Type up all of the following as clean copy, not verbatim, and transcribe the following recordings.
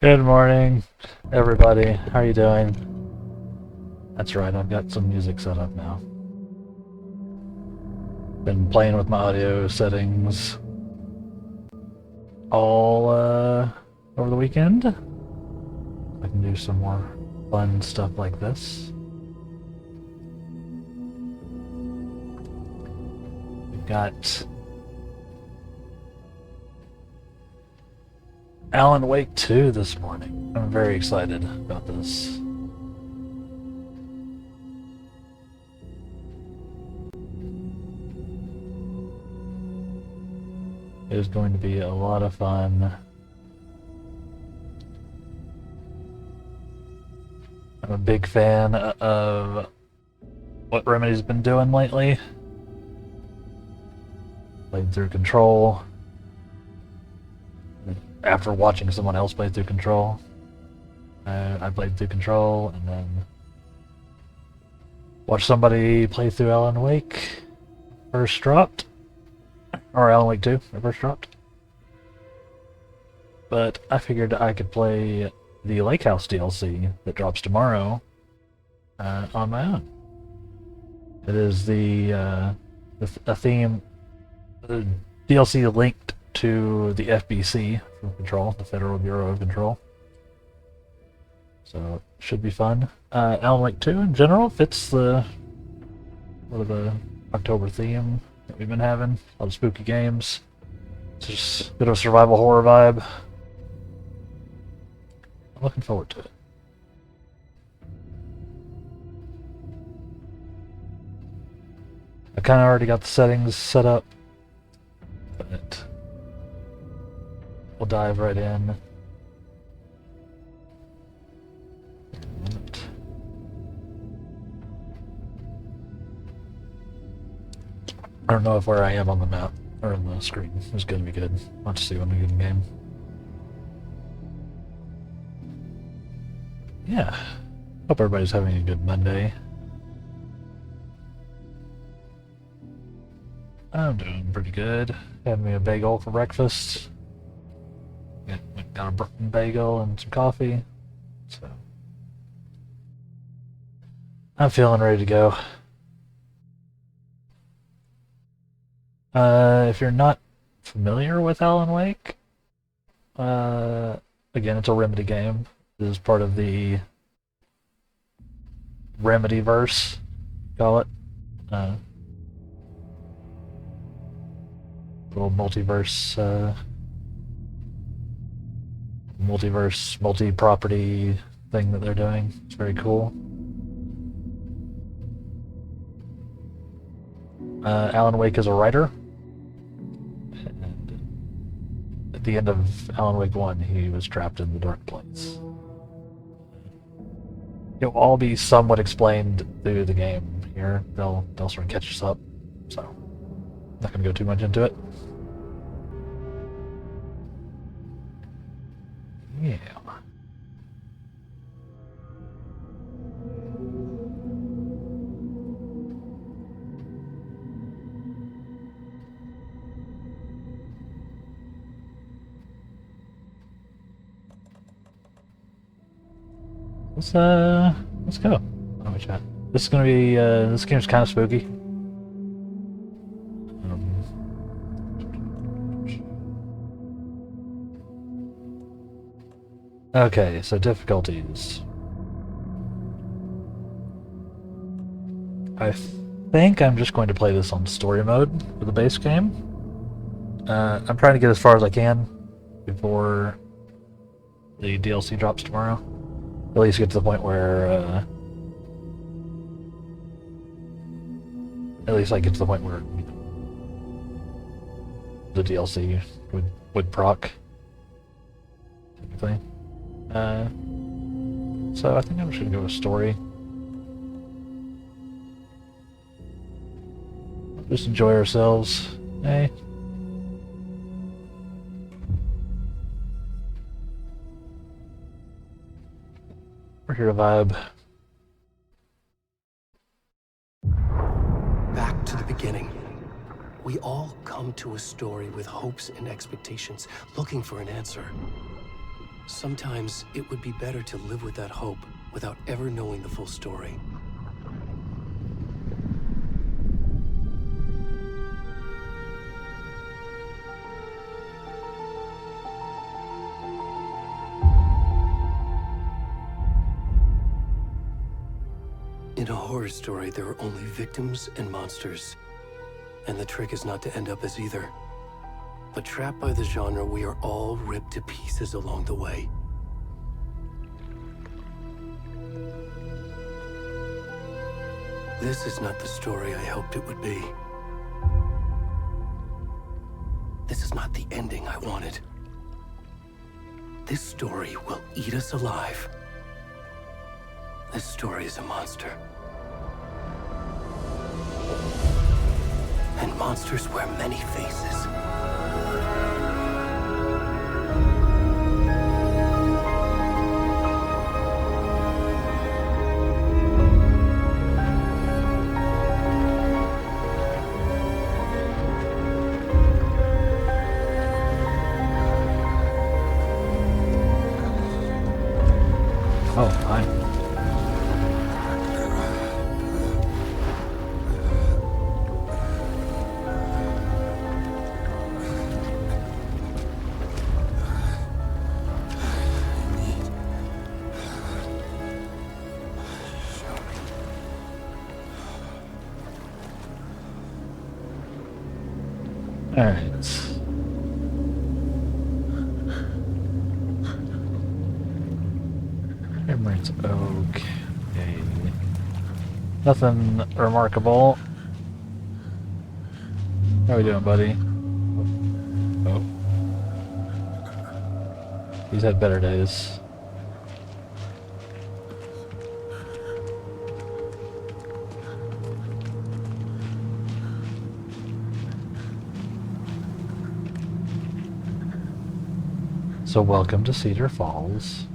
Good morning, everybody. How are you doing? That's right, I've got some music set up now. Been playing with my audio settings all over the weekend. I can do some more fun stuff like this. We've got Alan Wake 2 this morning. I'm very excited about this. It is going to be a lot of fun. I'm a big fan of what Remedy's been doing lately. Played through Control. After watching someone else play through Control, I played through Control and then watched somebody play through Alan Wake first dropped. Or Alan Wake 2 first dropped. But I figured I could play the Lake House DLC that drops tomorrow on my own. It is a theme, the DLC linked to the FBC from Control, the Federal Bureau of Control. So it should be fun. Alan Wake 2 in general fits the October theme that we've been having. A lot of spooky games. It's just a bit of a survival horror vibe. I'm looking forward to it. I kind of already got the settings set up, but we'll dive right in. I don't know if where I am on the map or on the screen is going to be good. Let's see when we get in game. Yeah. Hope everybody's having a good Monday. I'm doing pretty good. Had me a bagel for breakfast. Got a bagel and some coffee. So I'm feeling ready to go. If you're not familiar with Alan Wake, again, it's a Remedy game. This is part of the Remedyverse, call it. Little multiverse, multi-property thing that they're doing. It's very cool. Alan Wake is a writer. And at the end of Alan Wake 1, he was trapped in the Dark Place. It'll all be somewhat explained through the game here. They'll sort of catch us up. So, not going to go too much into it. Yeah. Let's go. Let me chat. This is gonna be this game's kind of spooky. Okay, so difficulties. I think I'm just going to play this on story mode for the base game. I'm trying to get as far as I can before the DLC drops tomorrow. At least get to the point where at least I get to the point where the DLC would proc typically. So I think I'm just gonna go with story. Just enjoy ourselves. Hey. We're here to vibe. Back to the beginning. We all come to a story with hopes and expectations, looking for an answer. Sometimes it would be better to live with that hope without ever knowing the full story. In a horror story, there are only victims and monsters. And the trick is not to end up as either. But trapped by the genre, we are all ripped to pieces along the way. This is not the story I hoped it would be. This is not the ending I wanted. This story will eat us alive. This story is a monster. And monsters wear many faces. Oh, hi. Alright. Emirates okay. Nothing remarkable. How we doing, buddy? Oh. He's had better days. So welcome to Cedar Falls.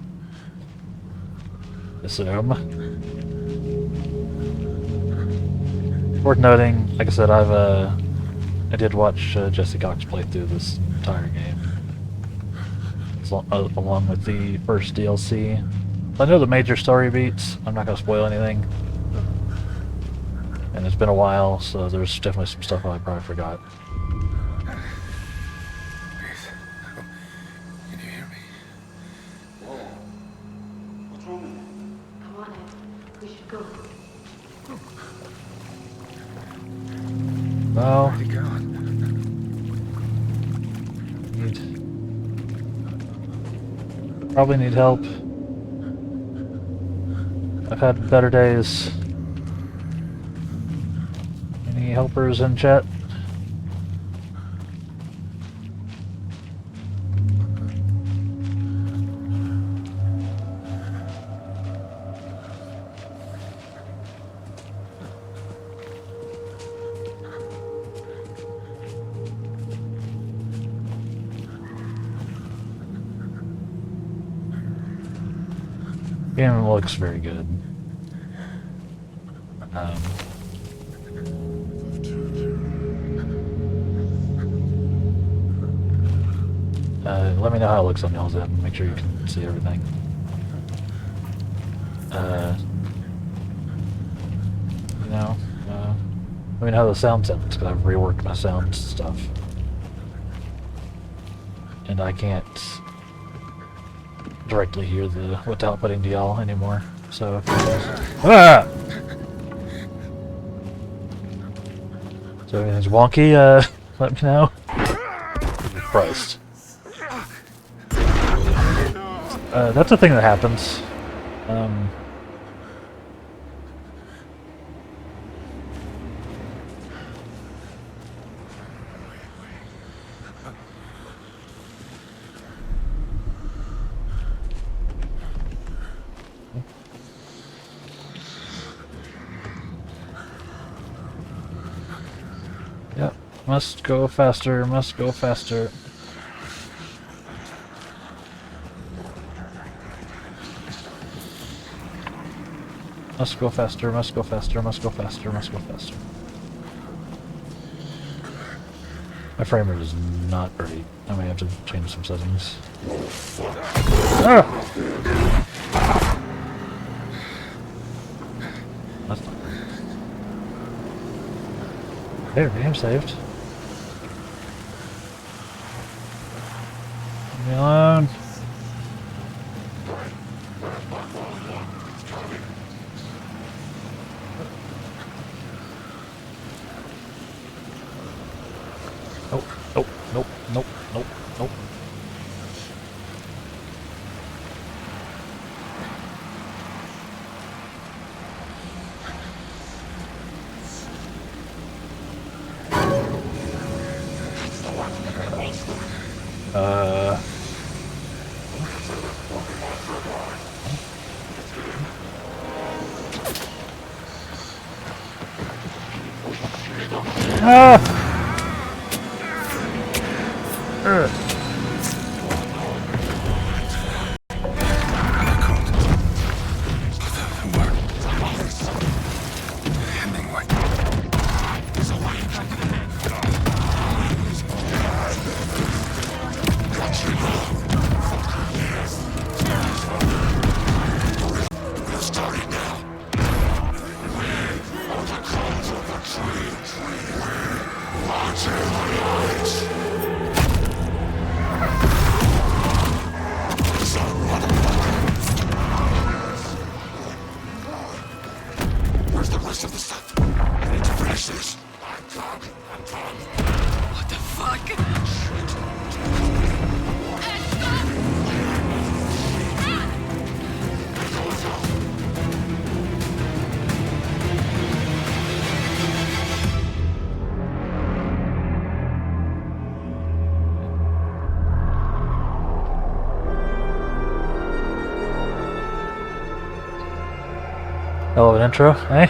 Assume. Worth noting, like I said, I did watch Jesse Cox play through this entire game, along with the first DLC. I know the major story beats. I'm not gonna spoil anything, and it's been a while, so there's definitely some stuff I probably forgot. Well, probably need help. I've had better days. Any helpers in chat? Game looks very good. Let me know how it looks on y'all's end. Make sure you can see everything. You know, let me know how the sound sounds, because I've reworked my sound stuff. And I can't directly hear what's outputting to y'all anymore. So if so everything's wonky, let me know. Jesus Christ. That's a thing that happens. Yep, must go faster, must go faster. Must go faster, must go faster, must go faster, must go faster. My frame rate is not great. I may have to change some settings. Ah! That's not good. There, game saved. Leave me alone. Nope, nope, nope, nope, nope, nope. Ah! Where's the rest of the stuff? I need to finish this. What the fuck? Hell of an intro, eh?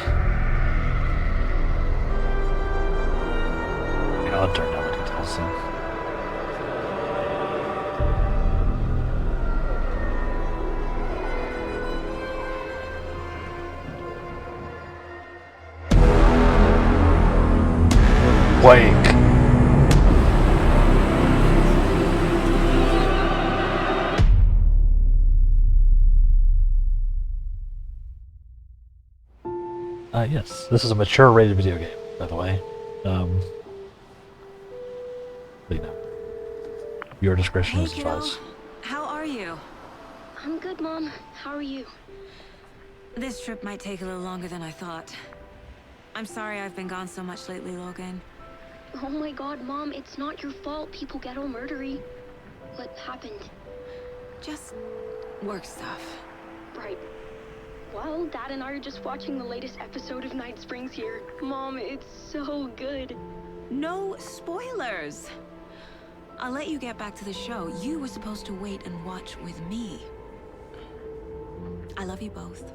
I'll turn down the details soon. Wake. Yes, this is a mature rated video game, by the way. But you know, your discretion is advised. How are you? I'm good, Mom. How are you? This trip might take a little longer than I thought. I'm sorry I've been gone so much lately, Logan. Oh my god, Mom, it's not your fault people get all murdery. What happened? Just work stuff. Right. Well, Dad and I are just watching the latest episode of Night Springs here. Mom, it's so good. No spoilers! I'll let you get back to the show. You were supposed to wait and watch with me. I love you both.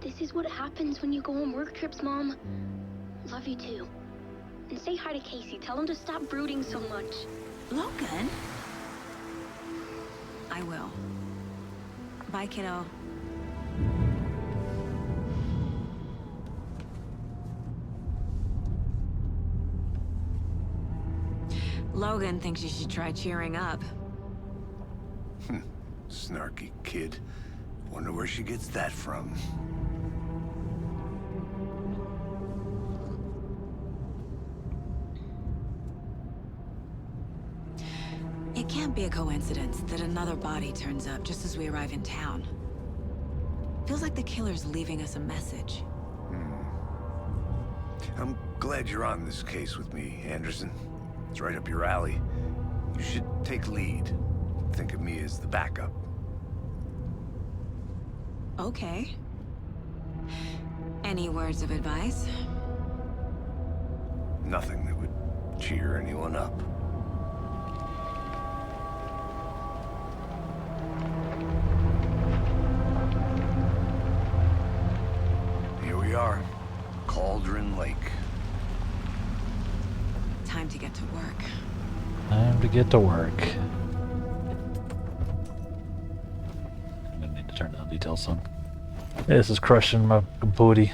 This is what happens when you go on work trips, Mom. Love you too. And say hi to Casey. Tell him to stop brooding so much. Logan? I will. Bye, kiddo. Logan thinks you should try cheering up. Snarky kid. Wonder where she gets that from. It can't be a coincidence that another body turns up just as we arrive in town. Feels like the killer's leaving us a message. I'm glad you're on this case with me, Anderson. It's right up your alley. You should take lead. Think of me as the backup. Okay. Any words of advice? Nothing that would cheer anyone up. Here we are. Cauldron Lake. Time to get to work. Time to get to work. I'm gonna need to turn down details some. This is crushing my booty.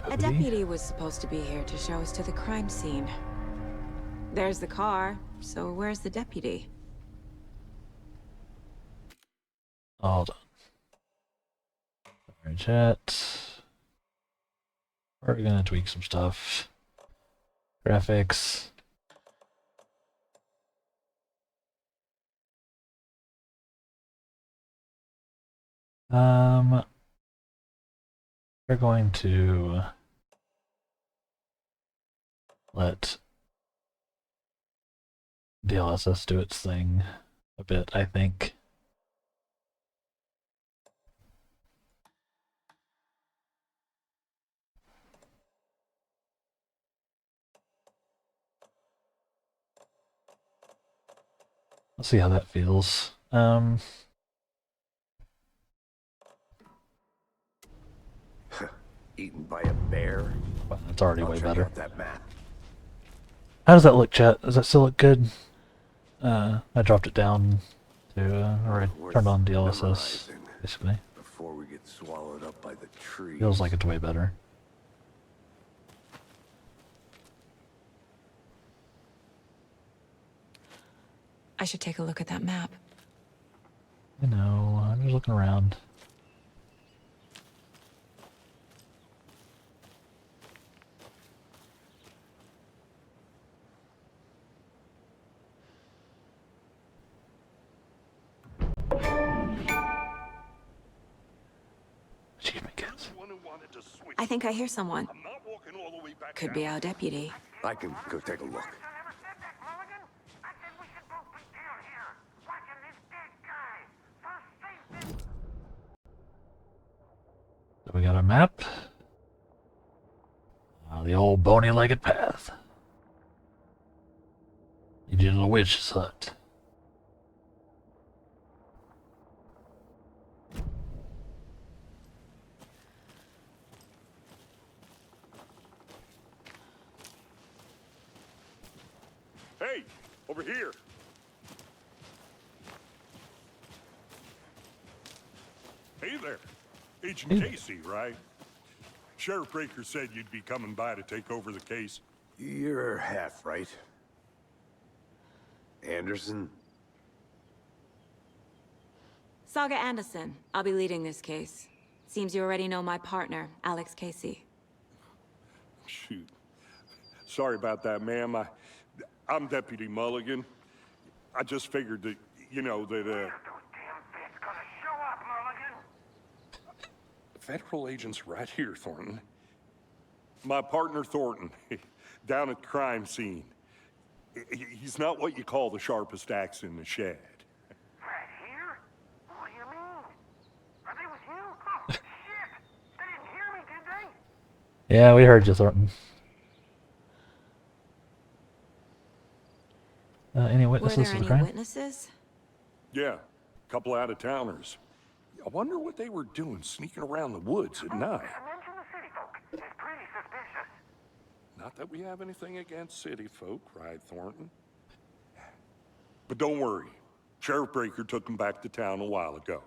A deputy was supposed to be here to show us to the crime scene. There's the car, so where's the deputy? Hold on. Sorry, chat. We're gonna tweak some stuff. Graphics. We're going to let DLSS do its thing a bit, I think. Let's see how that feels. Eaten by a bear? Well, it's already I'll way check better. out that map. How does that look, chat? Does that still look good? I dropped it down to, or I turned on DLSS, Memorizing basically. before we get swallowed up by the trees. Feels like it's way better. I should take a look at that map. You know, I'm just looking around. Excuse me, kids. I think I hear someone. Could be our deputy. I can go take a look. So we got our map. The old bony-legged path. You did a witch's hut. Hey, over here. Hey there. Agent Hey. Casey, right? Sheriff Breaker said you'd be coming by to take over the case. You're half right. Anderson? Saga Anderson. I'll be leading this case. Seems you already know my partner, Alex Casey. Shoot. Sorry about that, ma'am. I'm Deputy Mulligan. I just figured that, you know, that, Federal agents right here, Thornton. My partner, Thornton, down at the crime scene. He's not what you call the sharpest axe in the shed. Right here? What do you mean? Are they with you? Oh, shit! They didn't hear me, did they? Yeah, we heard you, Thornton. Any Were witnesses there to the any crime? witnesses? Yeah, a couple out-of-towners. I wonder what they were doing sneaking around the woods at night. Mention the city folk. It's pretty suspicious. Not that we have anything against city folk, right, Thornton? But don't worry. Sheriff Breaker took them back to town a while ago.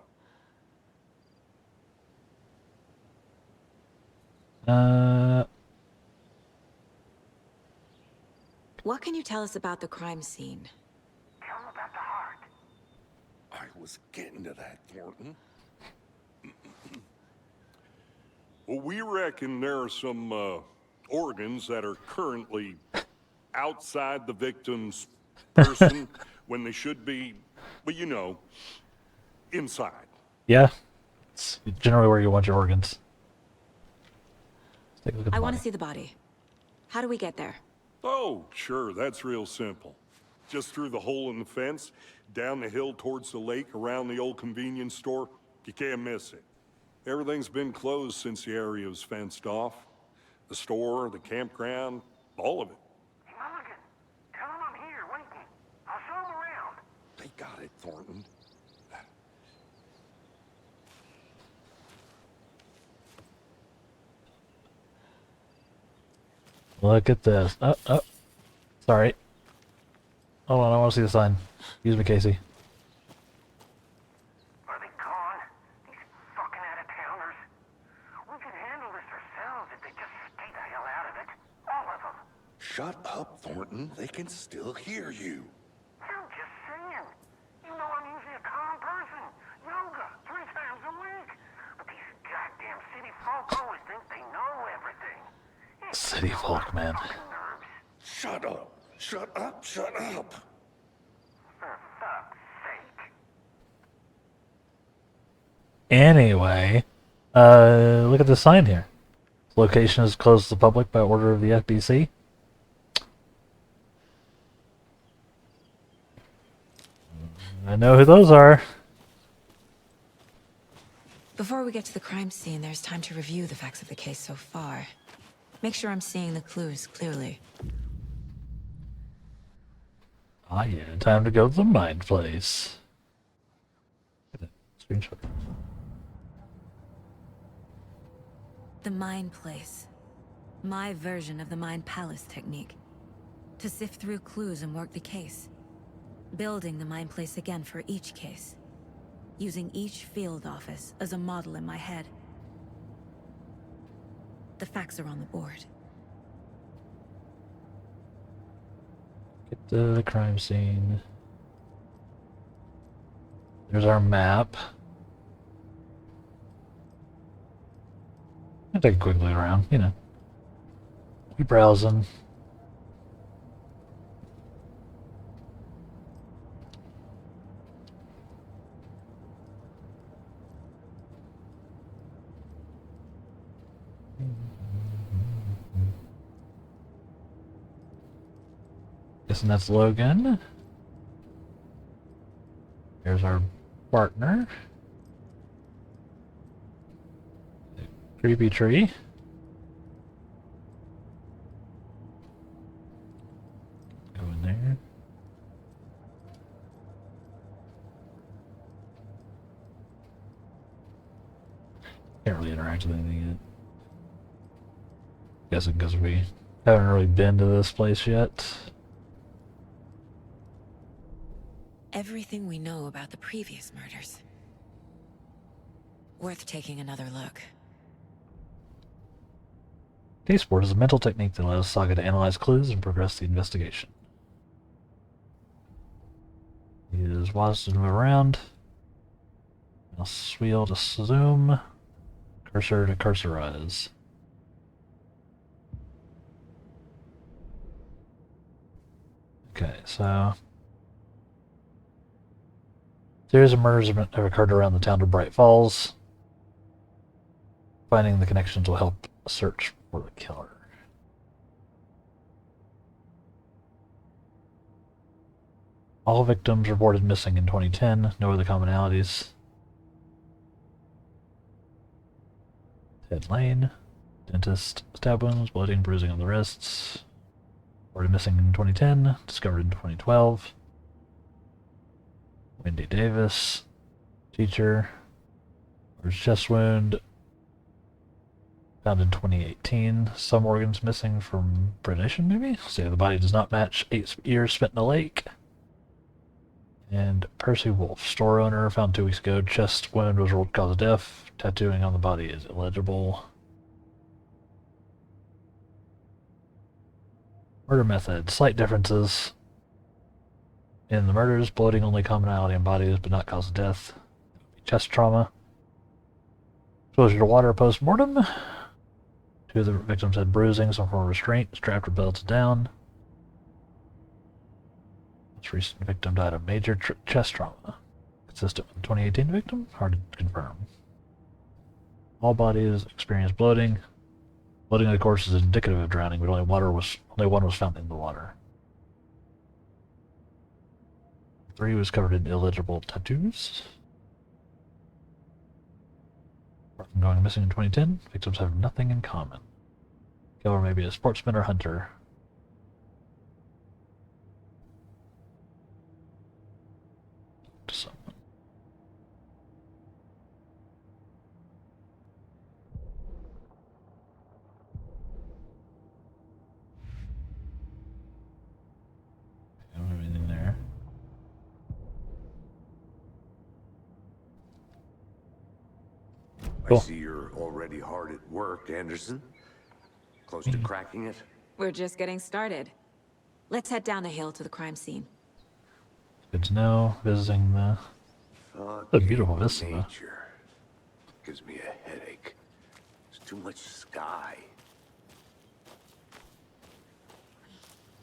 What can you tell us about the crime scene? Tell them about the heart. I was getting to that, Thornton. Well, we reckon there are some organs that are currently outside the victim's person when they should be, well, you know, inside. Yeah. It's generally where you want your organs. Let's take a look at the I want to body. see the body. How do we get there? Oh, sure, that's real simple. Just through the hole in the fence, down the hill towards the lake, around the old convenience store. You can't miss it. Everything's been closed since the area was fenced off. The store, the campground, all of it. Hey, Mulligan, tell them I'm here waiting. I'll show them around. They got it, Thornton. Look at this. Oh. Sorry. Hold on, I want to see the sign. Excuse me, Casey. Are they gone? These fucking out-of-towners. We could handle this ourselves if they just stay the hell out of it. All of them. Shut up, Thornton. They can still hear you. I'm just saying. You know I'm usually a calm person. Yoga, folk always think they know everything. City folk, man. Nerves. Shut up! Shut up! Shut up! For fuck's sake. Anyway, look at the sign here. Location is closed to the public by order of the FBC. I know who those are. Before we get to the crime scene, there's time to review the facts of the case so far. Make sure I'm seeing the clues clearly. Ah, yeah, time to go to the Mind Place. Look at that screenshot. The Mind Place. My version of the Mind Palace technique. To sift through clues and work the case. Building the Mind Place again for each case. Using each field office as a model in my head. The facts are on the board. Get to the crime scene. There's our map. I'll take a quick look around, you know. Keep browsing. Guessing that's Logan. Here's our partner. Creepy tree. Go in there. Can't really interact with anything yet. Guessing because we haven't really been to this place yet. Everything we know about the previous murders. Worth taking another look. Daysport is a mental technique that allows Saga to analyze clues and progress the investigation. Use WASD to move around. Mouse wheel to zoom. Cursor to cursorize. Okay, so... series of murders have occurred around the town of Bright Falls. Finding the connections will help search for the killer. All victims reported missing in 2010. No other commonalities. Ted Lane. Dentist. Stab wounds. Blooding. Bruising on the wrists. Reported missing in 2010. Discovered in 2012. Wendy Davis. Teacher. Large chest wound. Found in 2018. Some organs missing from predation, maybe? Say the body does not match 8 years spent in a lake. And Percy Wolf, store owner, found 2 weeks ago. Chest wound was ruled cause of death. Tattooing on the body is illegible. Murder method. Slight differences in the murders. Bloating only commonality in bodies, but not cause of death. Chest trauma. Exposure to water post-mortem. 2 of the victims had bruising, some form of restraint, strapped or belted down. Most recent victim died of major chest trauma. Consistent with the 2018 victim? Hard to confirm. All bodies experienced bloating. Bloating, of course, is indicative of drowning, but only one was found in the water. 3 was covered in illegible tattoos. Apart from going missing in 2010, victims have nothing in common. Killer may be a sportsman or hunter. To someone. I don't have anything there. I Cool. see you're already hard at work, Anderson. Close to cracking it? We're just getting started. Let's head down the hill to the crime scene. Good to know. Visiting the... a beautiful vista, though. Nature gives me a headache. It's too much sky.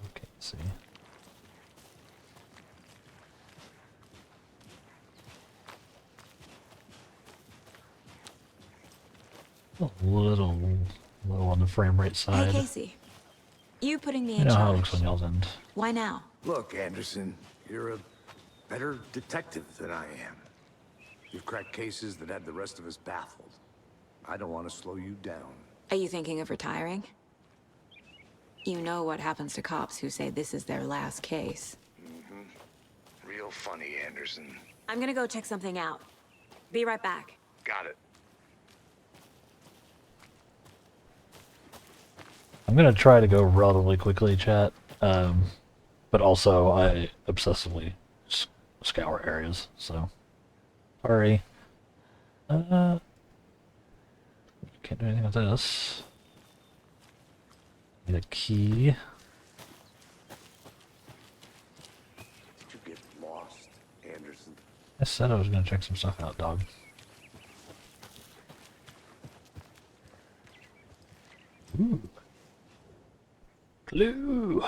Okay, let's see. A little low on the frame rate Hey, side. Casey. You putting me I in know how it looks charge. on y'all's end. Why now? Look, Anderson, you're a better detective than I am. You've cracked cases that had the rest of us baffled. I don't want to slow you down. Are you thinking of retiring? You know what happens to cops who say this is their last case. Real funny, Anderson. I'm gonna go check something out. Be right back. Got it. I'm gonna try to go relatively quickly, chat. But also I obsessively scour areas, so sorry. Can't do anything with this. Need a key. Did you get lost, Anderson? I said I was gonna check some stuff out, dog. Ooh. Clue.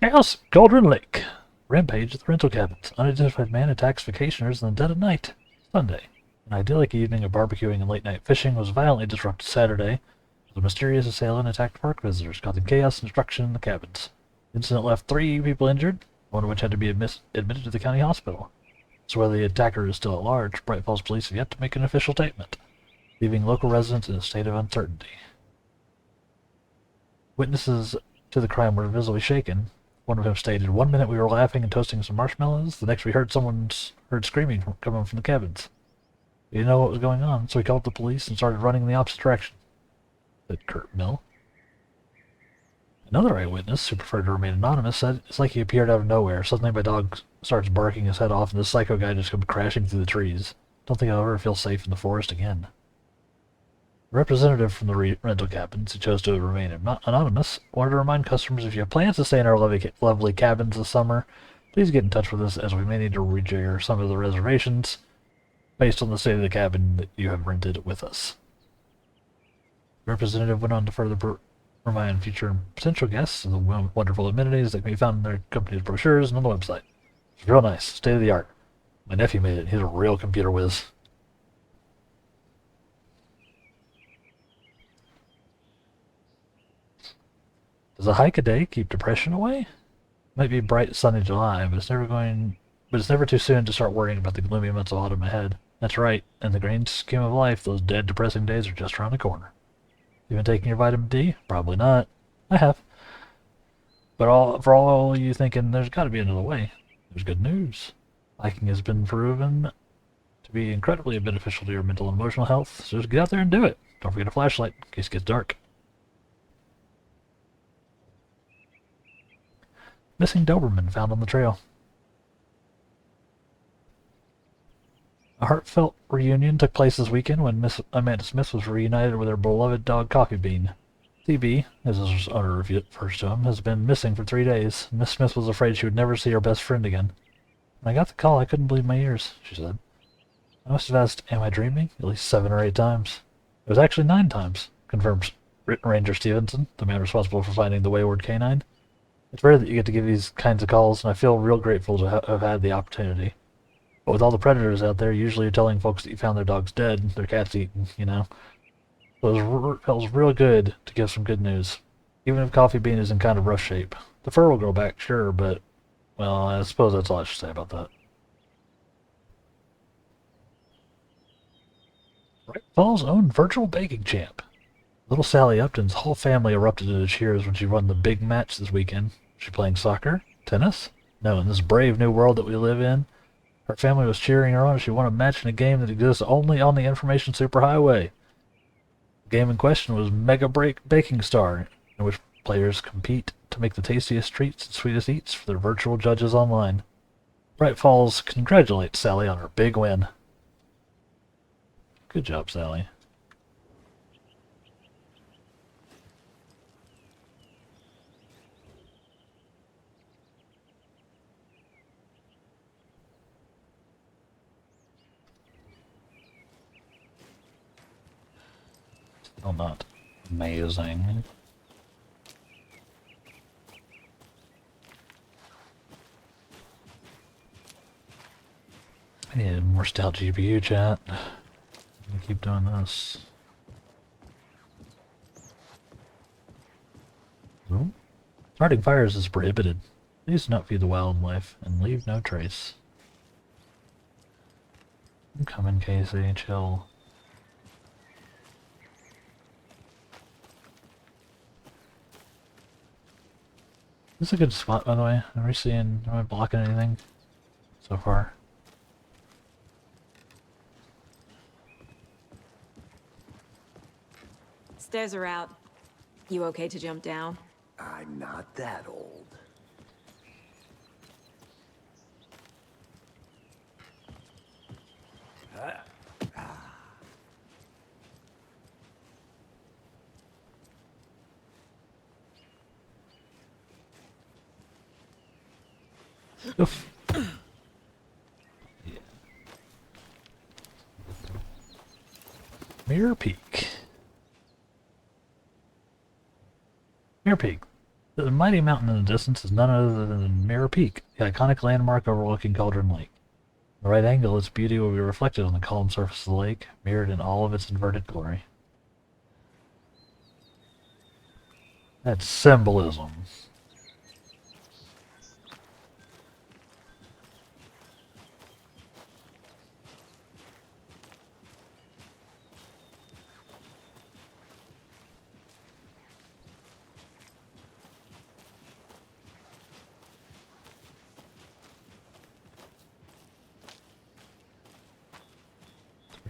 Chaos, Cauldron Lake. Rampage at the rental cabins. Unidentified man attacks vacationers in the dead of night. Sunday. An idyllic evening of barbecuing and late-night fishing was violently disrupted Saturday as a mysterious assailant attacked park visitors, causing chaos and destruction in the cabins. The incident left 3 people injured, one of which had to be admitted to the county hospital. So whether the attacker is still at large, Bright Falls police have yet to make an official statement, leaving local residents in a state of uncertainty. Witnesses to the crime were visibly shaken. One of them stated, "1 minute we were laughing and toasting some marshmallows, the next we heard heard screaming coming from the cabins. We didn't know what was going on, so we called the police and started running in the opposite direction," said Kurt Mill. Another eyewitness, who preferred to remain anonymous, said, "It's like he appeared out of nowhere. Suddenly my dog starts barking his head off and this psycho guy just comes crashing through the trees. Don't think I'll ever feel safe in the forest again." A representative from the rental cabins, who chose to remain anonymous, wanted to remind customers, if you have plans to stay in our lovely cabins this summer, please get in touch with us, as we may need to rejigger some of the reservations based on the state of the cabin that you have rented with us. The representative went on to further remind future and potential guests of the wonderful amenities that can be found in their company's brochures and on the website. It's real nice, state of the art. My nephew made it. He's a real computer whiz. Does a hike a day keep depression away? Might be bright sunny July, but it's never too soon to start worrying about the gloomy months of autumn ahead. That's right, in the grand scheme of life, those dead, depressing days are just around the corner. You been taking your vitamin D? Probably not. I have. But for all you thinking there's got to be another way, there's good news. Hiking has been proven to be incredibly beneficial to your mental and emotional health, so just get out there and do it. Don't forget a flashlight in case it gets dark. Missing Doberman found on the trail. A heartfelt reunion took place this weekend when Miss Amanda Smith was reunited with her beloved dog Coffee Bean. CB, as his owner refers to him, has been missing for 3 days. Miss Smith was afraid she would never see her best friend again. "When I got the call, I couldn't believe my ears," she said. "I must have asked, 'Am I dreaming?' at least 7 or 8 times. It was actually 9 times, confirms Ranger Stevenson, the man responsible for finding the wayward canine. It's rare that you get to give these kinds of calls, and I feel real grateful to have had the opportunity. But with all the predators out there, usually you're telling folks that you found their dogs dead, their cats eaten, you know. So it feels real good to give some good news. Even if Coffee Bean is in kind of rough shape. The fur will grow back, sure, but, well, I suppose that's all I should say about that." Bright Falls' own virtual baking champ. Little Sally Upton's whole family erupted into cheers when she won the big match this weekend. She playing soccer? Tennis? No, in this brave new world that we live in, her family was cheering her on as she won a match in a game that exists only on the information superhighway. The game in question was Mega Baking Star, in which players compete to make the tastiest treats and sweetest eats for their virtual judges online. Bright Falls congratulates Sally on her big win. Good job, Sally. Well, not amazing. I need more stout GPU chat. I'm gonna keep doing this. Ooh. Starting fires is prohibited. Please do not feed the wildlife and leave no trace. I'm coming, Casey. Chill. This is a good spot, by the way. Am I blocking anything so far? Stairs are out. You okay to jump down? I'm not that old. Oof. Yeah. Mirror Peak. Mirror Peak. The mighty mountain in the distance is none other than Mirror Peak, the iconic landmark overlooking Cauldron Lake. At the right angle, its beauty will be reflected on the calm surface of the lake, mirrored in all of its inverted glory. That's symbolism.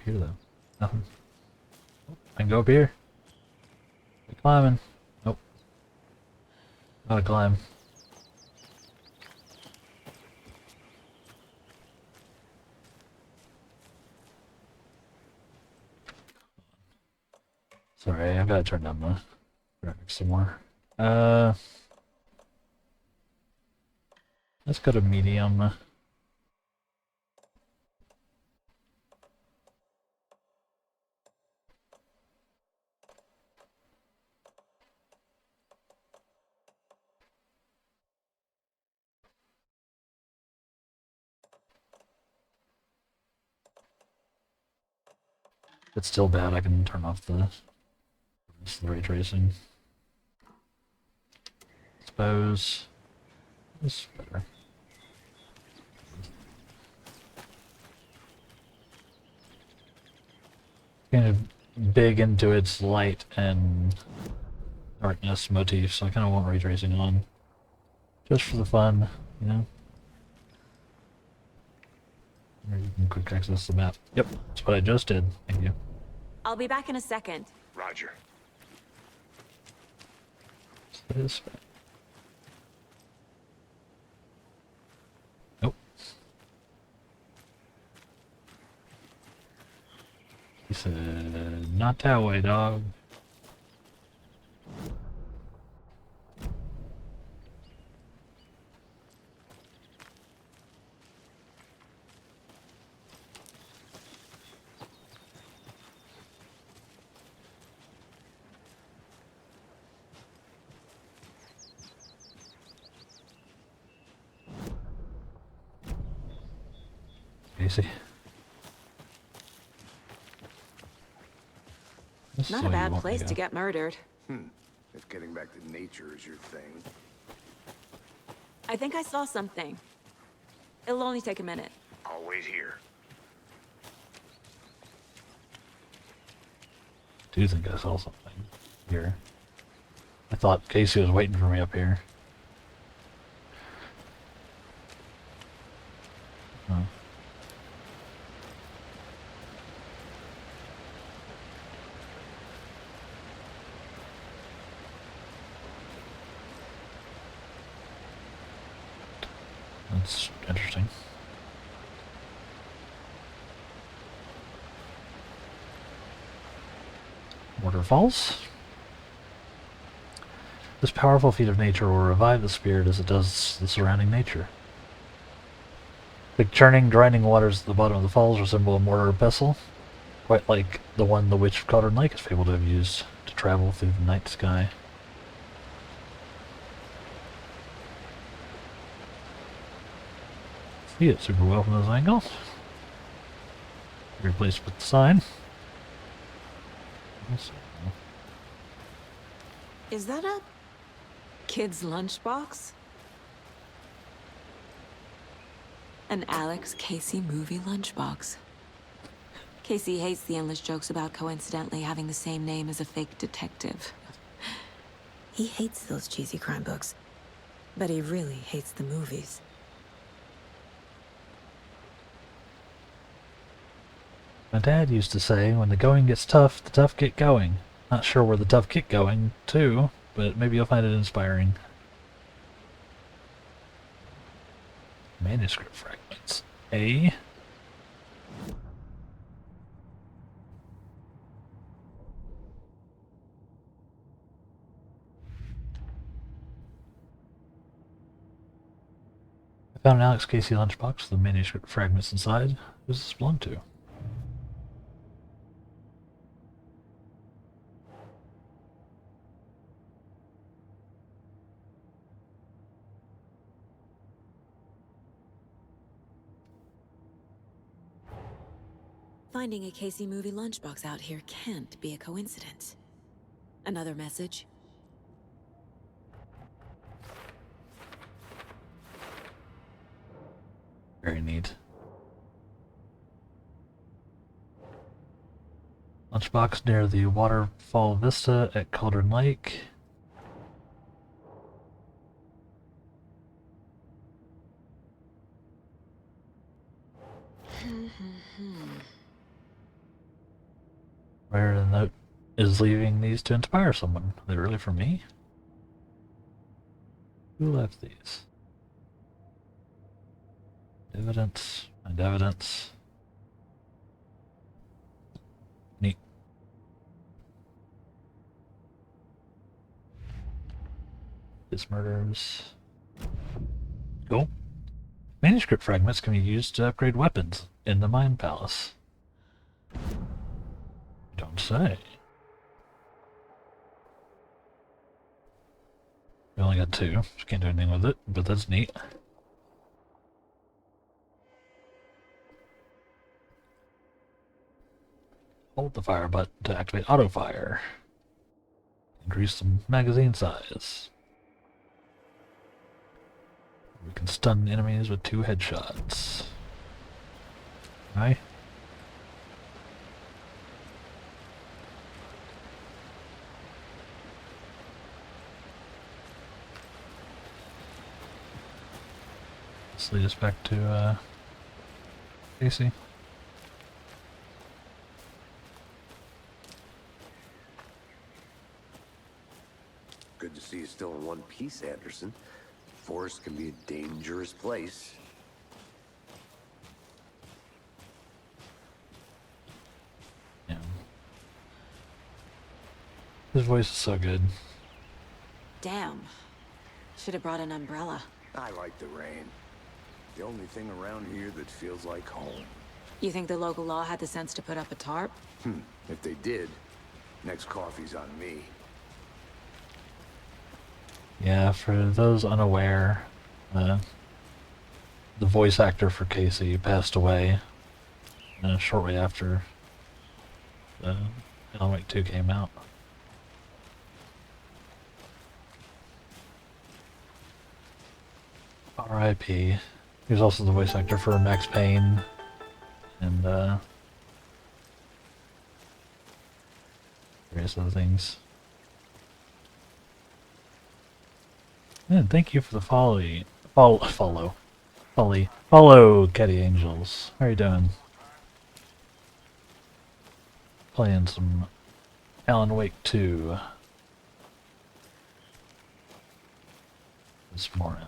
Here though. Nothing. I can go up here. Keep climbing. Nope. Gotta climb. Sorry, I've gotta turn down the graphics some more. Let's go to medium. If it's still bad, I can turn off the ray tracing. Suppose this is better. Kind of big into its light and darkness motif, so I kind of want ray tracing on, just for the fun, you know. Or you can quick access the map. Yep, that's what I just did. Thank you. I'll be back in a second. Roger. This. Nope. He said, "Not that way, dog." Easy. Not a bad place to get murdered. If getting back to nature is your thing. I think I saw something. It'll only take a minute. Always here. Do you think I saw something here? I thought Casey was waiting for me up here. Oh. That's interesting. Waterfalls. This powerful feat of nature will revive the spirit as it does the surrounding nature. The churning, grinding waters at the bottom of the falls resemble a mortar or pestle, quite like the one the Witch of Cauldron Lake is able to have used to travel through the night sky. See it super well from those angles. Replaced with the sign. Is that a kid's lunchbox? An Alex Casey movie lunchbox. Casey hates the endless jokes about coincidentally having the same name as a fake detective. He hates those cheesy crime books, but he really hates the movies. My dad used to say, when the going gets tough, the tough get going. Not sure where the tough get going to, but maybe you'll find it inspiring. Manuscript fragments. A. I found an Alex Casey lunchbox with the manuscript fragments inside. Who does this belong to? Finding a Casey movie lunchbox out here can't be a coincidence. Another message? Very neat. Lunchbox near the waterfall vista at Cauldron Lake. Where the note is leaving these to inspire someone. Are they really for me? Who left these? Evidence. Find evidence. Neat. His murders. Cool. Manuscript fragments can be used to upgrade weapons in the Mind Palace. Don't say. We only got 2, so can't do anything with it, but that's neat. Hold the fire button to activate auto fire. Increase the magazine size. We can stun enemies with 2 headshots. Right? This leads us back to Casey. Good to see you still in one piece, Anderson. Forest can be a dangerous place. Yeah. His voice is so good. Damn. Should have brought an umbrella. I like the rain. The only thing around here that feels like home. You think the local law had the sense to put up a tarp? If they did, next coffee's on me. Yeah, for those unaware, the voice actor for Casey passed away shortly after Alan Wake 2 came out. R.I.P. He was also the voice actor for Max Payne and various other things. And thank you for the follow, Caddy Angels. How are you doing? Playing some Alan Wake 2 this morning.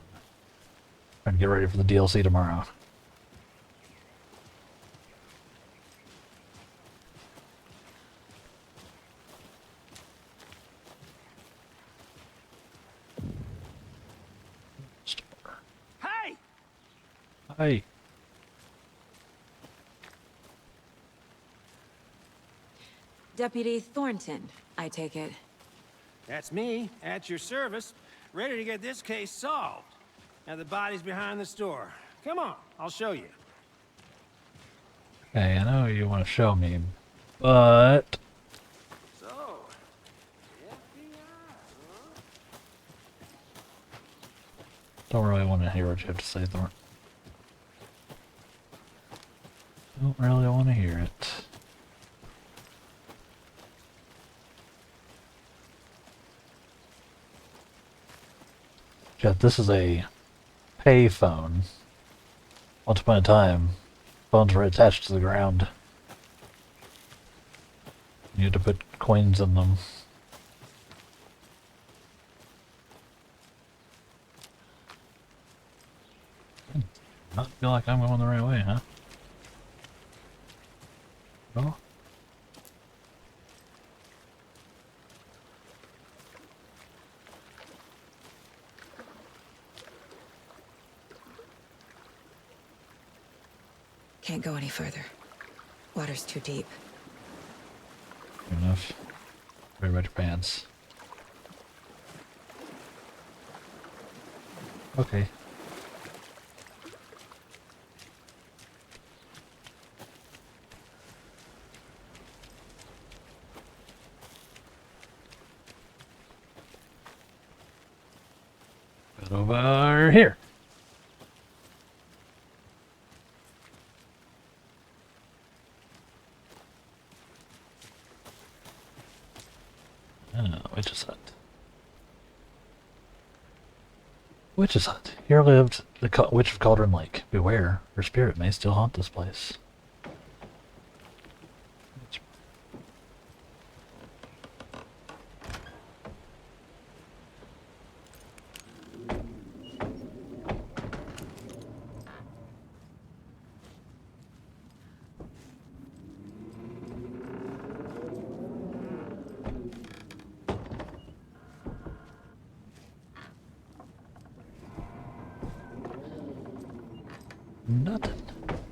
Trying to get ready for the DLC tomorrow. Hey! Hi. Deputy Thornton, I take it. That's me, at your service, ready to get this case solved. Now the body's behind the store. Come on, I'll show you. Hey, I know you want to show me, but So, FBI, huh? don't really want to hear what you have to say, Thornton. Don't really want to hear it. Jet, this is a pay phone. Once upon a time, phones were attached to the ground. You had to put coins in them. Not feel like I'm going the right way, huh? No? Can't go any further. Water's too deep. Good enough. Very much pants. Okay. But over here. Witch's Hut. Witch's Hut. Here lived the Witch of Cauldron Lake. Beware, her spirit may still haunt this place.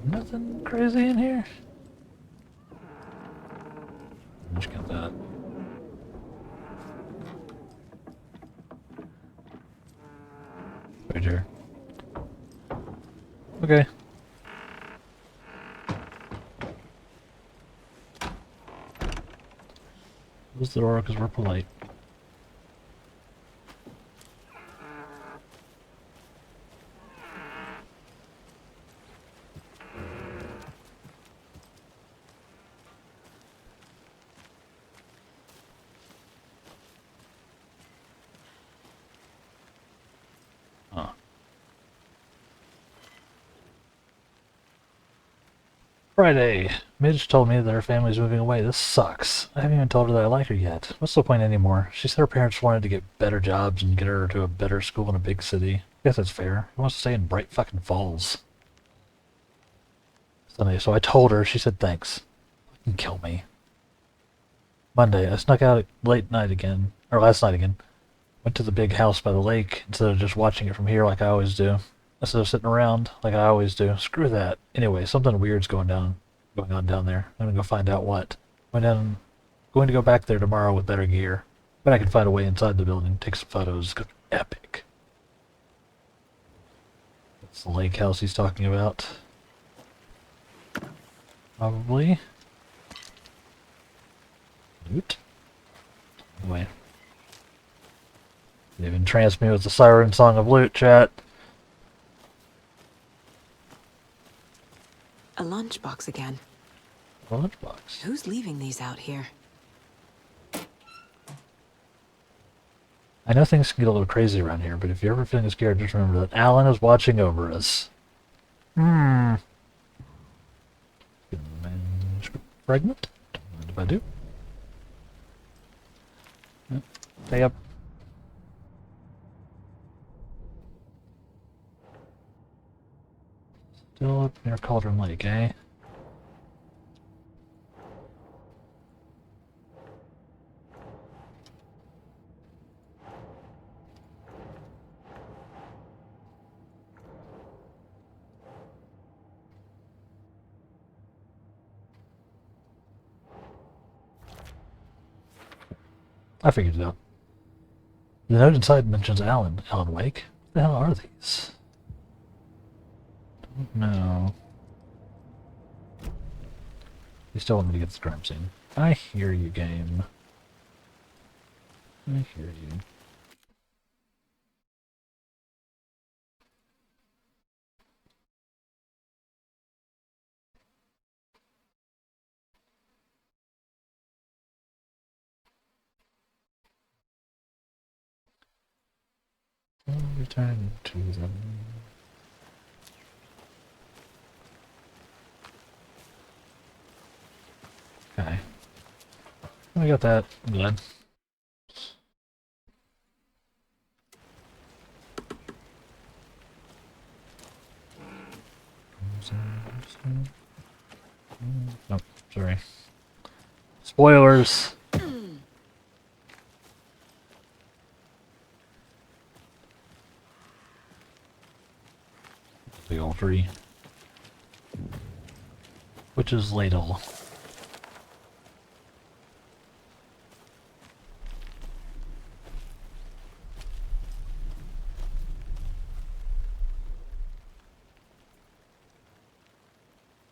Nothing crazy in here. Just got that. Right here. Okay. Close the door because we're polite. Friday. Midge told me that her family's moving away. This sucks. I haven't even told her that I like her yet. What's the point anymore? She said her parents wanted to get better jobs and get her to a better school in a big city. I guess that's fair. She wants to stay in Bright fucking Falls. Sunday, so I told her. She said thanks. Fucking kill me. Monday, I snuck out late night again. Or last night again. Went to the big house by the lake instead of just watching it from here like I always do. Instead of sitting around like I always do. Screw that. Anyway, something weird's going on down there. I'm gonna go find out what. Going to go back there tomorrow with better gear. But I can find a way inside the building, take some photos. It's gonna be epic. That's the lake house he's talking about. Probably. Loot. Anyway. They've entranced me with the siren song of loot, chat. A lunchbox again. A lunchbox. Who's leaving these out here? I know things can get a little crazy around here, but if you're ever feeling scared, just remember that Alan is watching over us. Manuscript fragment? Don't mind if I do. Yep. Stay up. Still up near Cauldron Lake, eh? I figured it out. The note inside mentions Alan Wake. What the hell are these? Don't know. You still want me to get this crime scene. I hear you, game. I hear you. Return to them. Okay. I got that. I'm glad. Oh, sorry. Spoilers! Big old tree. Witch's ladle.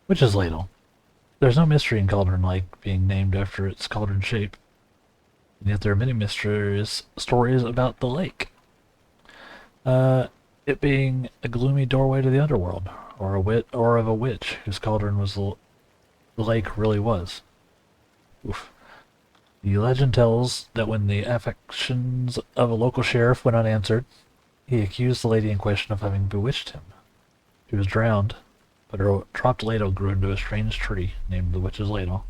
Witch's ladle. There's no mystery in Cauldron Lake being named after its cauldron shape, and yet there are many mysterious stories about the lake. It being a gloomy doorway to the underworld, or of a witch whose cauldron was the lake really was. Oof. The legend tells that when the affections of a local sheriff went unanswered, he accused the lady in question of having bewitched him. She was drowned, but her dropped ladle grew into a strange tree named the Witch's Ladle.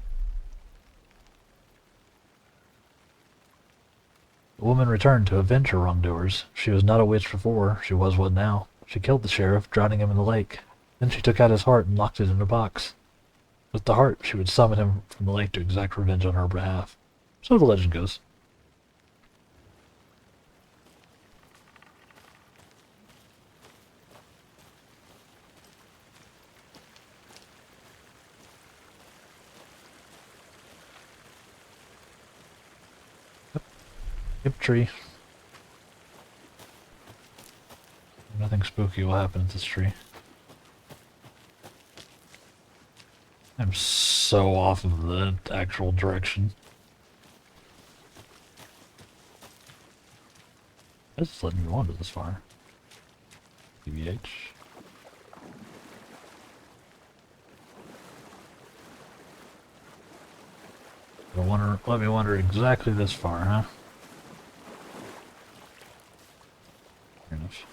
The woman returned to avenge her wrongdoers. She was not a witch before, she was one now. She killed the sheriff, drowning him in the lake. Then she took out his heart and locked it in a box. With the heart, she would summon him from the lake to exact revenge on her behalf. So the legend goes. Yep, tree. Nothing spooky will happen at this tree. I'm so off of the actual direction. It's just letting me wander this far. PBH. Let me wander exactly this far, huh? Fair enough.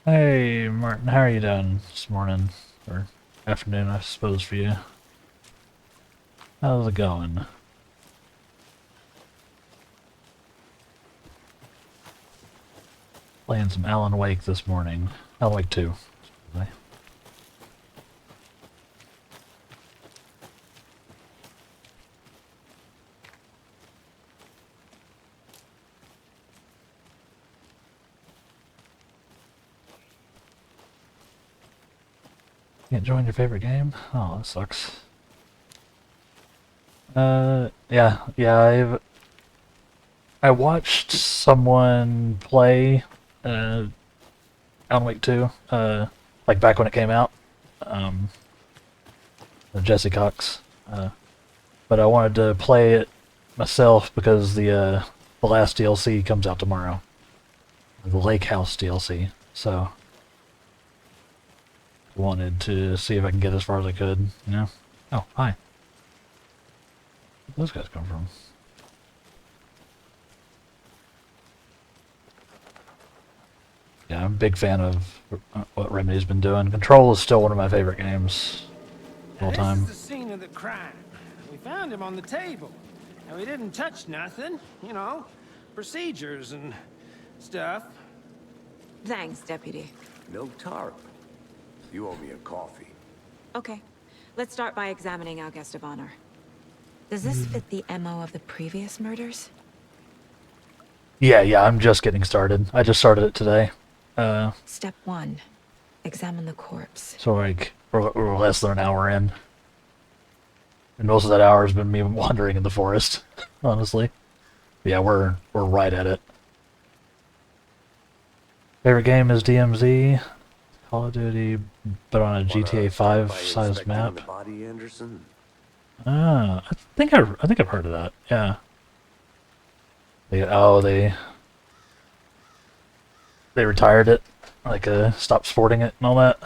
Hey, Martin, how are you doing this morning? Or afternoon, I suppose, for you. How's it going? Playing some Alan Wake this morning. Alan Wake 2. Can't join your favorite game? Oh, that sucks. Yeah, I watched someone play Alan Wake 2, like back when it came out. Jesse Cox. But I wanted to play it myself because the last DLC comes out tomorrow. The Lake House DLC. So wanted to see if I can get as far as I could, you know? Oh, hi. Where'd those guys come from? Yeah, I'm a big fan of what Remedy's been doing. Control is still one of my favorite games of all time. This is the scene of the crime. We found him on the table. And we didn't touch nothing, you know, procedures and stuff. Thanks, Deputy. No tarp. You owe me a coffee. Okay, let's start by examining our guest of honor. Does this fit the MO of the previous murders? Yeah, I'm just getting started. I just started it today. Step 1. Examine the corpse. So like we're less than an hour in, and most of that hour has been me wandering in the forest. Honestly, yeah, we're right at it. Favorite game is DMZ, Call of Duty, but on a GTA 5 sized map. The body, Anderson? Ah, I think I've heard of that. Yeah. They retired it, like stopped sporting it and all that.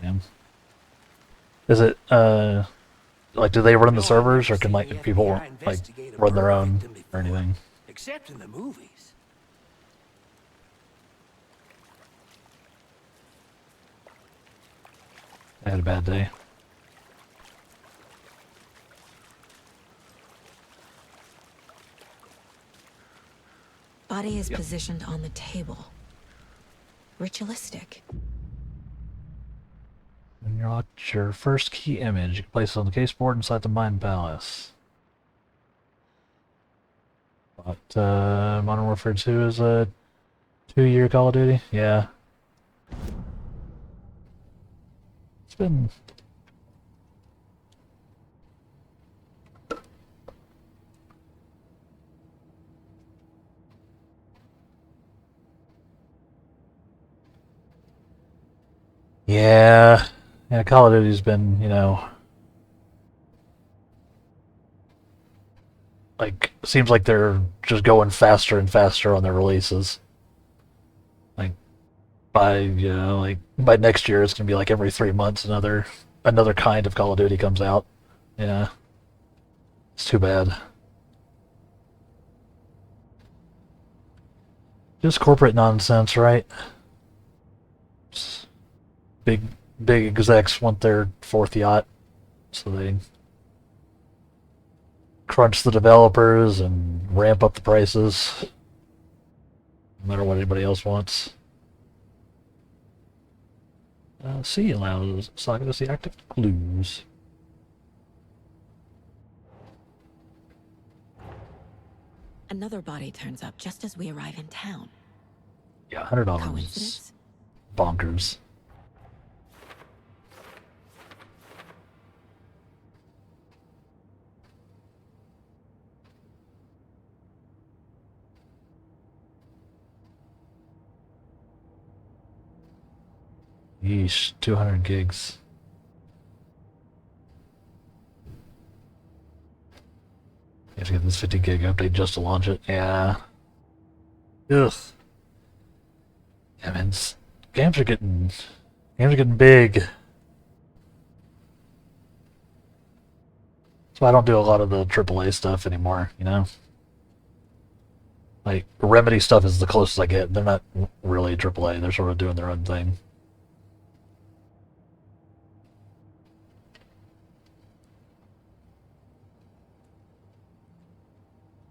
Damn. Is it like do they run the servers or can like people like run their own or anything? Except in the movies. I had a bad day. Body is positioned on the table. Ritualistic. When you watch your first key image, you can place it on the caseboard inside the Mind Palace. But Modern Warfare 2 is a 2-year Call of Duty? Yeah. It's been... Yeah. Yeah, Call of Duty's been, you know... like, seems like they're just going faster and faster on their releases. Like, by next year, it's gonna be like every 3 months another kind of Call of Duty comes out. Yeah, it's too bad. Just corporate nonsense, right? Just big execs want their fourth yacht, so they crunch the developers and ramp up the prices, no matter what anybody else wants. C allows Saga to see active clues. Another body turns up just as we arrive in town. Yeah, $100. Coincidence? Bonkers. Yeesh, 200 gigs. You have to get this 50 gig update just to launch it. Yeah. Ugh. Yeah, man, games are getting big. That's why I don't do a lot of the AAA stuff anymore, you know? Like, Remedy stuff is the closest I get. They're not really AAA, they're sort of doing their own thing.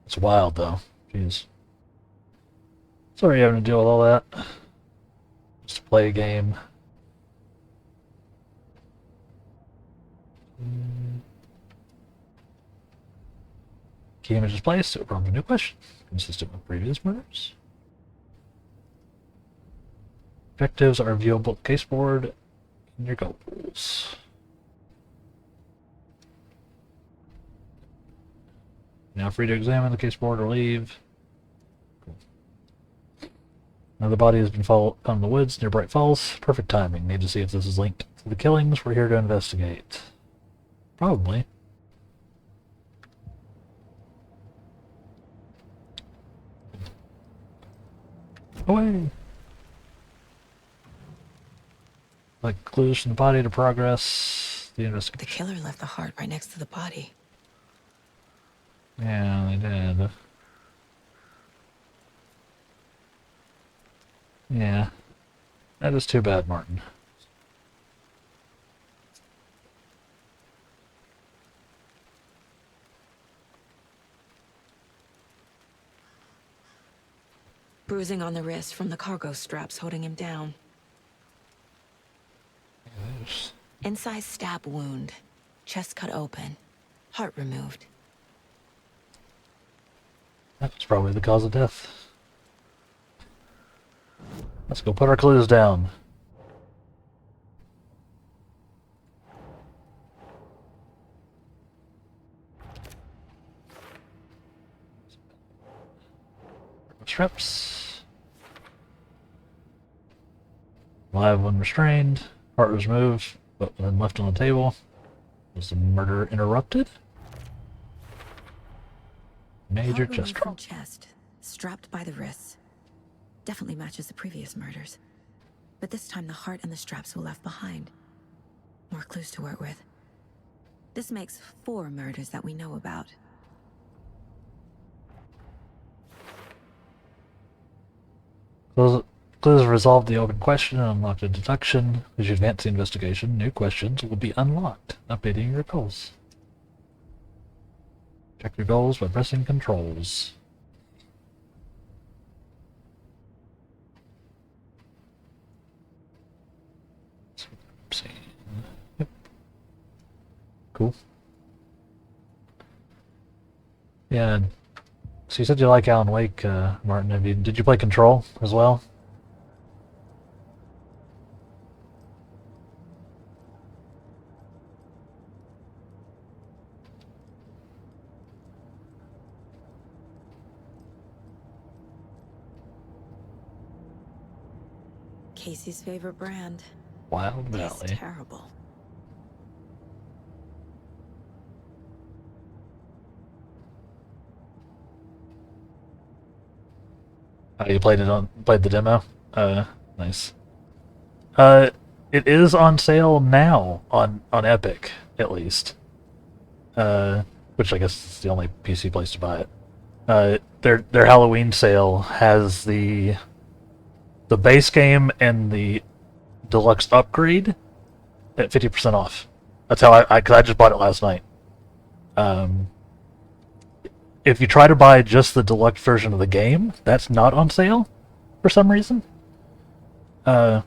It's wild, though. Jeez. Sorry you're having to deal with all that. Just to play a game. Key image is placed to prompt a new question, consistent with previous murders. Objectives are viewable at the caseboard in your goals. Now free to examine the caseboard or leave. Cool. Now the body has been found in the woods near Bright Falls. Perfect timing. Need to see if this is linked to the killings. We're here to investigate. Probably. Away! Like clues from the body to progress the investigation. The killer left the heart right next to the body. Yeah, they did. Yeah. That is too bad, Martin. Bruising on the wrist from the cargo straps holding him down. Yes. Incised stab wound. Chest cut open. Heart removed. That was probably the cause of death. Let's go put our clues down. Straps. Live when restrained. Heart was moved, but then left on the table. Was the murder interrupted? Major Heart chest removed from drop. chest, strapped by the wrists. Definitely matches the previous murders. But this time the heart and the straps were left behind. More clues to work with. This makes 4 murders that we know about. Clues resolved the open question and unlocked a deduction. As you advance the investigation, new questions will be unlocked, updating your goals. Check your goals by pressing controls. Yep. Cool. Yeah. So you said you like Alan Wake, Martin. Did you play Control as well? Casey's favorite brand. Wild Tastes Valley. terrible. Oh, you played the demo? Nice. It is on sale now on Epic, at least. Which I guess is the only PC place to buy it. Their Halloween sale has the base game and the deluxe upgrade at 50% off. That's how cause I just bought it last night. If you try to buy just the deluxe version of the game, that's not on sale for some reason. But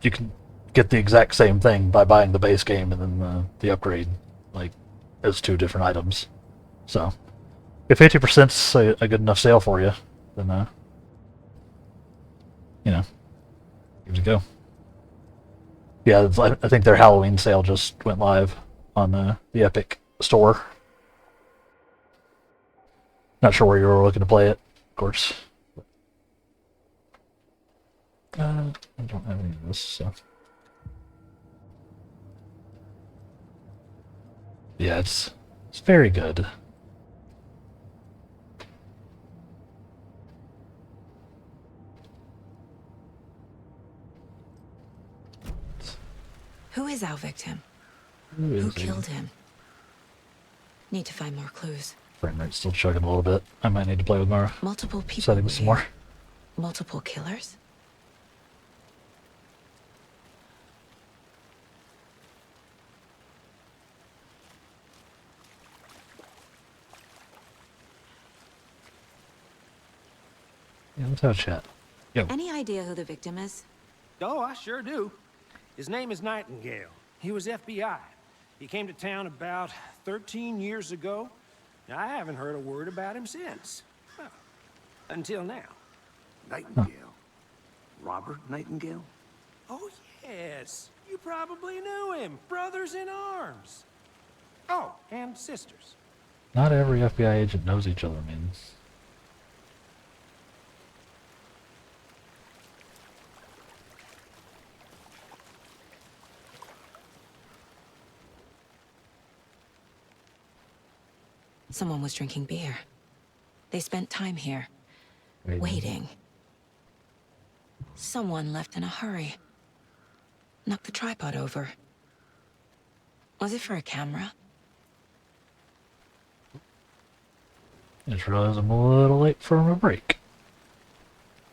you can get the exact same thing by buying the base game and then the upgrade, like, as 2 different items. So, if 50%'s a good enough sale for you, then, you know, give it a go. Yeah, I think their Halloween sale just went live on the Epic store. Not sure where you were looking to play it, of course. I don't have any of this stuff. Yeah, it's very good. Who is our victim? Who Killed him? Need to find more clues. Frame rate's still chugging a little bit. I might need to play with my Multiple people settings some more. Multiple killers? Yeah, let's have a chat. Yo. Any idea who the victim is? Oh, I sure do. His name is Nightingale. He was FBI. He came to town about 13 years ago. I haven't heard a word about him since. Well, until now. Nightingale? Robert Nightingale? Oh, yes. You probably knew him. Brothers in arms. Oh, and sisters. Not every FBI agent knows each other, man. Someone was drinking beer. They spent time here, waiting. Someone left in a hurry. Knocked the tripod over. Was it for a camera? I just realized I'm a little late for my break.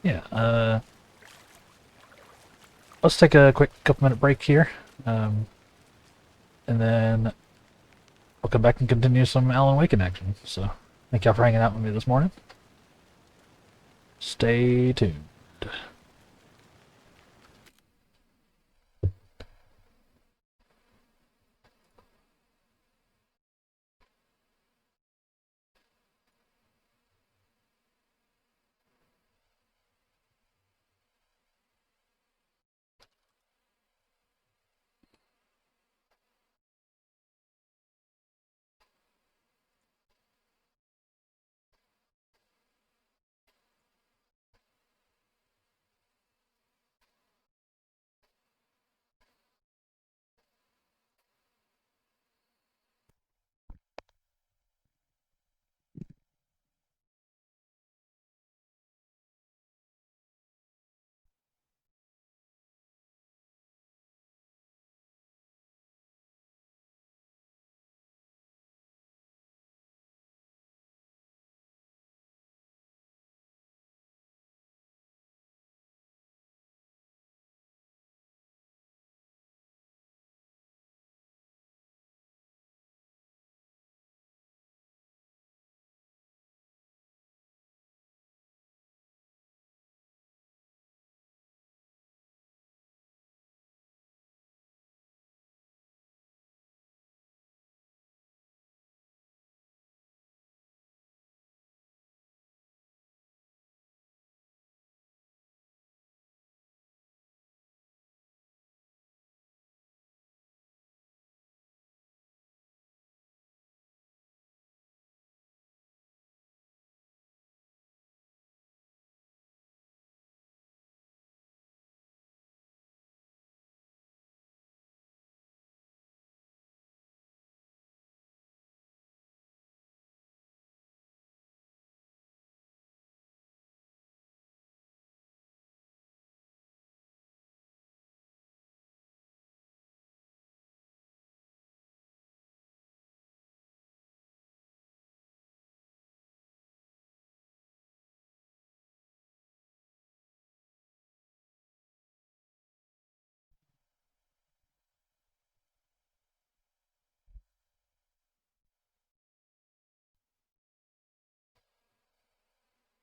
Yeah, let's take a quick couple-minute break here. And then I'll come back and continue some Alan Wake in action. So, thank y'all for hanging out with me this morning. Stay tuned.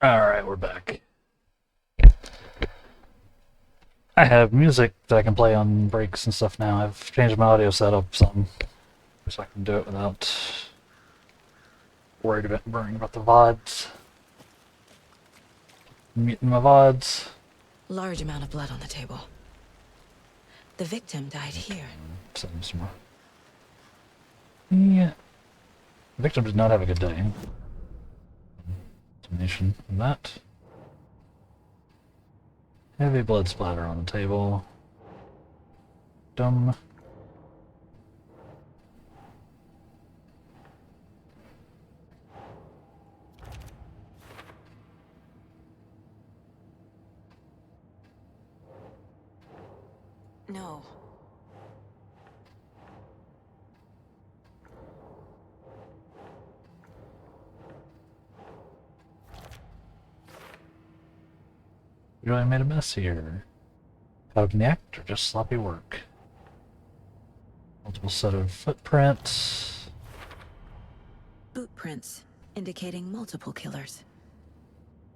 Alright, we're back. I have music that I can play on breaks and stuff now. I've changed my audio setup some, so I can do it without worrying about the VODs. Muting my VODs. Large amount of blood on the table. The victim died here. Some more. Yeah. The victim did not have a good day. Explanation of that. Heavy blood splatter on the table. Dumb. No. Really made a mess here. Cognac or just sloppy work? Multiple set of footprints. Boot prints, indicating multiple killers.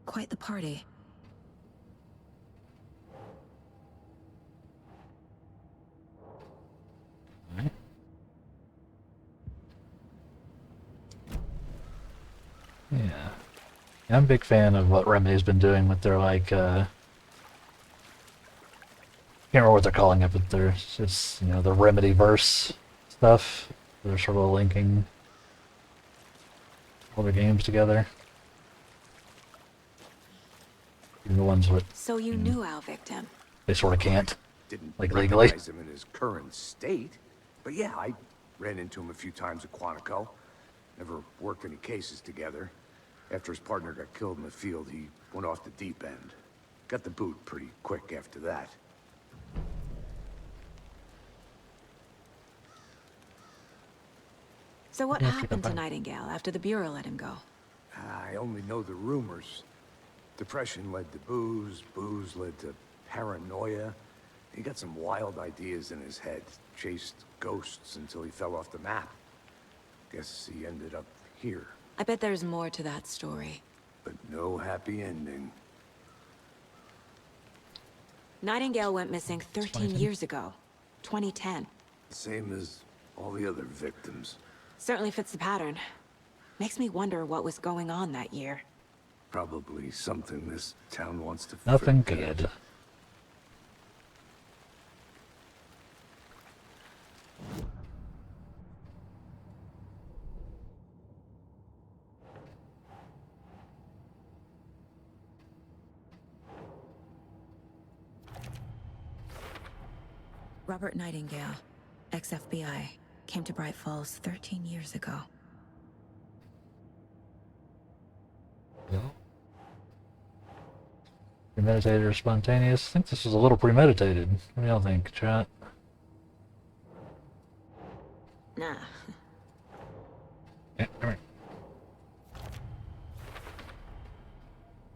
Quite the party. Right. Yeah. I'm a big fan of what Remedy's been doing with their, like, can't remember what they're calling it, but it's, you know, the Remedy-verse stuff. They're sort of linking all the games together. Even the ones with, So you knew our victim. they sort of can't, Didn't like, legally. recognize him in his current state, but yeah, I ran into him a few times at Quantico. Never worked any cases together. After his partner got killed in the field, he went off the deep end. Got the boot pretty quick after that. So what Yeah, happened to fine. Nightingale after the Bureau let him go? I only know the rumors. Depression led to booze, booze led to paranoia. He got some wild ideas in his head, chased ghosts until he fell off the map. Guess he ended up here, I bet there's more to that story. but no happy ending. Nightingale went missing 13 2010. years ago. 2010. Same as all the other victims. Certainly fits the pattern. Makes me wonder what was going on that year. Probably something this town wants to Nothing forget. good. Robert Nightingale, ex-FBI, came to Bright Falls 13 years ago. Premeditated or spontaneous? I think this was a little premeditated. What do y'all think, chat? Nah. Yeah, come here.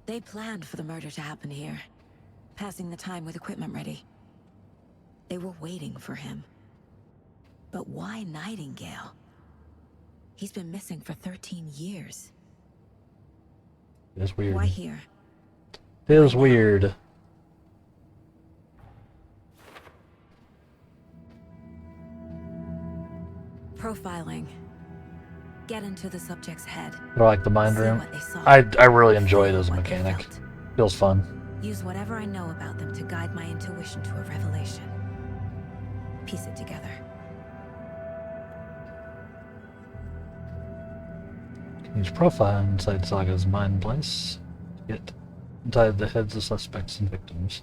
They planned for the murder to happen here, passing the time with equipment ready. They were waiting for him. But why Nightingale? He's been missing for 13 years. It's weird. Why here? It is weird. Profiling. Get into the subject's head. I like the mind See room. what they saw. I really enjoy it as a What they mechanic. felt. Feels fun. Use whatever I know about them to guide my intuition to a revelation. Piece it together. Can use profile inside Saga's mind place. Get inside the heads of suspects and victims.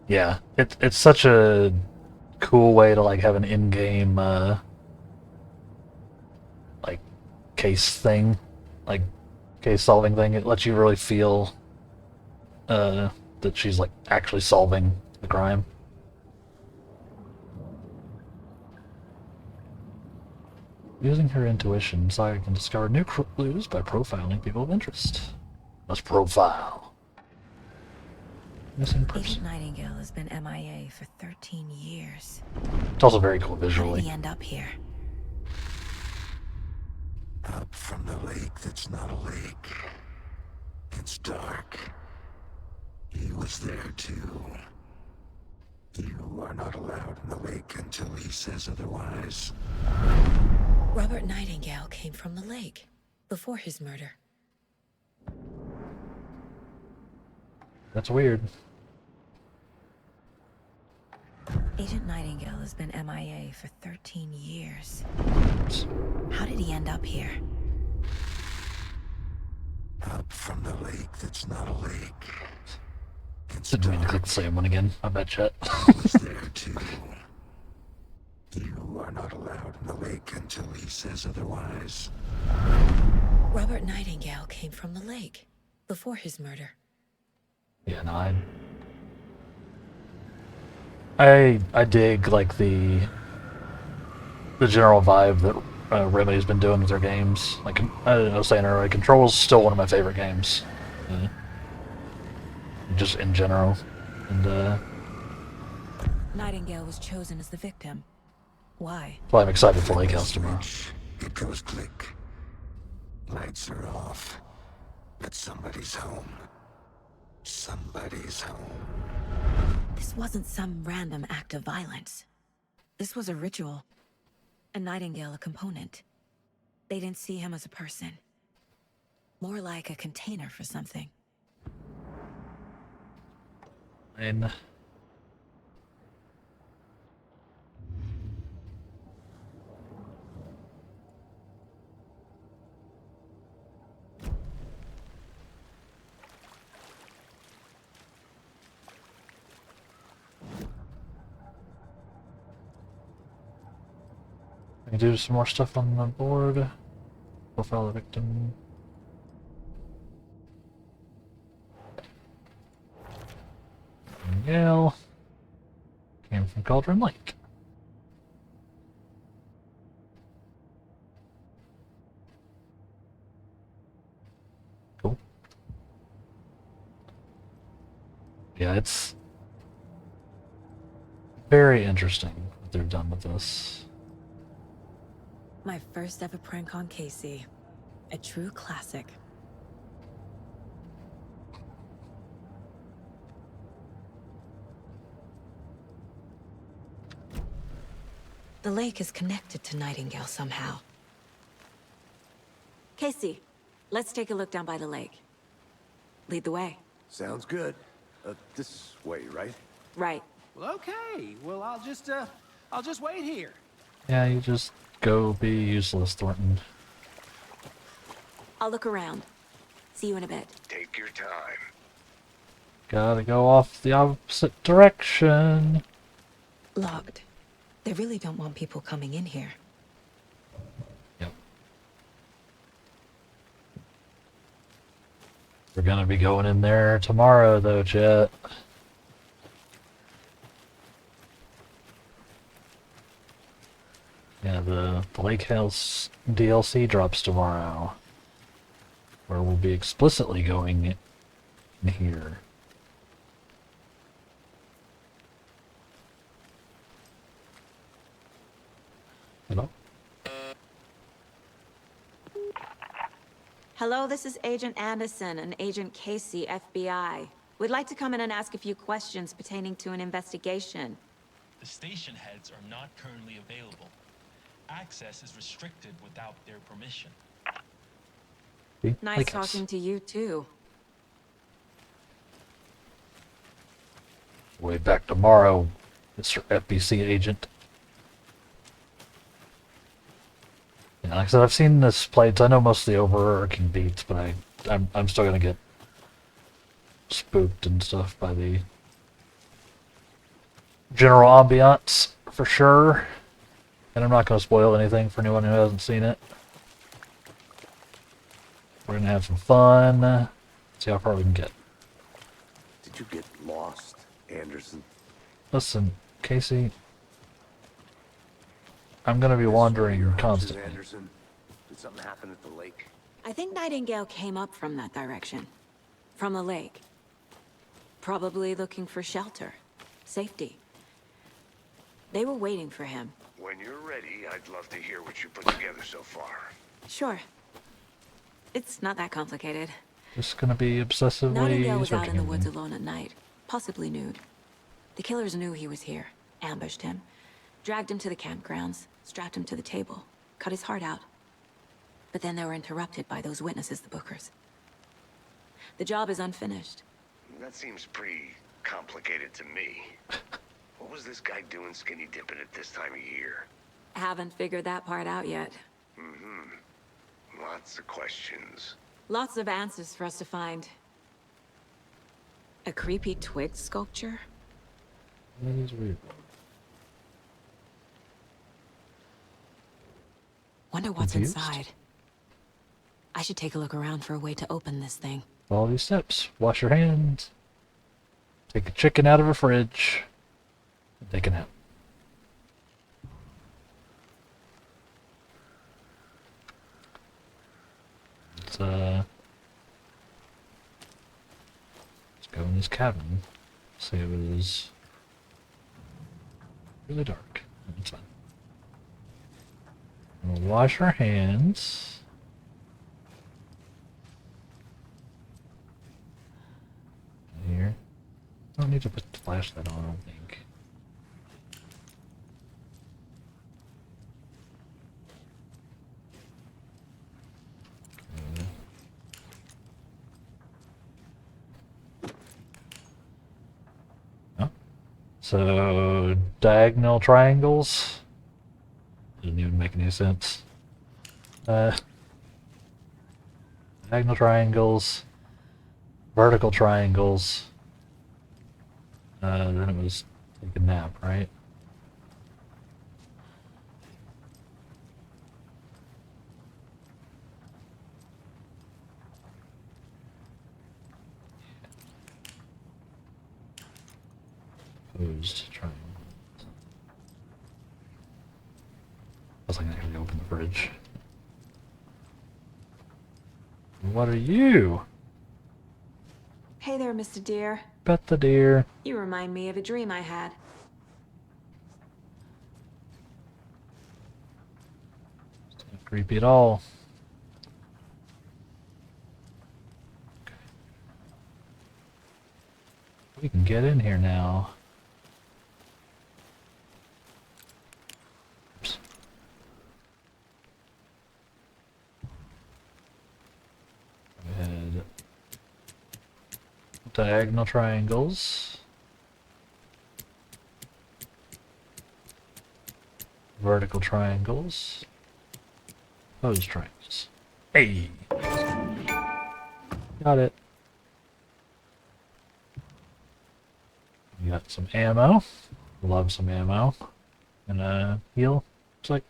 Yeah, it's such a cool way to like have an in-game like case thing, like case solving thing. It lets you really feel that she's like actually solving the crime. Using her intuition, Saga can discover new clues by profiling people of interest. Let's profile. Missing person. Agent Nightingale has been MIA for 13 years. It's also very cool How did visually. he end up here? from the lake that's not a lake. It's dark. He was there too. You are not allowed in the lake until he says otherwise. Robert Nightingale came from the lake before his murder. That's weird. Agent Nightingale has been MIA for 13 years. How did he end up here? Up from the lake that's not a lake. It's Didn't mean to click dark. the same one again. I bet you. He was there too. You are not allowed in the lake until he says otherwise. Robert Nightingale came from the lake before his murder. Yeah, no, I dig like the general vibe that Remedy's been doing with their games. Like I was saying earlier, Control's still one of my favorite games, just in general. And Nightingale was chosen as the victim. Why? that's why I'm excited for Lake House tomorrow. It goes click. Lights are off. But somebody's home. Somebody's home. This wasn't some random act of violence. This was a ritual. And Nightingale a component. They didn't see him as a person. More like a container for something. And I can do some more stuff on the board. Profile the victim. Gale came from Cauldron Lake. Cool. Yeah, it's very interesting what they've done with this. My first ever prank on Casey. A true classic. The lake is connected to Nightingale somehow. Casey, let's take a look down by the lake. Lead the way. Sounds good. This way, right? Right. Well, okay. Well, I'll just wait here. Yeah, you just go be useless, Thornton. I'll look around. See you in a bit. Take your time. Gotta go off the opposite direction. Locked. They really don't want people coming in here. Yep. We're gonna be going in there tomorrow, though, Jet. Yeah, the Lake House DLC drops tomorrow, where we'll be explicitly going in here. Hello? Hello, this is Agent Anderson and Agent Casey, FBI. We'd like to come in and ask a few questions pertaining to an investigation. The station heads are not currently available. Access is restricted without their permission. See? Nice Lake House. talking to you, too. Way back tomorrow, Mr. FBC agent. Yeah, like I said, I've seen this played, so I know most of the overarching beats, but I'm still gonna get spooked and stuff by the general ambiance for sure. And I'm not gonna spoil anything for anyone who hasn't seen it. We're gonna have some fun. See how far we can get. Did you get lost, Anderson? Listen, Casey, I'm gonna be wandering Your hunches, constantly. Anderson? Did something happen at the lake? I think Nightingale came up from that direction. From the lake. Probably looking for shelter. Safety. They were waiting for him. When you're ready, I'd love to hear what you put together so far. Sure. It's not that complicated. Just gonna be obsessively Nightingale was out searching in the woods everything. alone at night, possibly nude. The killers knew he was here, ambushed him, dragged him to the campgrounds, strapped him to the table, cut his heart out. But then they were interrupted by those witnesses, the Bookers. The job is unfinished. That seems pretty complicated to me. What was this guy doing skinny dipping at this time of year? Haven't figured that part out yet. Lots of questions. Lots of answers for us to find. A creepy twig sculpture? That is weird. Wonder what's Confused? inside. I should take a look around for a way to open this thing. Follow these steps. Wash your hands. Take a chicken out of a fridge. And take a nap. Let's go in this cabin. See, it was really dark. It's fine. We'll wash our hands. Here. I don't need to put the flashlight on, I don't think. Oh. So, diagonal triangles? Doesn't even make any sense. Diagonal triangles, vertical triangles. Then it was take a nap, right? Opposed triangle. I was like, I can open the fridge. What are you? Hey there, Mr. Deer. Bet the deer. You remind me of a dream I had. It's not creepy at all. Okay. We can get in here now. Oops. Go ahead. Diagonal triangles. Vertical triangles. Opposed triangles. Hey! Got it. We got some ammo. Love some ammo. And a heal. It's like,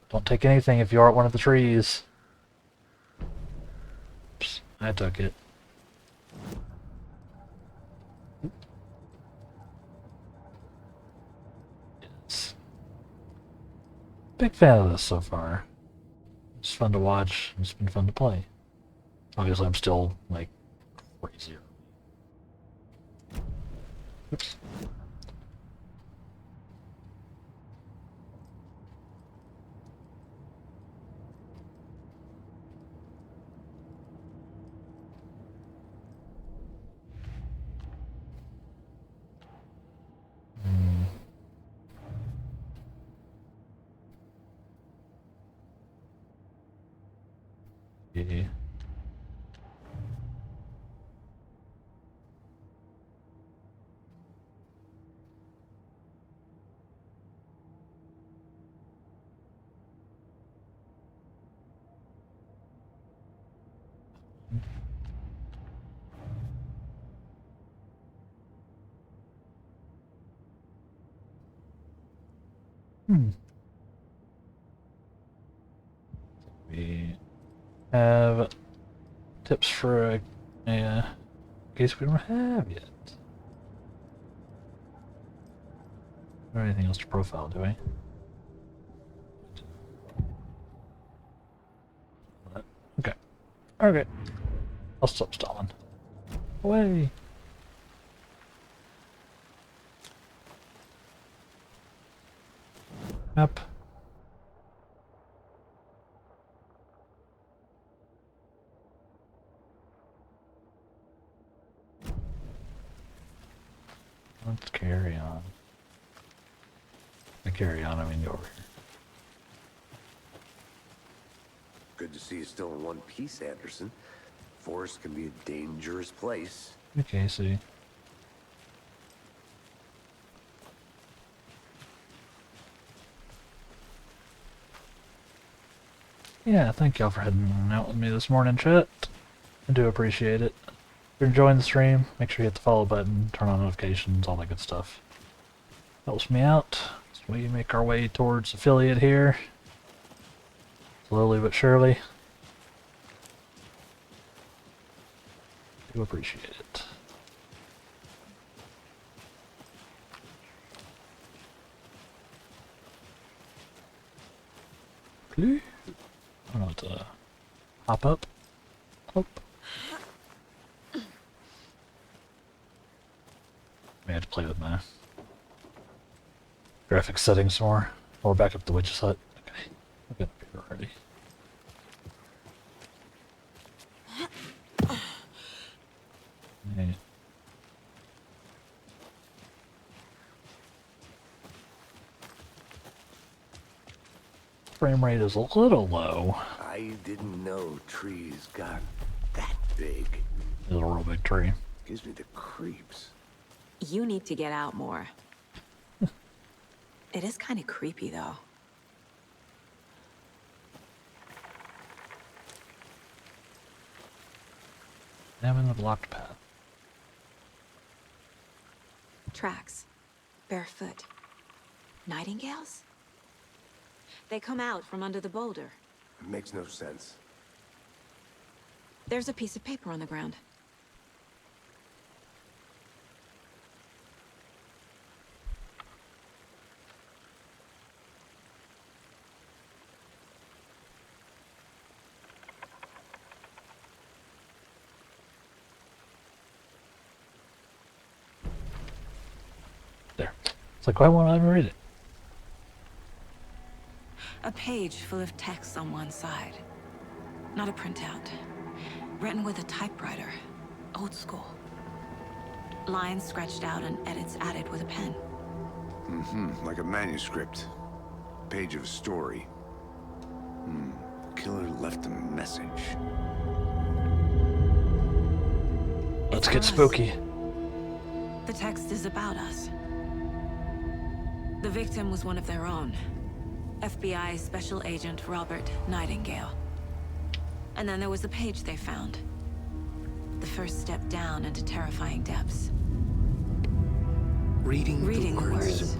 don't take anything if you are at one of the trees. Oops, I took it. Yes. Big fan of this so far. It's fun to watch. It's been fun to play. Obviously, I'm still like crazy. Oops. Yeah. We have tips for a case we don't have yet. Or anything else to profile, do we? Okay. Okay. I'll stop stalling. Away! Up. carry on. I mean, go over here. Good to see you still in one piece, Anderson. Forest can be a dangerous place. Okay, see. Yeah, thank y'all for heading out with me this morning, chat. I do appreciate it. If you're enjoying the stream, make sure you hit the follow button, turn on notifications, all that good stuff. Helps me out as we make our way towards affiliate here. Slowly but surely. Do appreciate it. Clue? I don't know what to hop up. Hop. May have to play with my graphics settings more. Or back up the witch's hut. Okay. I've been up here already. Yeah. Frame rate is a little low. I didn't know trees got that big. It's a real big tree. Gives me the creeps. You need to get out more. It is kind of creepy, though. Having a blocked path. Tracks. Barefoot. Nightingales? They come out from under the boulder. It makes no sense. There's a piece of paper on the ground. There. It's like, why won't I read it? A page full of text on one side. Not a printout. Written with a typewriter. Old school. Lines scratched out and edits added with a pen. Mm-hmm. Like a manuscript. Page of a story. Killer left a message. Let's It's get us. spooky. The text is about us. The victim was one of their own. FBI Special Agent Robert Nightingale. And then there was the page they found. The first step down into terrifying depths. Reading Reading the the words. words.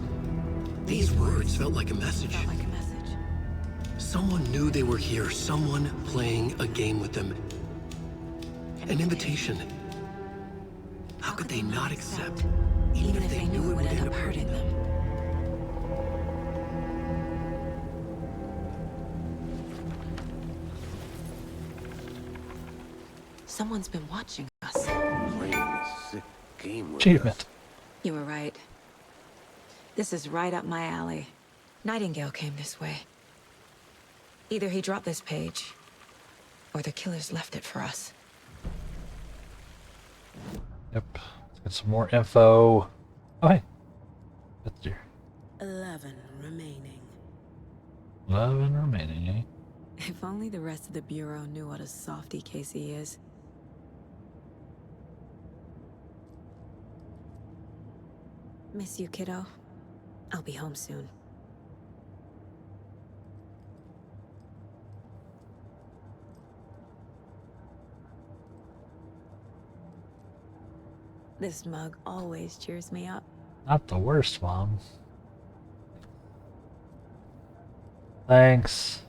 These words felt like a message. Felt like a message. Someone knew they were here. Someone playing a game with them. An invitation. How could they not accept? Even if they knew it would end up hurting them. Someone's been watching us. Playing a sick game with Achievement. us. You were right. This is right up my alley. Nightingale came this way. Either he dropped this page, or the killers left it for us. Yep. Let's get some more info. Oh, hey. That's dear. 11 remaining. 11 remaining, eh? If only the rest of the Bureau knew what a softy Casey is. Miss you, kiddo. I'll be home soon. This mug always cheers me up. Not the worst, Mom. Thanks.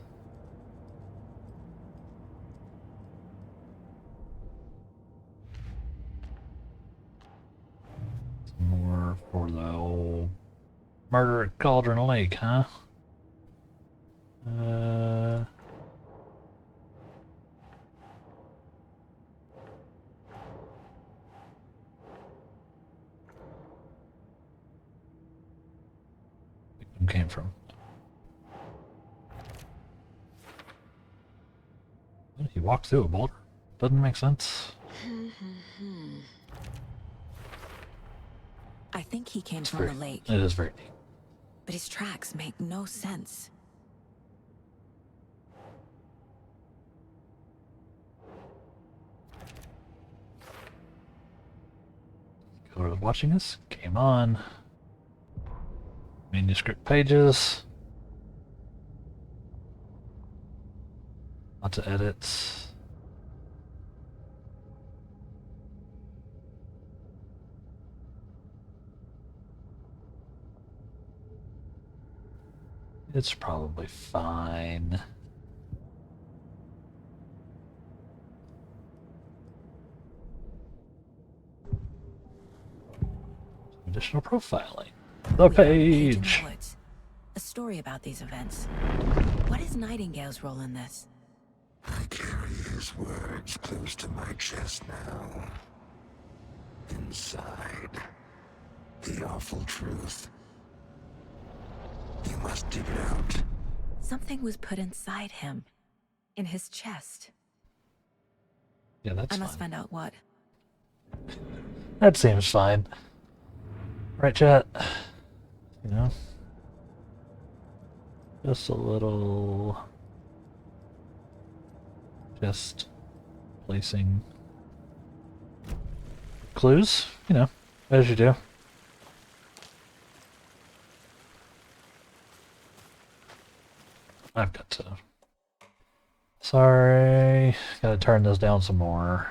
Some more for the old murder at Cauldron Lake, huh? Victim came from. He walked through a boulder. Doesn't make sense. I think he came It's from very, the lake. It is very neat. but his tracks make no sense. Whoever's watching us, game on. Manuscript pages. Lots of edits. It's probably fine. Additional profiling. The Page in page. the Woods. A story about these events. What is Nightingale's role in this? I carry his words close to my chest now. Inside, the awful truth. You must dig it out. Something was put inside him. In his chest. Yeah, that's I must fine. find out what. That seems fine. Right, chat? You know? Just a little... Just placing clues, you know, as you do. I've got to... Sorry, gotta turn this down some more.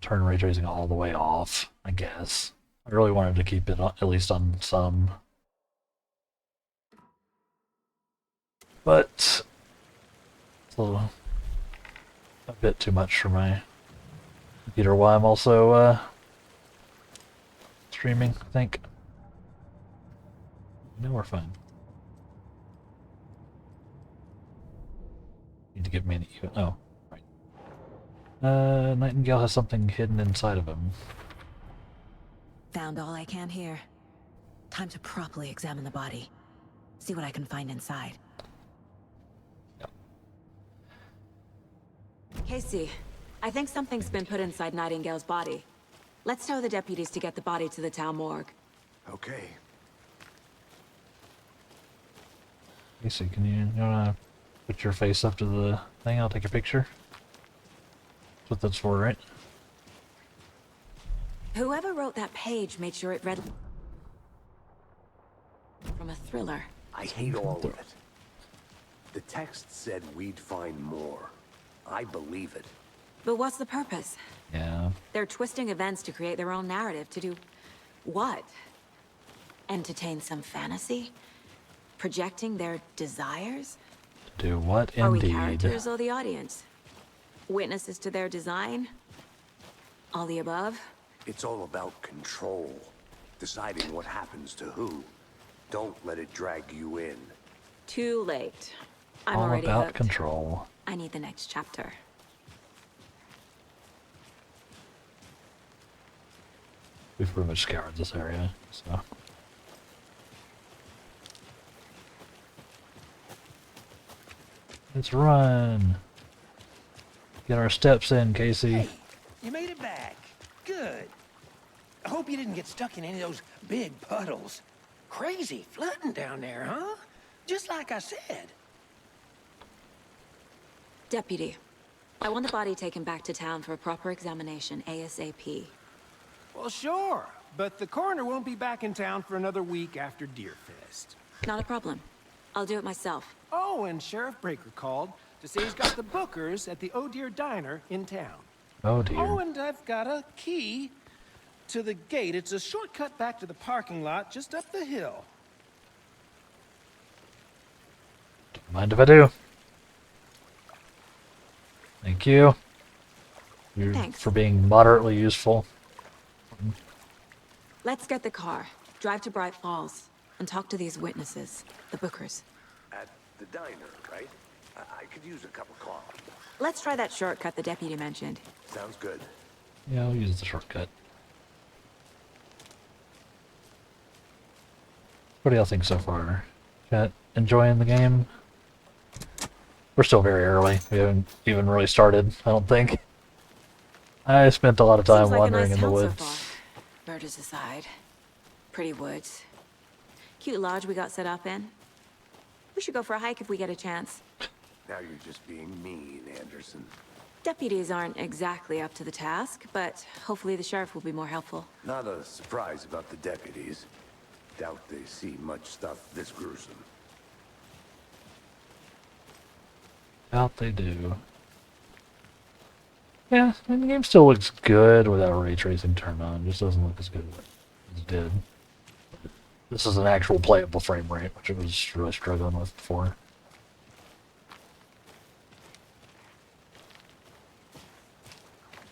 Turn ray tracing all the way off, I guess. I really wanted to keep it at least on some. But it's a bit too much for my computer while I'm also streaming, I think. No, we're fine. Need to give me an even. Oh, right. Nightingale has something hidden inside of him. Found all I can here. Time to properly examine the body. See what I can find inside. Yep. Casey, I think something's been put inside Nightingale's body. Let's tell the deputies to get the body to the town morgue. Okay. Casey, can you wanna put your face up to the thing? I'll take a picture. That's what that's for, right? Whoever wrote that page made sure it read from a thriller. I hate all of it. The text said we'd find more. I believe it. But what's the purpose? Yeah. They're twisting events to create their own narrative. To do what? Entertain some fantasy? Projecting their desires? Do what Are we indeed? characters or the audience? Witnesses to their design? All the above? It's all about control. Deciding what happens to who. Don't let it drag you in. Too late. I'm All already about hooked. control. I need the next chapter. We've pretty much scoured this area, so. Let's run. Get our steps in, Casey. Hey, you made it back. Good. I hope you didn't get stuck in any of those big puddles. Crazy flooding down there, huh? Just like I said. Deputy, I want the body taken back to town for a proper examination ASAP. Well, sure. But the coroner won't be back in town for another week after Deerfest. Not a problem. I'll do it myself. Oh, and Sheriff Breaker called to say he's got the Bookers at the Oh Dear Diner in town. Oh dear. Oh, and I've got a key to the gate. It's a shortcut back to the parking lot just up the hill. Don't mind if I do. Thank you. You're Thanks. for being moderately useful. Let's get the car, drive to Bright Falls, and talk to these witnesses, the Bookers. At the diner, right? I could use a cup of coffee. Let's try that shortcut the deputy mentioned. Sounds good. Yeah, I'll use the shortcut. What do y'all think so far? Chat, enjoying the game? We're still very early. We haven't even really started, I don't think. I spent a lot of time Seems like a wandering nice in the town so woods. far. Murders aside. Pretty woods. Cute lodge we got set up in. We should go for a hike if we get a chance. Now you're just being mean, Anderson. Deputies aren't exactly up to the task, but hopefully the sheriff will be more helpful. Not a surprise about the deputies. Doubt they see much stuff this gruesome. Doubt they do. Yeah, I mean, the game still looks good without ray tracing turned on. It just doesn't look as good as it did. This is an actual playable frame rate, which I was really struggling with before.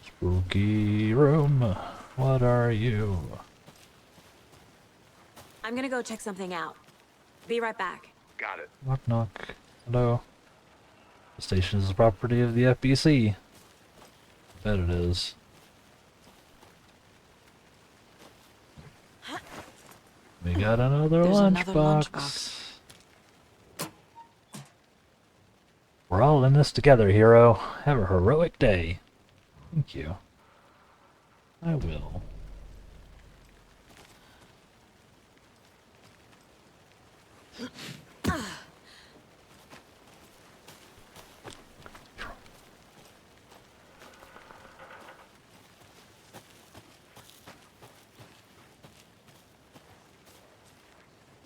Spooky room, what are you? I'm gonna go check something out. Be right back. Got it. Knock knock. Hello. The station is the property of the FBC. Bet it is. We got another There's another lunchbox. lunchbox. We're all in this together, hero. Have a heroic day. Thank you. I will.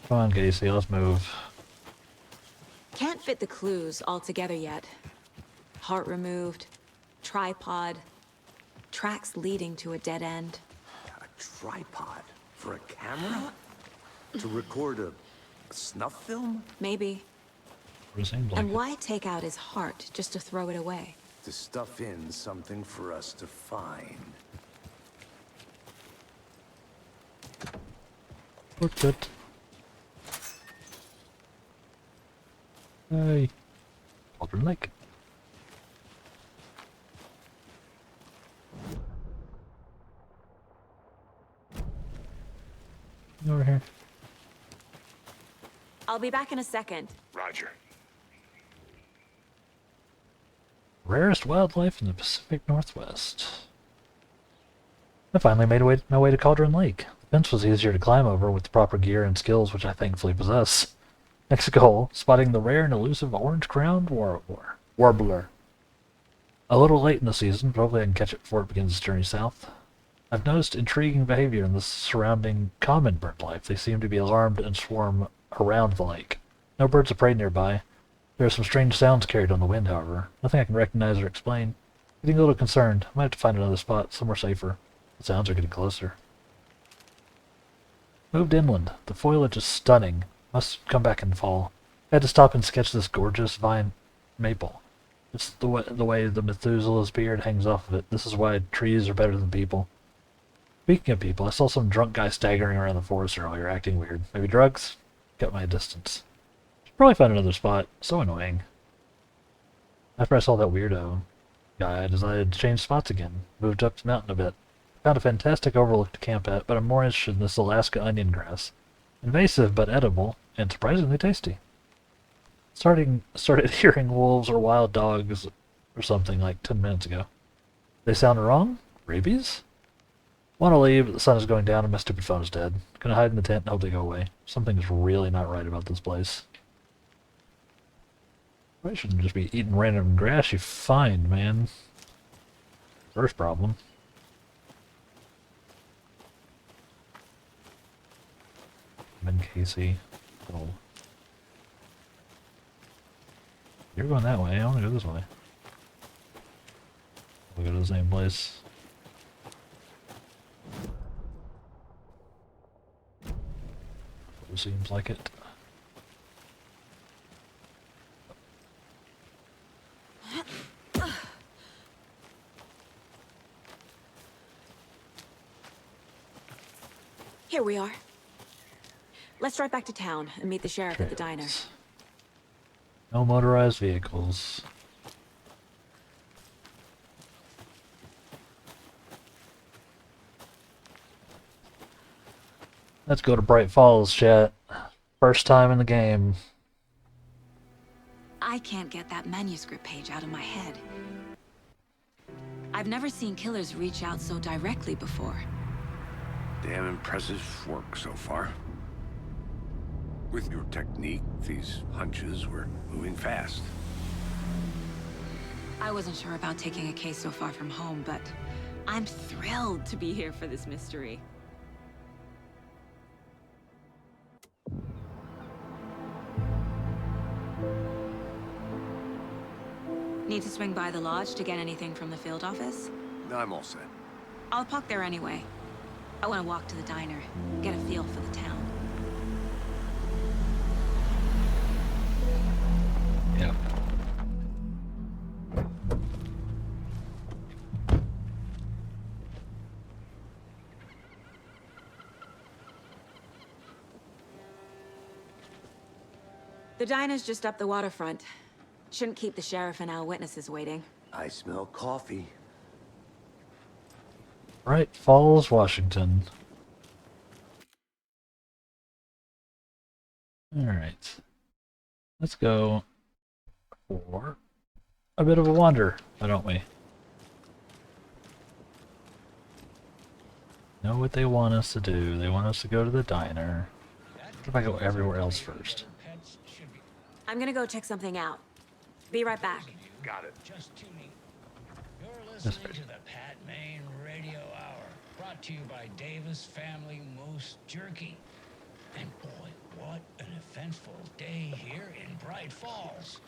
Come on, Casey, let's move. Can't fit the clues all together yet. Heart removed, tripod, tracks leading to a dead end. A tripod? For a camera? To record a snuff film? Maybe. It seems like And it. why take out his heart just to throw it away? To stuff in something for us to find. Look good. Hey. Cauldron Lake. Over here. I'll be back in a second. Roger. Rarest wildlife in the Pacific Northwest. I finally made my way to Cauldron Lake. The fence was easier to climb over with the proper gear and skills, which I thankfully possess. Next goal, spotting the rare and elusive orange-crowned warbler. A little late in the season, but hopefully I can catch it before it begins its journey south. I've noticed intriguing behavior in the surrounding common bird life. They seem to be alarmed and swarm around the lake. No birds of prey nearby. There are some strange sounds carried on the wind, however. Nothing I can recognize or explain. Getting a little concerned. I might have to find another spot, somewhere safer. The sounds are getting closer. Moved inland. The foliage is stunning. Must come back in fall. I had to stop and sketch this gorgeous vine maple. It's the way the Methuselah's beard hangs off of it. This is why trees are better than people. Speaking of people, I saw some drunk guy staggering around the forest earlier, acting weird. Maybe drugs? Got my distance. Should probably find another spot. So annoying. After I saw that weirdo guy, I decided to change spots again. Moved up the mountain a bit. Found a fantastic overlook to camp at, but I'm more interested in this Alaska onion grass. Invasive but edible, and surprisingly tasty. Started hearing wolves or wild dogs or something like 10 minutes ago. They sound wrong? Rabies? Want to leave, but the sun is going down and my stupid phone is dead. Gonna hide in the tent and hope they go away. Something's really not right about this place. I shouldn't just be eating random grass you find, man. First problem. I'm in Casey. Oh. You're going that way. I want to go this way. We'll go to the same place. It seems like it. Here we are. Let's drive back to town and meet the sheriff at the diner. No motorized vehicles. Let's go to Bright Falls, chat. First time in the game. I can't get that manuscript page out of my head. I've never seen killers reach out so directly before. Damn impressive work so far. With your technique, these hunches were moving fast. I wasn't sure about taking a case so far from home, but I'm thrilled to be here for this mystery. Need to swing by the lodge to get anything from the field office? No, I'm all set. I'll park there anyway. I want to walk to the diner, get a feel for the town. Yep. The diner's just up the waterfront. Shouldn't keep the sheriff and our witnesses waiting. I smell coffee. Bright Falls, Washington. Alright. Let's go for a bit of a wander, why don't we? Know what they want us to do. They want us to go to the diner. What if I go everywhere else first? I'm gonna go check something out. Be right back. Got it. Just tuning. You're listening to the Pat Maine Radio Hour, brought to you by Davis Family Moose Jerky. And boy, what an eventful day here in Bright Falls.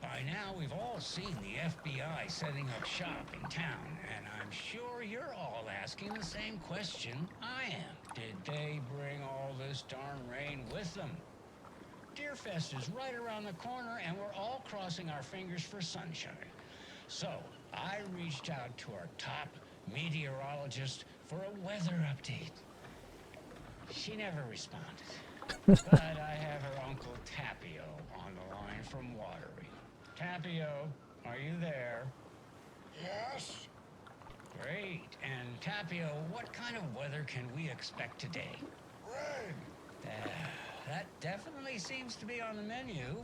By now, we've all seen the FBI setting up shop in town, and I'm sure you're all asking the same question I am. Did they bring all this darn rain with them? Deerfest is right around the corner, and we're all crossing our fingers for sunshine. So, I reached out to our top meteorologist for a weather update. She never responded. But I have her Uncle Tapio on the line from Watery. Tapio, are you there? Yes. Great. And Tapio, what kind of weather can we expect today? Rain. That definitely seems to be on the menu.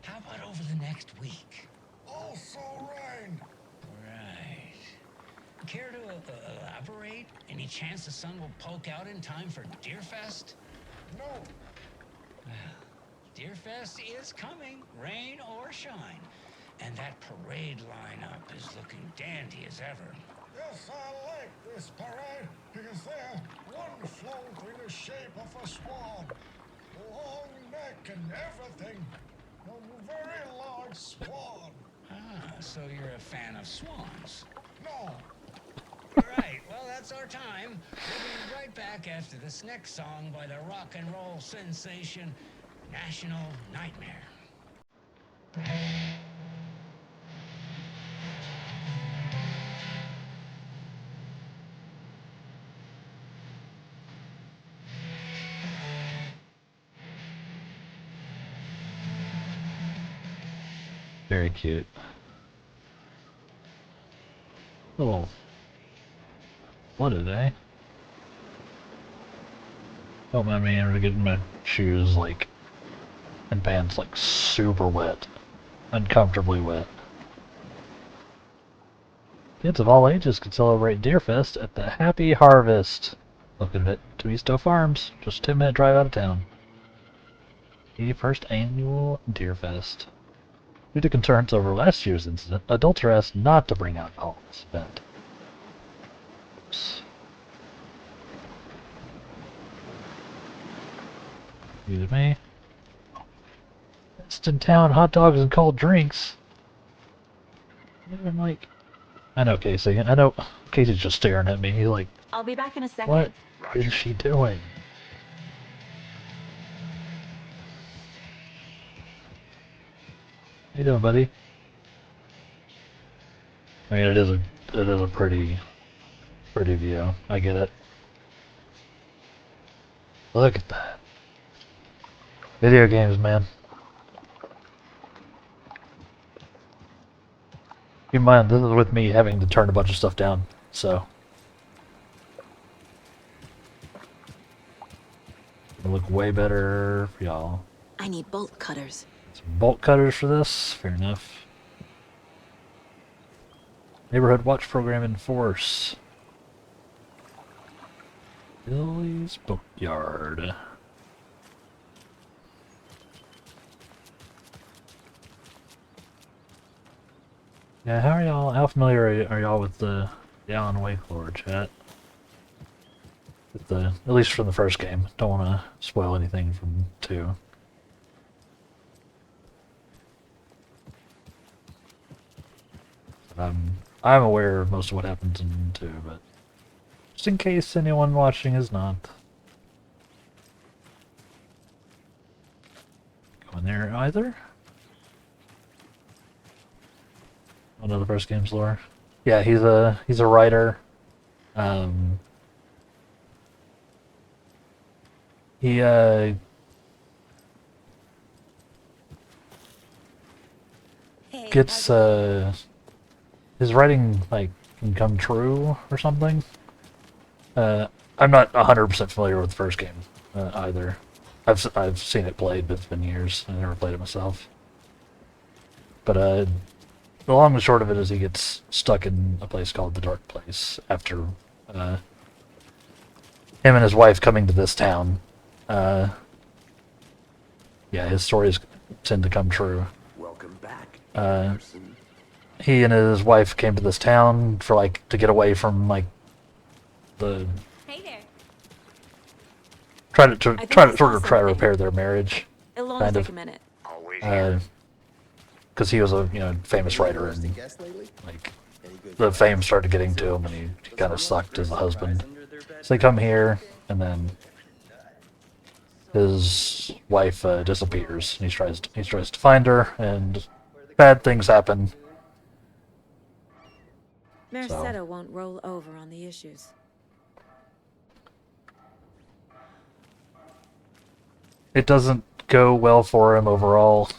How about over the next week? Also rain. Right. Care to elaborate? Any chance the sun will poke out in time for Deerfest? No. Well, Deerfest is coming, rain or shine. And that parade lineup is looking dandy as ever. Yes, I like this parade because they're wonderful in the shape of a swan. Long neck and everything. A very large swan. Ah, so you're a fan of swans. No. Right, well, that's our time. We'll be right back after this next song by the rock and roll sensation, National Nightmare. Very cute. Little. What are they? Don't mind me, I'm getting my shoes like and pants like super wet, uncomfortably wet. Kids of all ages can celebrate Deerfest at the Happy Harvest. Located at Tuisto Farms, just a 10-minute drive out of town. 81st Annual Deerfest. Due to concerns over last year's incident, adults are asked not to bring alcohol at this event. Oops. Excuse me. Best in town, hot dogs and cold drinks. I'm like, I know Casey. I know Casey's just staring at me. He's like, I'll be back in a second. what is she doing? How you doing, buddy? I mean, it is a pretty view. I get it. Look at that. Video games, man. Keep in mind, this is with me having to turn a bunch of stuff down, so. It'll look way better for y'all. I need bolt cutters. Some bolt cutters for this, fair enough. Neighborhood watch program in force. Billy's Boatyard. Yeah, how familiar are y'all with the Alan Wake lore, chat? With at least from the first game. Don't want to spoil anything from 2. I'm aware of most of what happens in 2, but just in case anyone watching is not. Go in there either. I know the first game's lore. Yeah, he's a writer. He gets his writing like can come true or something. I'm not 100% familiar with the first game either. I've seen it played, but it's been years. I never played it myself. But the long and short of it is he gets stuck in a place called the Dark Place after him and his wife coming to this town. Yeah, his stories tend to come true. Welcome back. He and his wife came to this town for like to get away from like the. Hey there. Try to repair their marriage. It'll only take a minute. Because he was a famous writer and like the fame started getting to him and he kind of sucked as a husband. So they come here and then his wife disappears and he tries to find her and bad things happen. Merceda won't roll over on the issues. It doesn't go well for him overall.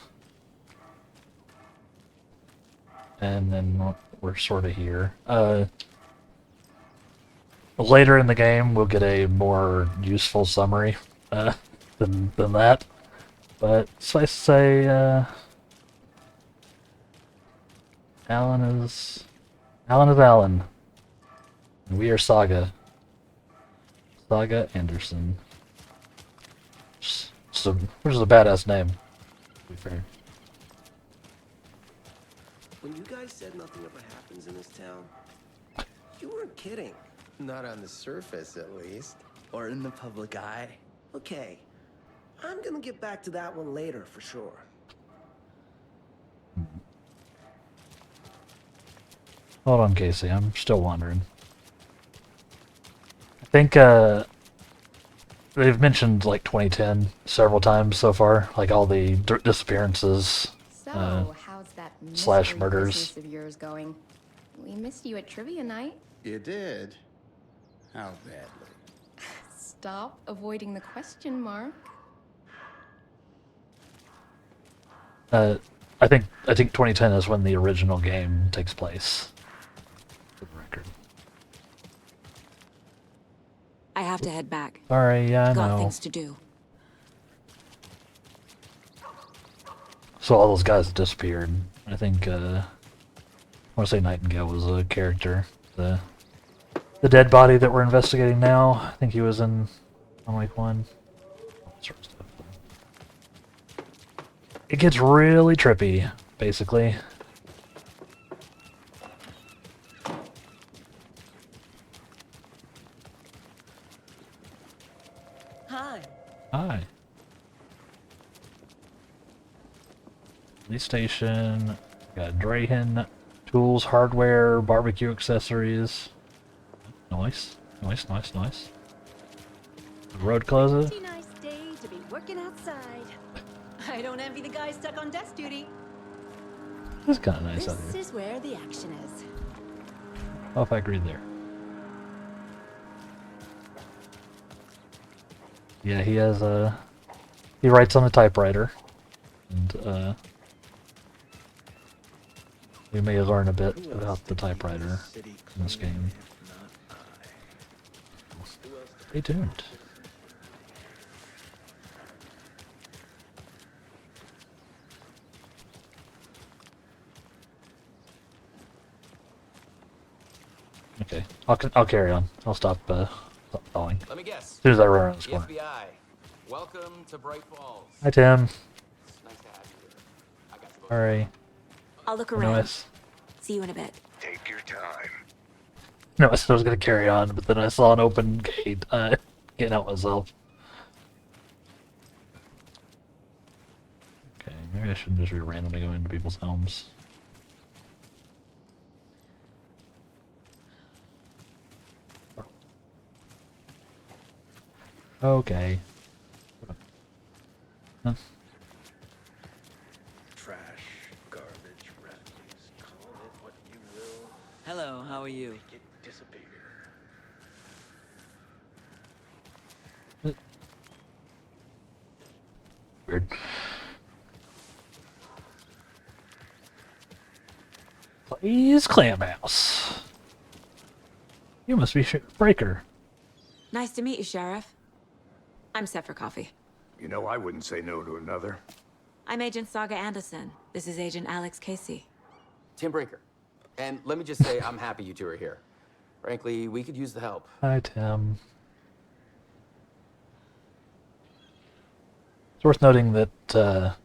And then we're sort of here. Later in the game, we'll get a more useful summary than that. But suffice to say, Alan is Alan. And we are Saga. Saga Anderson. Which is a badass name, to be fair. When you guys said nothing ever happens in this town, you weren't kidding. Not on the surface, at least. Or in the public eye. Okay. I'm gonna get back to that one later, for sure. Hold on, Casey. I'm still wondering. I think they've mentioned like 2010 several times so far, like all the disappearances. So, how's that slash murders business of yours going? We missed you at trivia night. You did? How badly? Stop avoiding the question, Mark. I think 2010 is when the original game takes place. For the record. I have to head back. Sorry, yeah, I Got know. things to do. So all those guys that disappeared. I think I want to say Nightingale was a character. The dead body that we're investigating now. I think he was in Alan Wake 1. Sort of stuff. It gets really trippy, basically. Hi. Hi. Police station. Got Drahen, tools, hardware, barbecue accessories. Nice. Nice, nice, nice. Road closes. Pretty nice day to be working outside. I don't envy the guy stuck on desk duty. It's kind of nice out This here. is where the action is. Oh, if I agree there. Yeah, he has he writes on a typewriter, and we may learn a bit about the typewriter in this game. Stay tuned. I'll carry on. I'll stop falling. Let me guess. As soon as I run around this The corner. FBI. Welcome to Bright Falls. Hi, Tim. It's nice to have you here. I got you both. Sorry. I'll look I around. noticed. See you in a bit. Take your time. No, I said I was gonna carry on, but then I saw an open gate. Can't help myself. Okay, maybe I shouldn't just be randomly going into people's homes. Okay. Huh? Trash, garbage, refuse, call it what you will. Hello, how are you? Make it disappear. Weird. Please, Clamhouse. You must be Breaker. Nice to meet you, Sheriff. I'm set for coffee. You know, I wouldn't say no to another. I'm Agent Saga Anderson. This is Agent Alex Casey. Tim Breaker. And let me just say, I'm happy you two are here. Frankly, we could use the help. Hi, Tim. It's worth noting that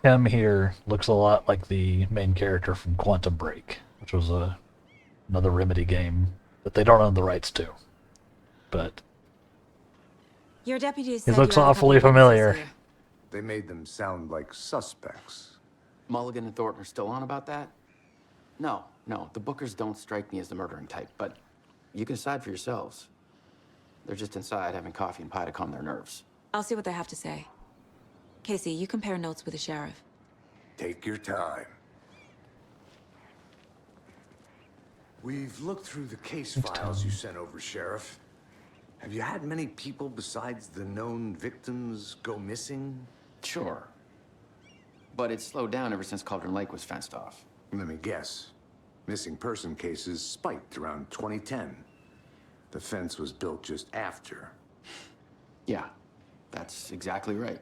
Tim here looks a lot like the main character from Quantum Break, which was another Remedy game that they don't own the rights to. But Your deputies he said looks you had a couple awfully of witnesses familiar. here. They made them sound like suspects. Mulligan and Thornton are still on about that? No, the Bookers don't strike me as the murdering type, but you can decide for yourselves. They're just inside having coffee and pie to calm their nerves. I'll see what they have to say. Casey, you compare notes with the sheriff. Take your time. We've looked through the case files you sent over, Sheriff. Have you had many people besides the known victims go missing? Sure. But it's slowed down ever since Cauldron Lake was fenced off. Let me guess. Missing person cases spiked around 2010. The fence was built just after. Yeah, that's exactly right.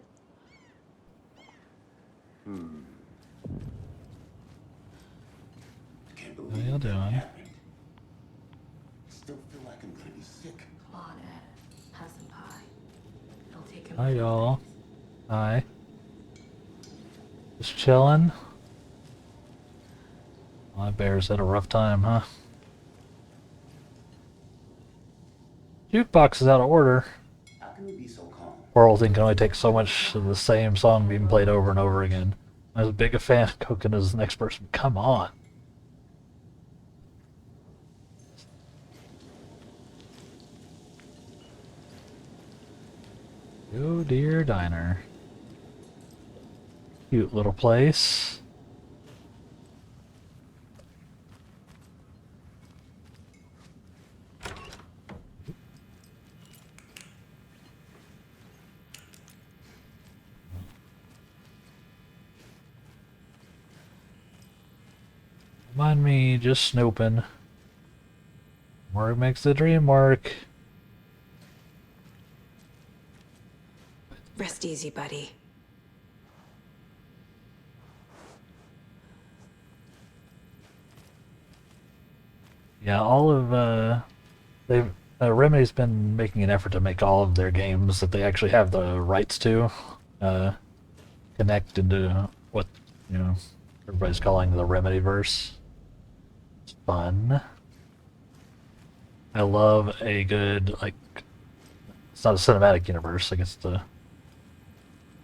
How y'all doing? Still feel like I'm pretty sick. Claudette, have some pie. It'll take him. Hi, y'all. Hi. Just chilling. My bear's had a rough time, huh? Jukebox is out of order. How can you be so calm? World thing can only take so much of the same song being played over and over again. I'm as big a fan of Coken as the next person. Come on. Oh dear diner. Cute little place. Mind me just snooping. Work makes the dream work. Rest easy, buddy. Yeah, all of they've Remedy's been making an effort to make all of their games that they actually have the rights to connect into what everybody's calling the Remedyverse. It's fun. I love a good it's not a cinematic universe, I guess it's a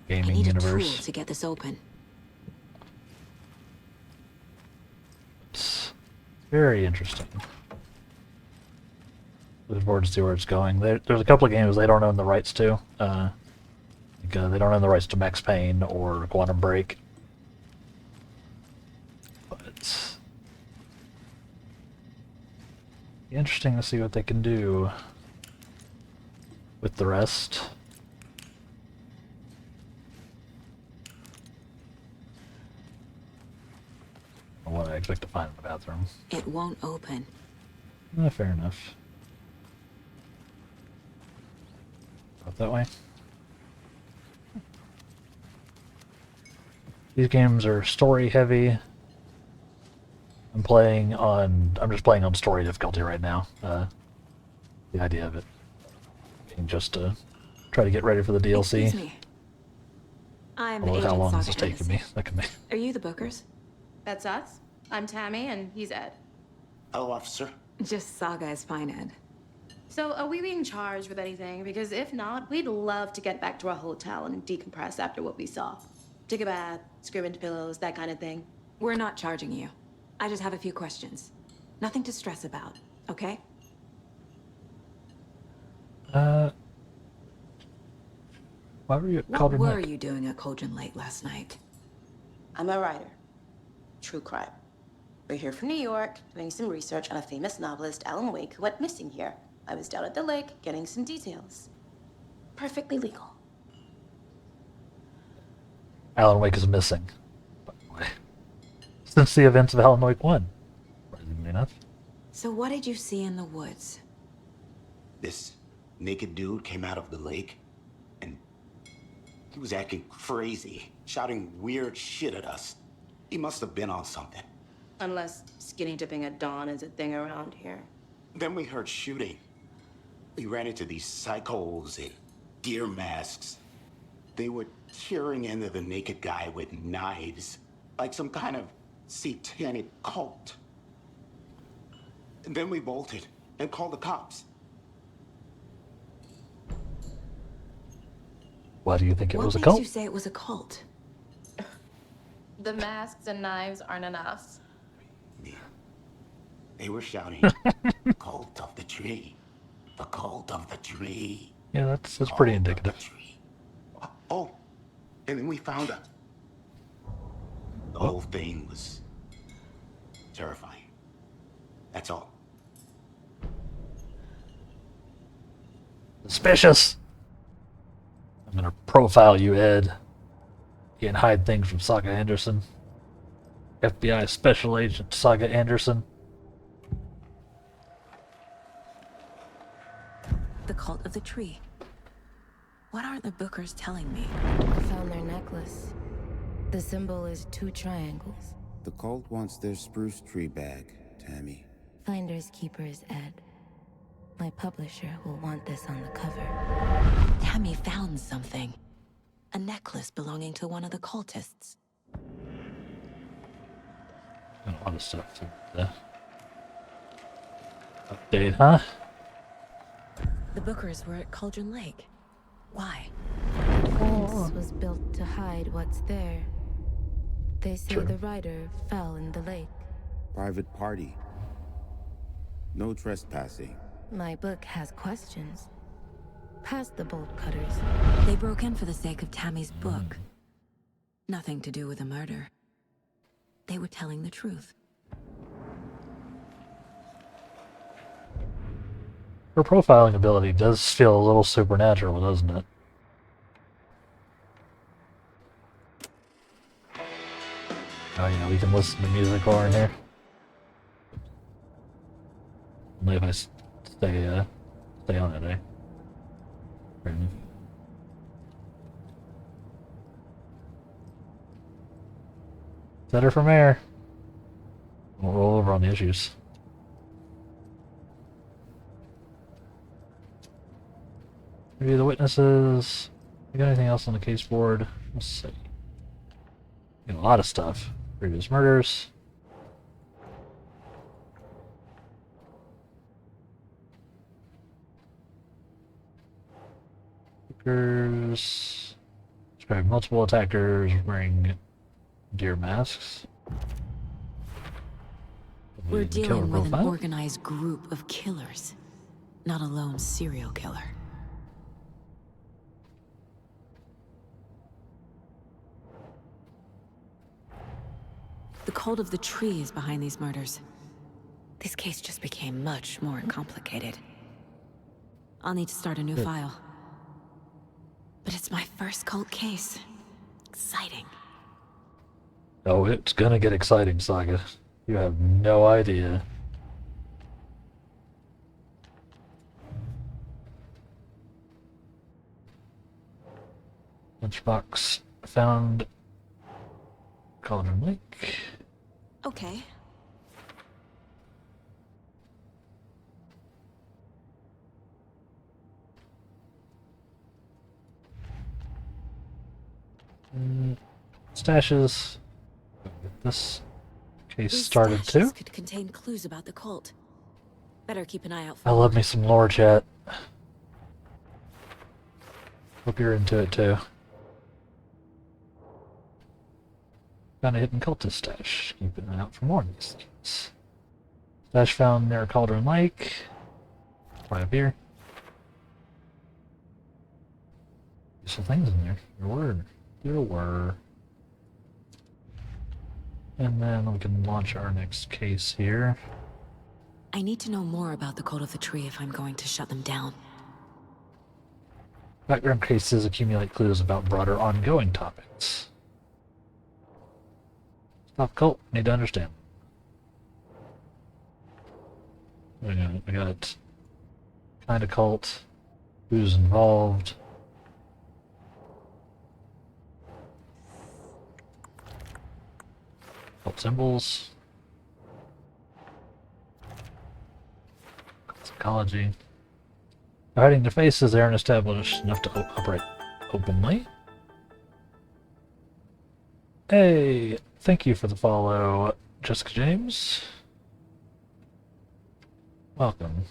I gaming need a universe. tool to get this open. It's very interesting. Looking forward to see where it's going. There's a couple of games they don't own the rights to. They don't own the rights to Max Payne or Quantum Break. But it's interesting to see what they can do with the rest. What I expect to find in the bathroom. It won't open. Fair enough. Out that way. These games are story heavy. I'm just playing on story difficulty right now. The idea of it being just to try to get ready for the DLC. Excuse me. I'm Look Agent how long Saga this is taking me. Hennessy. Look at me. Are you the Bookers? That's us. I'm Tammy, and he's Ed. Hello, officer. Just Saga is fine, Ed. So, are we being charged with anything? Because if not, we'd love to get back to our hotel and decompress after what we saw. Take a bath, scream into pillows, that kind of thing. We're not charging you. I just have a few questions. Nothing to stress about, okay? Why were you at What Cauldron were Lake? you doing at Cauldron Lake last night? I'm a writer. True crime. We're here from New York, doing some research on a famous novelist, Alan Wake, who went missing here. I was down at the lake, getting some details. Perfectly legal. Alan Wake is missing, by the way. Since the events of Alan Wake 1. Surprisingly enough. So what did you see in the woods? This naked dude came out of the lake, and he was acting crazy, shouting weird shit at us. He must have been on something. Unless skinny dipping at dawn is a thing around here. Then we heard shooting. We ran into these psychos in deer masks. They were tearing into the naked guy with knives, like some kind of satanic cult. And then we bolted and called the cops. Why do you think it was a What cult? makes you say it was a cult? The masks and knives aren't enough. They were shouting, "Cult of the tree, the cult of the tree." Yeah, that's pretty indicative. Oh, and then we found her. The whole thing was terrifying. That's all. Suspicious! I'm gonna profile you, Ed. You can hide things from Saga Anderson. FBI Special Agent Saga Anderson. The cult of the tree. What aren't the Bookers telling me? I found their necklace. The symbol is 2 triangles. The cult wants their spruce tree back, Tammy. Finders keepers, Ed. My publisher will want this on the cover. Tammy found something. A necklace belonging to one of the cultists. Got a lot of stuff to update, huh? The Bookers were at Cauldron Lake. Why? The fence was built to hide what's there. They say the rider fell in the lake. Private party. No trespassing. My book has questions. Past the bolt cutters. They broke in for the sake of Tammy's book. Nothing to do with the murder. They were telling the truth. Her profiling ability does feel a little supernatural, doesn't it? Oh yeah, we can listen to music while we're in here. Only if I stay on it, eh? Fair enough. Set her from air. We'll roll over on the issues. Review the witnesses. We got anything else on the case board? Let's see. Got a lot of stuff. Previous murders. Attackers. Describe multiple attackers wearing deer masks. We're Killer dealing with an profile? organized group of killers, not a lone serial killer. The cult of the tree is behind these murders. This case just became much more complicated. I'll need to start a new file. But it's my first cult case. Exciting. Oh, it's gonna get exciting, Saga. You have no idea. Lunchbox found Cauldron Lake. Okay. stashes. This case These started stashes too. could contain clues about the cult. Better keep an eye out for I love me some lore, chat. Hope you're into it too. Found a hidden cultist stash. Keep an eye out for more of these things. Stash found near Cauldron Lake. Right up here. Useful things in there. There were. There were. And then we can launch our next case here. I need to know more about the Cult of the Tree if I'm going to shut them down. Background cases accumulate clues about broader ongoing topics. Stop cult. Need to understand. We got kind of cult. Who's involved? Cult symbols. Psychology. By hiding their faces, they aren't established enough to operate openly. Hey, thank you for the follow, Jessica James. Welcome.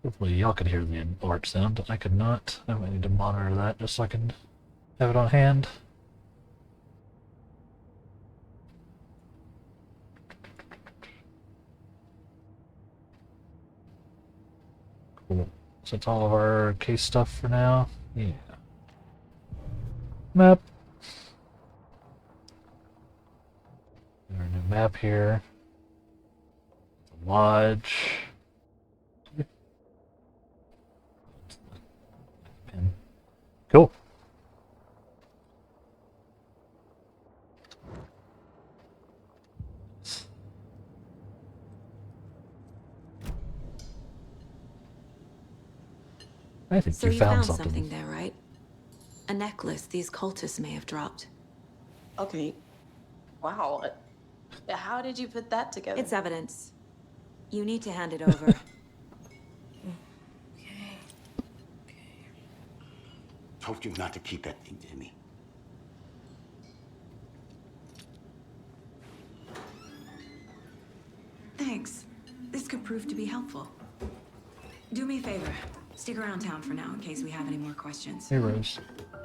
Hopefully y'all could hear the alert sound. I could not. I might need to monitor that just so I can have it on hand. Cool. So that's all of our case stuff for now. Yeah. Map. Our new map here. The lodge. Cool. I think So you you found found something there, right? A necklace these cultists may have dropped. Okay. Wow. How did you put that together? It's evidence. You need to hand it over. Told you not to keep that thing to me. Thanks. This could prove to be helpful. Do me a favor. Stick around town for now in case we have any more questions. Hey, Rose.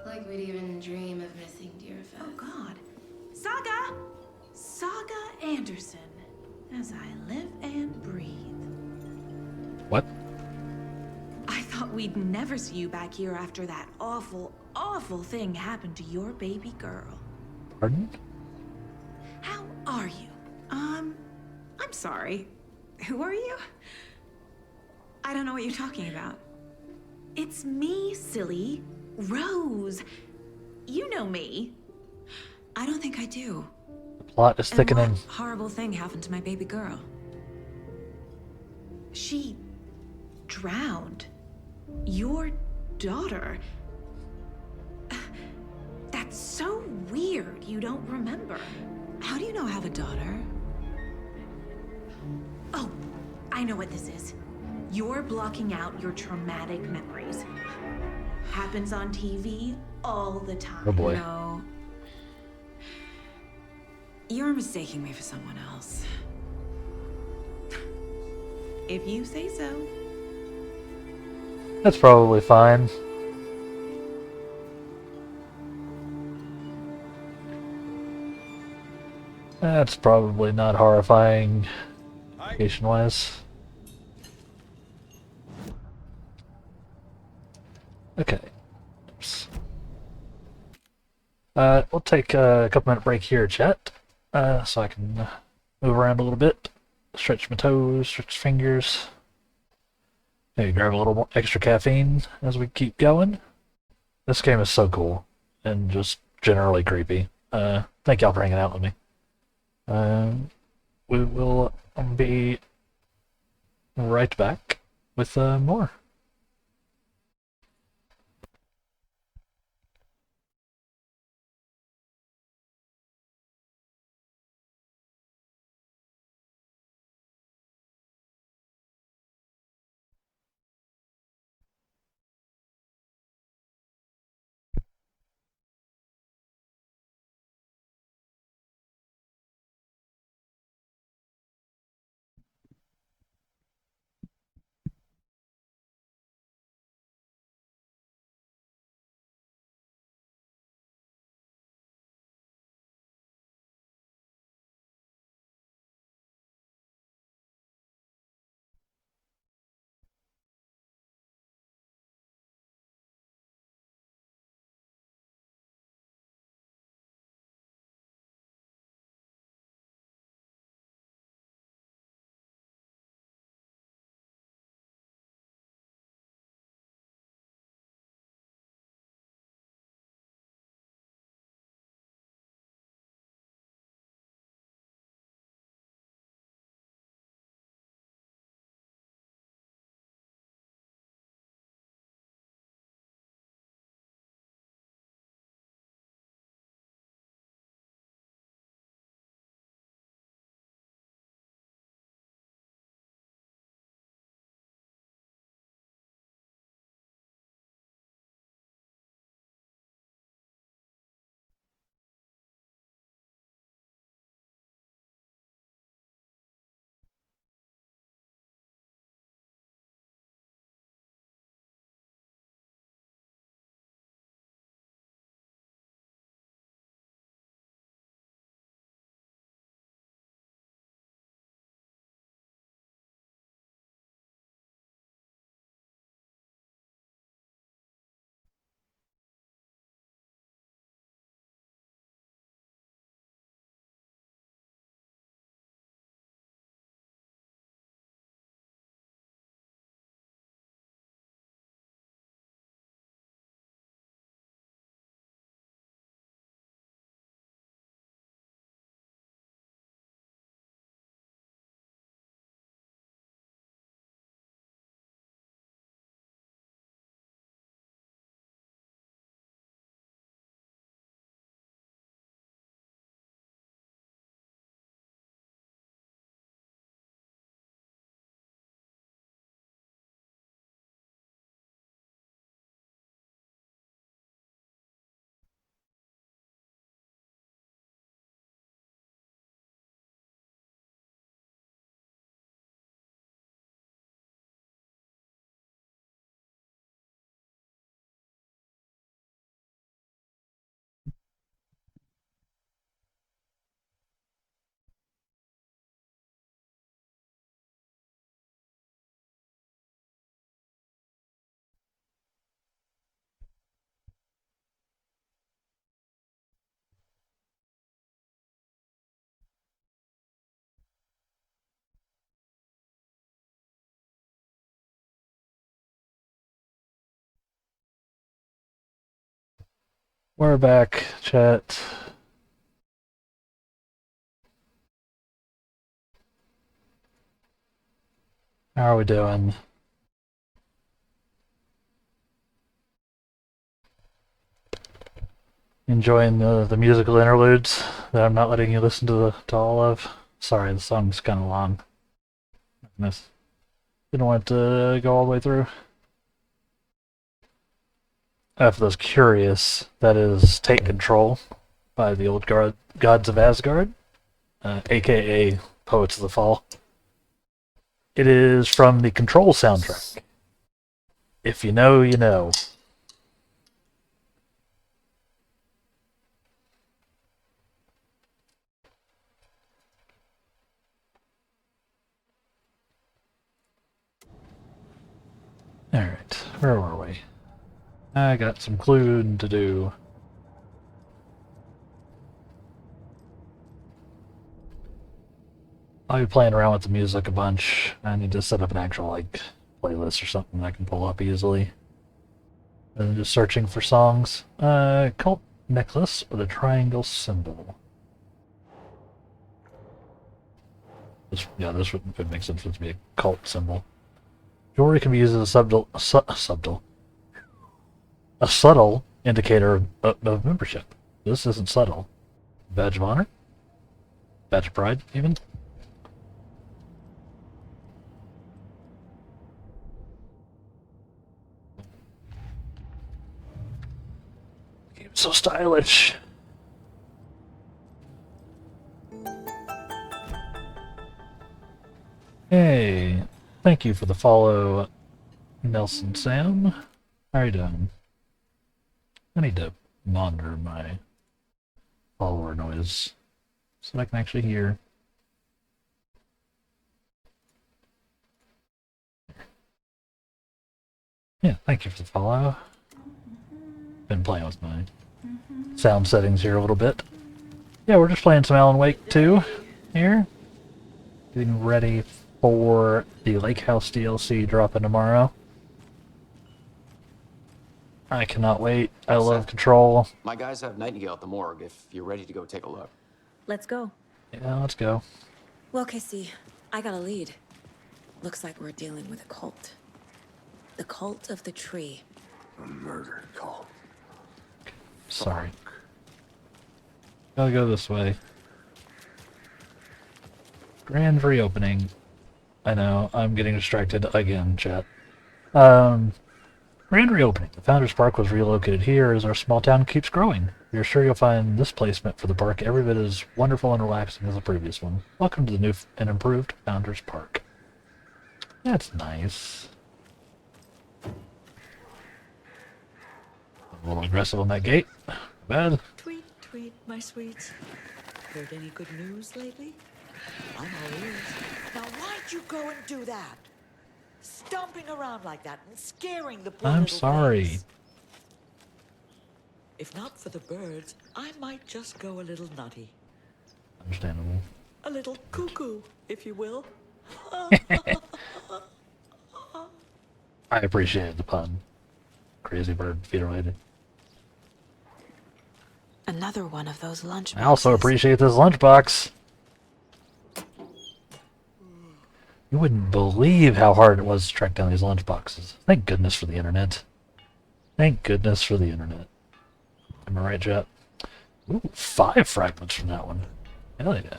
Like we'd even dream of missing dear friends. Oh, God. Saga! Saga Anderson. As I live and breathe. What? I thought we'd never see you back here after that awful, awful thing happened to your baby girl. Pardon? How are you? I'm sorry. Who are you? I don't know what you're talking about. It's me, silly. Rose. You know me. I don't think I do. The plot is thickening. And what horrible thing happened to my baby girl? She drowned. Your daughter. That's so weird you don't remember. How do you know I have a daughter? Oh, I know what this is. You're blocking out your traumatic memories. Happens on TV all the time. Oh boy. No. You're mistaking me for someone else. If you say so. That's probably fine. That's probably not horrifying, location-wise. Okay. Oops. We'll take a couple-minute break here, chat, so I can move around a little bit, stretch my toes, stretch fingers. Maybe grab a little more extra caffeine as we keep going. This game is so cool and just generally creepy. Thank y'all for hanging out with me. We will be right back with more. We're back, chat. How are we doing? Enjoying the musical interludes that I'm not letting you listen to all of? Sorry, the song's kind of long. Goodness. Didn't want to go all the way through. For those curious, that is Take Control by the Old Gods of Asgard, aka Poets of the Fall. It is from the Control soundtrack. If you know, you know. Alright, where were we? I got some clue to do. I'll be playing around with the music a bunch. I need to set up an actual, like, playlist or something I can pull up easily. And just searching for songs. Cult necklace with a triangle symbol. This would make sense for it to be a cult symbol. Jewelry can be used as a subtle indicator of membership. This isn't subtle. Badge of honor? Badge of pride, even? So stylish. Hey, thank you for the follow, Nelson Sam. How are you doing? I need to monitor my follower noise so I can actually hear. Yeah, thank you for the follow. Been playing with my sound settings here a little bit. Yeah, we're just playing some Alan Wake 2 here. Getting ready for the Lake House DLC dropping tomorrow. I cannot wait. I love Control. My guys have Nightingale at the morgue if you're ready to go take a look. Let's go. Yeah, let's go. Well, Casey, I got a lead. Looks like we're dealing with a cult. The Cult of the Tree. A murder cult. Sorry. Gotta go this way. Grand reopening. I know, I'm getting distracted again, chat. Grand reopening. The Founders Park was relocated here as our small town keeps growing. You're sure you'll find this placement for the park every bit as wonderful and relaxing as the previous one. Welcome to the new and improved Founders Park. That's nice. A little aggressive on that gate. Bad. Tweet, tweet, my sweets. Heard any good news lately? I'm all ears. Now why'd you go and do that? Stomping around like that and scaring the poor I'm little sorry. things. If not for the birds, I might just go a little nutty. Understandable. A little cuckoo, if you will. I appreciate the pun. Crazy bird, feet related. Another one of those lunch I also appreciate this lunchbox. You wouldn't believe how hard it was to track down these lunchboxes. Thank goodness for the internet. Thank goodness for the internet. Am I right, chat? Ooh, 5 fragments from that one. Hell yeah.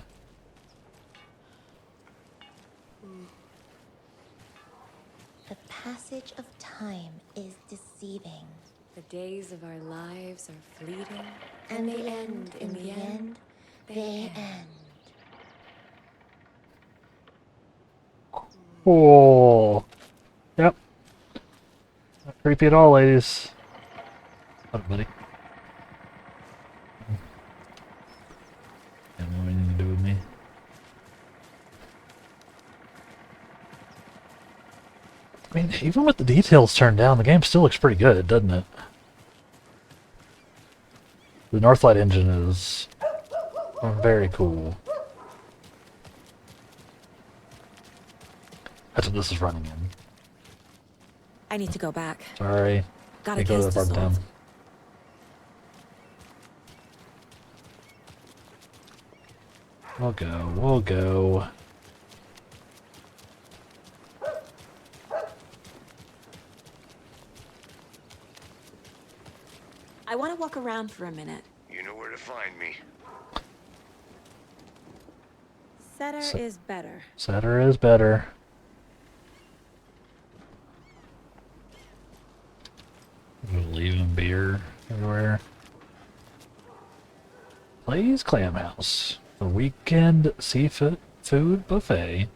The passage of time is deceiving. The days of our lives are fleeting, And they end in the end. They end. Oh. Yep. Not creepy at all, ladies. What, buddy? Don't have anything to do with me. I mean, even with the details turned down, the game still looks pretty good, doesn't it? The Northlight engine is very cool. That's what this is running in. I need to go back. Sorry. Got a Can't go case that to far down. solve. We'll go. We'll go. I want to walk around for a minute. You know where to find me. Setter is better. Setter is better. Leaving beer everywhere. Clay's Clam House, the weekend seafood buffet,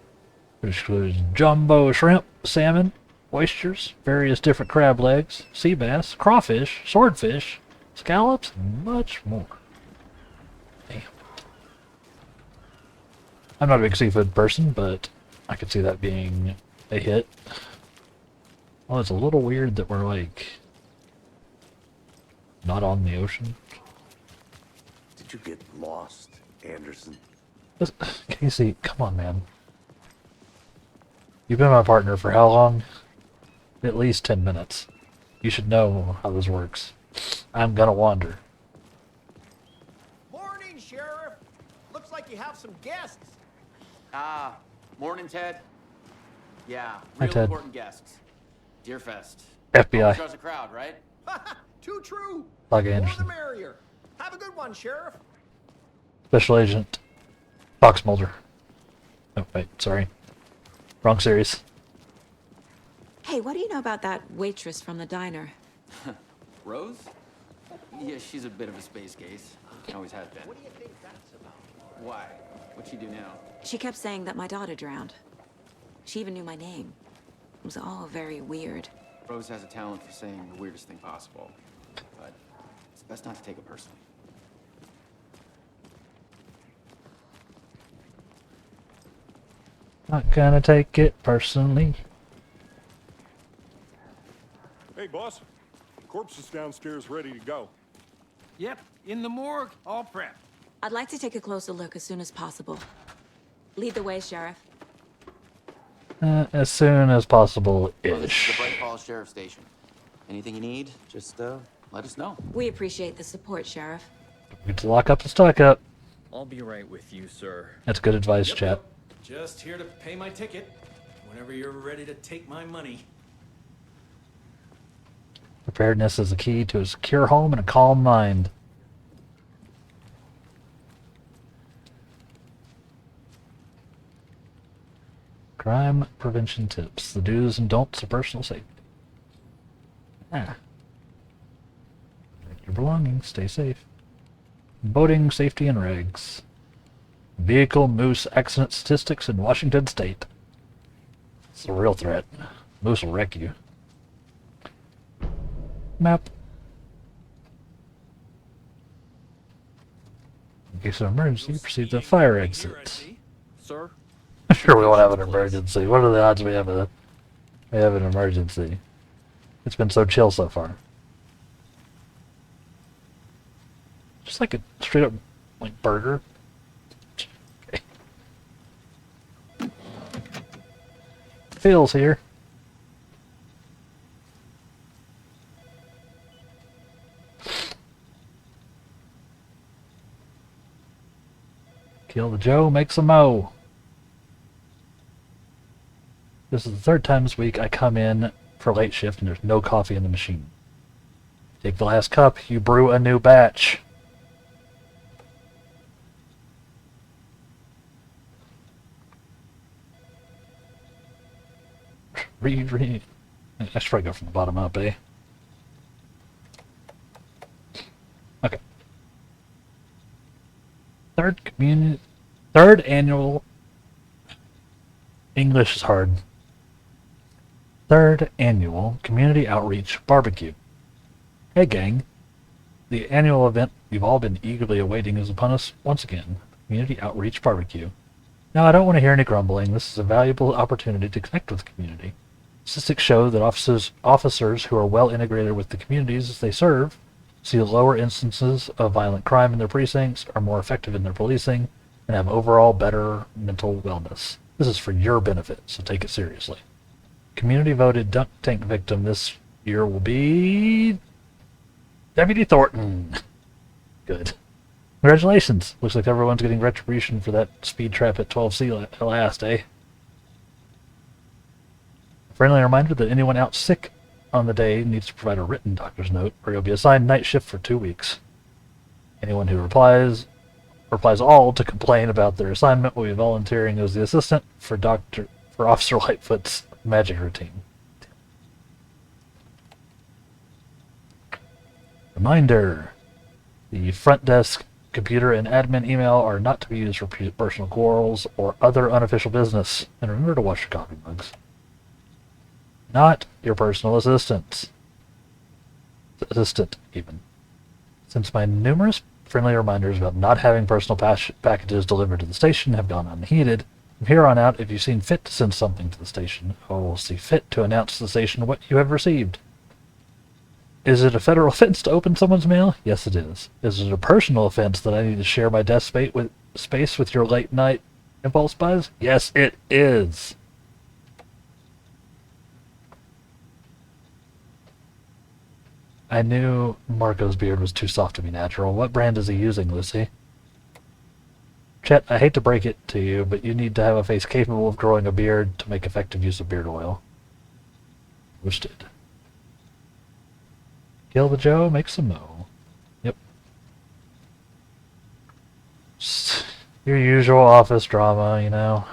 which includes jumbo shrimp, salmon, oysters, various different crab legs, sea bass, crawfish, swordfish, scallops, and much more. Damn. I'm not a big seafood person, but I could see that being a hit. Well, it's a little weird that we're like not on the ocean. Did you get lost, Anderson? Casey, come on, man. You've been my partner for how long? At least 10 minutes. You should know how this works. I'm gonna wander. Morning, Sheriff. Looks like you have some guests. Morning, Ted. Yeah, Hi, real Ted. important guests. Deerfest. FBI. Draws a crowd, right? Too true. Like More Anderson. the merrier. Have a good one, Sheriff. Special Agent Fox Mulder. Oh, wait, sorry. Wrong series. Hey, what do you know about that waitress from the diner? Rose? Yeah, she's a bit of a space case. Always has been. What do you think that's about? Why? What'd she do now? She kept saying that my daughter drowned. She even knew my name. It was all very weird. Rose has a talent for saying the weirdest thing possible. But it's best not to take it personally. Not gonna take it personally. Hey, boss. Corpse is downstairs ready to go. Yep, in the morgue, all prepped. I'd like to take a closer look as soon as possible. Lead the way, Sheriff. As soon as possible Well, this is ish. the Bright Falls Sheriff Station. Anything you need, just let us know. We appreciate the support, Sheriff. We get to lock up and stock up. I'll be right with you, sir. That's good advice, Yep, chap. Just here to pay my ticket whenever you're ready to take my money. Preparedness is the key to a secure home and a calm mind. Crime prevention tips. The do's and don'ts of personal safety. Protect your belongings. Stay safe. Boating safety and regs. Vehicle moose accident statistics in Washington State. It's a real threat. Moose will wreck you. Map. In case of emergency, proceed to the fire exit. Sir? I'm sure we won't have an emergency. What are the odds we have an emergency? It's been so chill so far. Just like a straight up like burger. Okay. Phil's here. Kill the Joe, make some mo. This is the third time this week I come in for late shift and there's no coffee in the machine. Take the last cup, you brew a new batch. Read. I should probably go from the bottom up, eh? Okay. Third annual English is hard. Third annual community outreach barbecue. Hey gang, the annual event you've all been eagerly awaiting is upon us once again. Community outreach barbecue. Now I don't want to hear any grumbling. This is a valuable opportunity to connect with the community. Statistics show that officers who are well integrated with the communities they serve see lower instances of violent crime in their precincts, are more effective in their policing, and have overall better mental wellness. This is for your benefit, so take it seriously. Community voted dunk tank victim this year will be Deputy Thornton. Good. Congratulations! Looks like everyone's getting retribution for that speed trap at 12C at last, eh? Friendly reminder that anyone out sick on the day needs to provide a written doctor's note, or you'll be assigned night shift for 2 weeks. Anyone who replies all to complain about their assignment will be volunteering as the assistant for Officer Lightfoot's magic routine. Reminder: the front desk, computer, and admin email are not to be used for personal quarrels or other unofficial business. And remember to wash your coffee mugs. Not your personal assistant, even. Since my numerous friendly reminders about not having personal packages delivered to the station have gone unheeded, from here on out, if you seem fit to send something to the station, I will see fit to announce to the station what you have received. Is it a federal offense to open someone's mail? Yes, it is. Is it a personal offense that I need to share my desk space with your late-night impulse buys? Yes, it is. I knew Marco's beard was too soft to be natural. What brand is he using, Lucy? Chet, I hate to break it to you, but you need to have a face capable of growing a beard to make effective use of beard oil. Roasted. Kill the Joe, make some mo. Yep. Just your usual office drama, you know.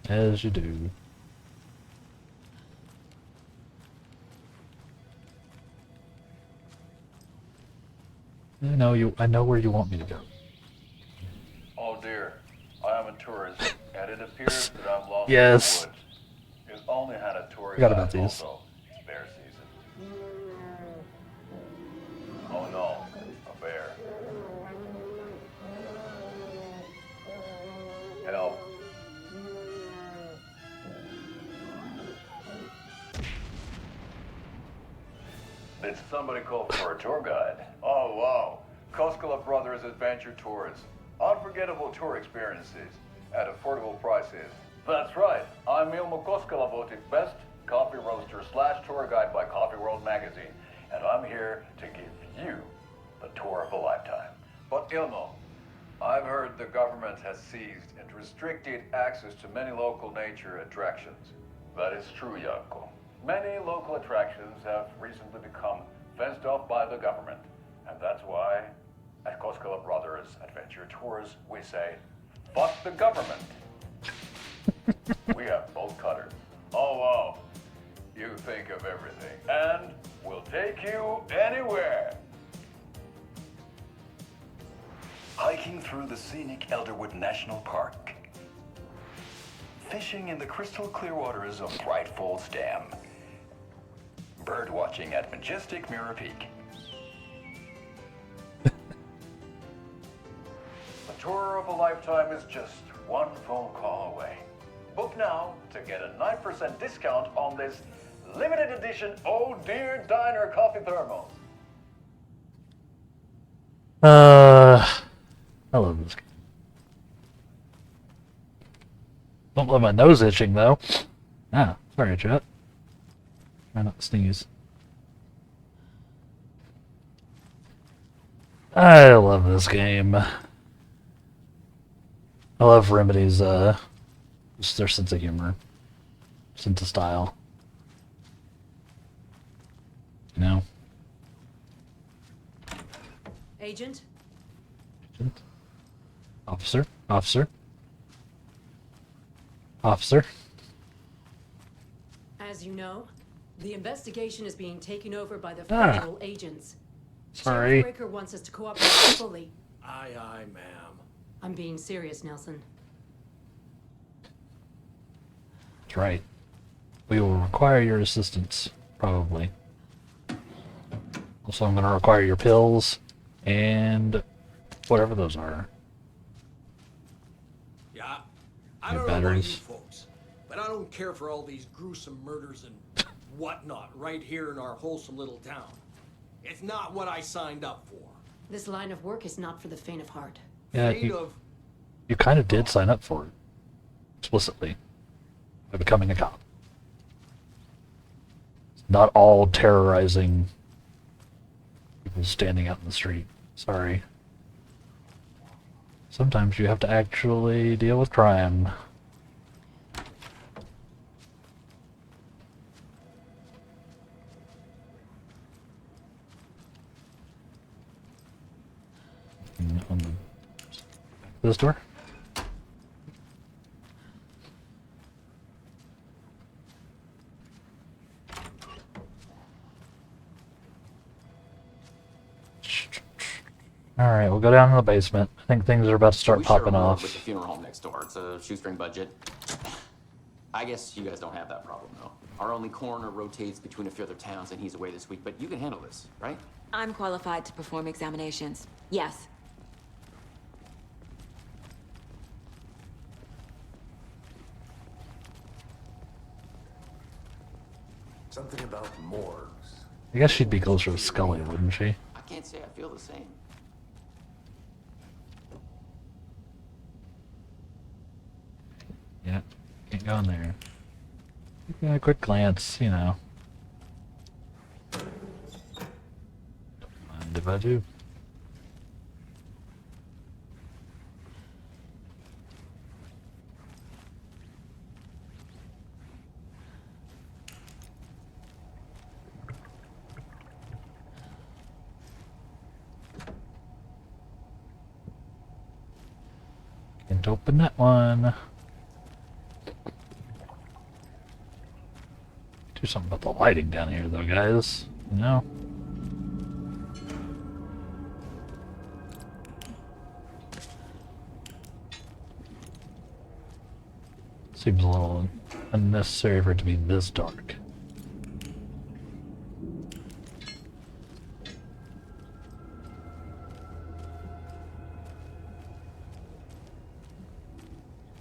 As you do. I know where you want me to go. Oh dear, I am a tourist, and it appears that I'm lost Yes. in the woods. You've only had a tour Forgot guide about these. also. It's bear season. Oh no, a bear. Help. Did somebody call for a tour guide? Oh wow, Koskela Brothers Adventure Tours. Unforgettable tour experiences at affordable prices. That's right, I'm Ilmo Koskela, voted best coffee roaster / tour guide by Coffee World magazine, and I'm here to give you the tour of a lifetime. But Ilmo, I've heard the government has seized and restricted access to many local nature attractions. That is true, Janko. Many local attractions have recently become fenced off by the government, and that's why at Koskela Brothers Adventure Tours we say, fuck the government. We have bolt cutters. Oh wow, you think of everything, and we'll take you anywhere. Hiking through the scenic Elderwood National Park. Fishing in the crystal clear waters of Bright Falls Dam. Bird watching at majestic Mirror Peak. The tour of a lifetime is just one phone call away. Book now to get a 9% discount on this limited edition Oh Dear Diner coffee thermos. I love this game. Don't let my nose itching though. Ah, sorry, Chet. Try not to sneeze. I love this game. I love Remedy's just their sense of humor, sense of style. You know. Agent? Officer. As you know, the investigation is being taken over by the Ah. federal agents. Sorry. Sheriff Breaker wants us to cooperate fully. Aye, aye, ma'am. I'm being serious, Nelson. That's right. We will require your assistance, probably. Also, I'm going to require your pills and whatever those are. Yeah, I Your don't know about you batteries. folks, but I don't care for all these gruesome murders and whatnot right here in our wholesome little town. It's not what I signed up for. This line of work is not for the faint of heart. Yeah, you kind of did sign up for it. Explicitly. By becoming a cop. It's not all terrorizing people standing out in the street. Sorry. Sometimes you have to actually deal with crime. On this door? Alright, we'll go down to the basement. I think things are about to start popping off. With the funeral home next door. It's a shoestring budget. I guess you guys don't have that problem, though. Our only coroner rotates between a few other towns, and he's away this week, but you can handle this, right? I'm qualified to perform examinations. Yes. Something about morgues. I guess she'd be closer to Scully, wouldn't she? I can't say I feel the same. Yeah, can't go in there. Yeah, a quick glance, you know. Don't mind if I do. Can't open that one. Do something about the lighting down here, though, guys. You know? Seems a little unnecessary for it to be this dark.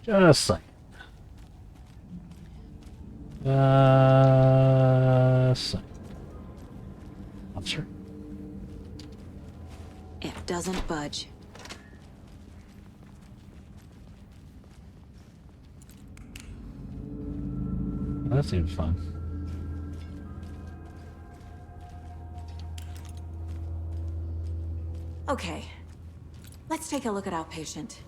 Just saying. Officer. It doesn't budge. That seems fun. Okay. Let's take a look at our patient.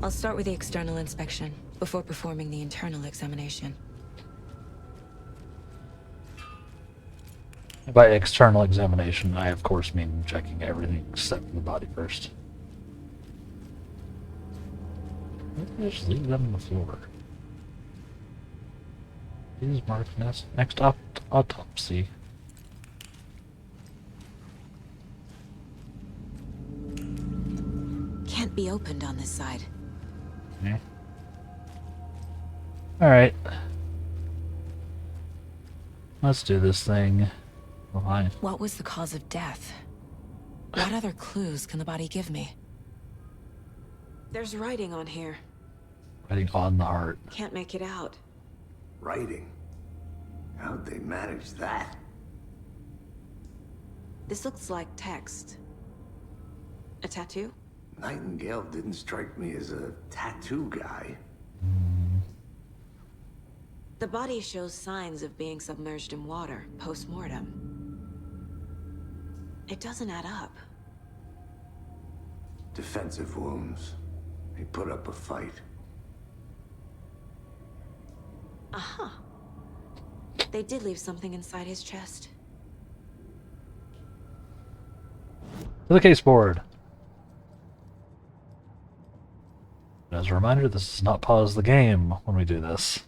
I'll start with the external inspection before performing the internal examination. By external examination, I of course mean checking everything except the body first. Maybe I just leave them on the floor. These marked next autopsy. Can't be opened on this side. Okay. Alright. Let's do this thing. Why? What was the cause of death? What other clues can the body give me? There's writing on here. Writing on the heart. Can't make it out. Writing? How'd they manage that? This looks like text. A tattoo? Nightingale didn't strike me as a tattoo guy. The body shows signs of being submerged in water post-mortem. It doesn't add up. Defensive wounds. He put up a fight. Uh-huh. They did leave something inside his chest. To the case board. As a reminder, this does not pause the game when we do this.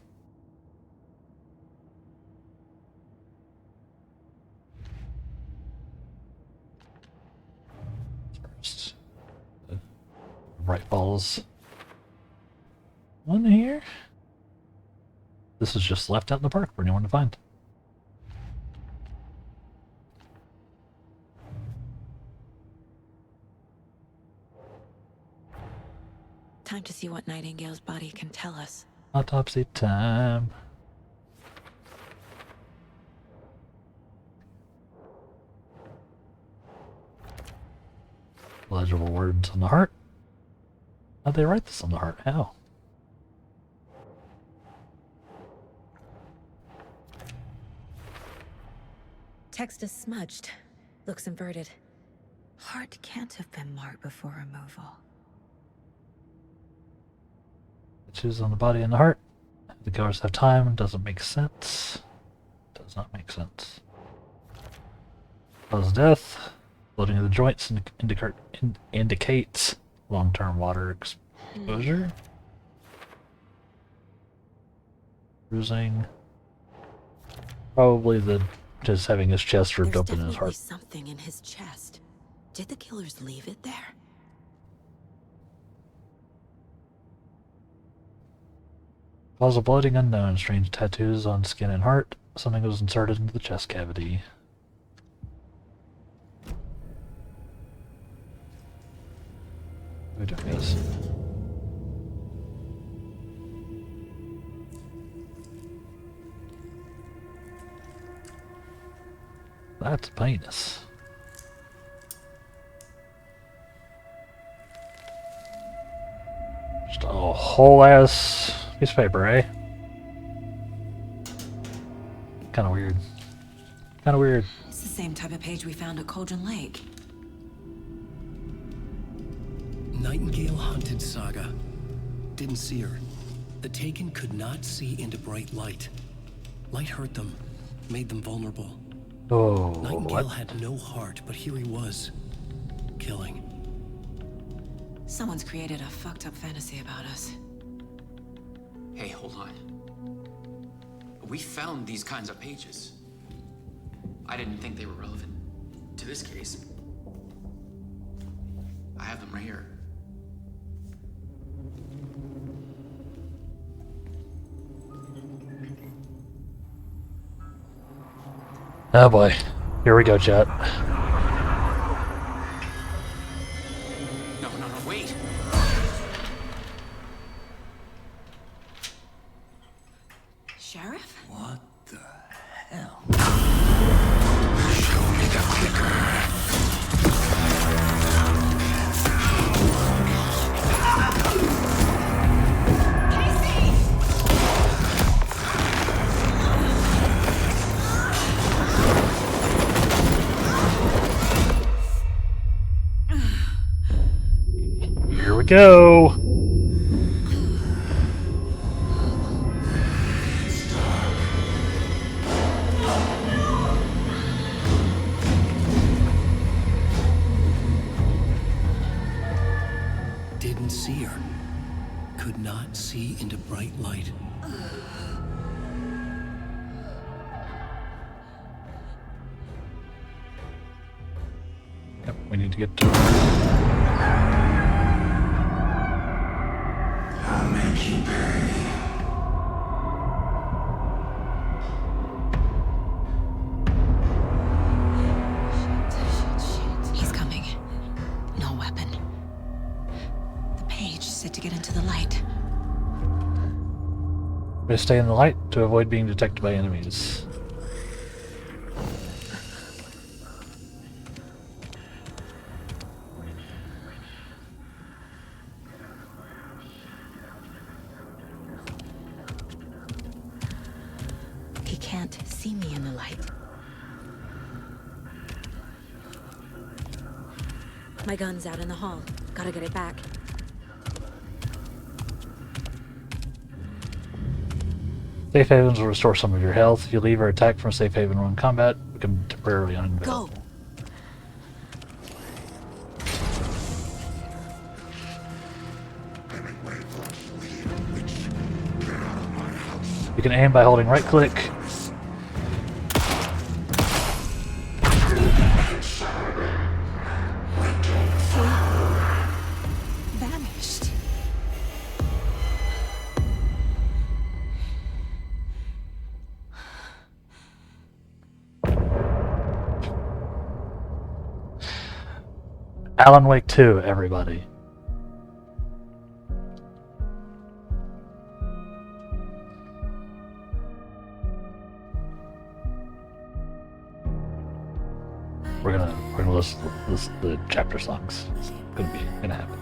First, right balls. One here. This is just left out in the park for anyone to find. Time to see what Nightingale's body can tell us. Autopsy time. Legible words on the heart. How'd they write this on the heart? How? Text is smudged. Looks inverted. Heart can't have been marked before removal. Tattoos on the body and the heart. The killers have time. Doesn't make sense. Does not make sense. Cause of death. Bloating of the joints indicates long-term water exposure. Bruising. Probably just having his chest ripped open in his heart. There's something in his chest. Did the killers leave it there? Cause of bloating unknown. Strange tattoos on skin and heart. Something was inserted into the chest cavity. What are we doing, guys? That's a penis. Just a whole ass piece of paper, eh? Kinda weird. Kinda weird. It's the same type of page we found at Cauldron Lake. Nightingale hunted Saga. Didn't see her. The Taken could not see into bright light. Light hurt them, made them vulnerable. Oh, Nightingale had no heart, but here he was, killing. Someone's created a fucked up fantasy about us. Hey, hold on. We found these kinds of pages. I didn't think they were relevant to this case. I have them right here. Oh boy. Here we go, chat. No, wait. Sheriff? What the hell? Show me the clicker. Here we go. Didn't see her. Could not see into bright light. Yep, we need to get to I'll make you pay. He's coming. No weapon. The page said to get into the light. We stay in the light to avoid being detected by enemies. He can't see me in the light. My gun's out in the hall. Gotta get it back. Safe havens will restore some of your health. If you leave or attack from a safe haven when in combat, become temporarily unavailable. Go! You can aim by holding right click. Vanished. Alan Wake 2, everybody. We're gonna list the chapter songs. It's gonna happen.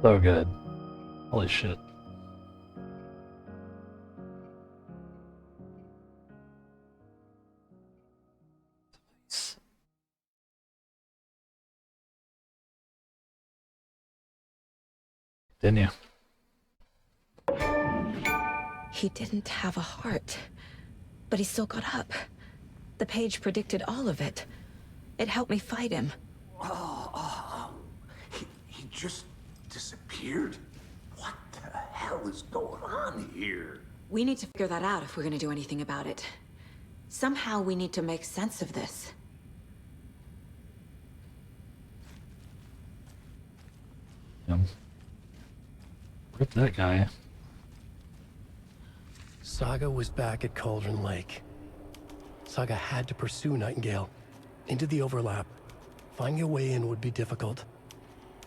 So good. Holy shit. Didn't you? He didn't have a heart, but he still got up. The page predicted all of it. It helped me fight him. He just disappeared? What the hell is going on here? We need to figure that out if we're gonna do anything about it. Somehow we need to make sense of this. Rip that guy. Saga was back at Cauldron Lake. Saga had to pursue Nightingale into the overlap. Finding a way in would be difficult.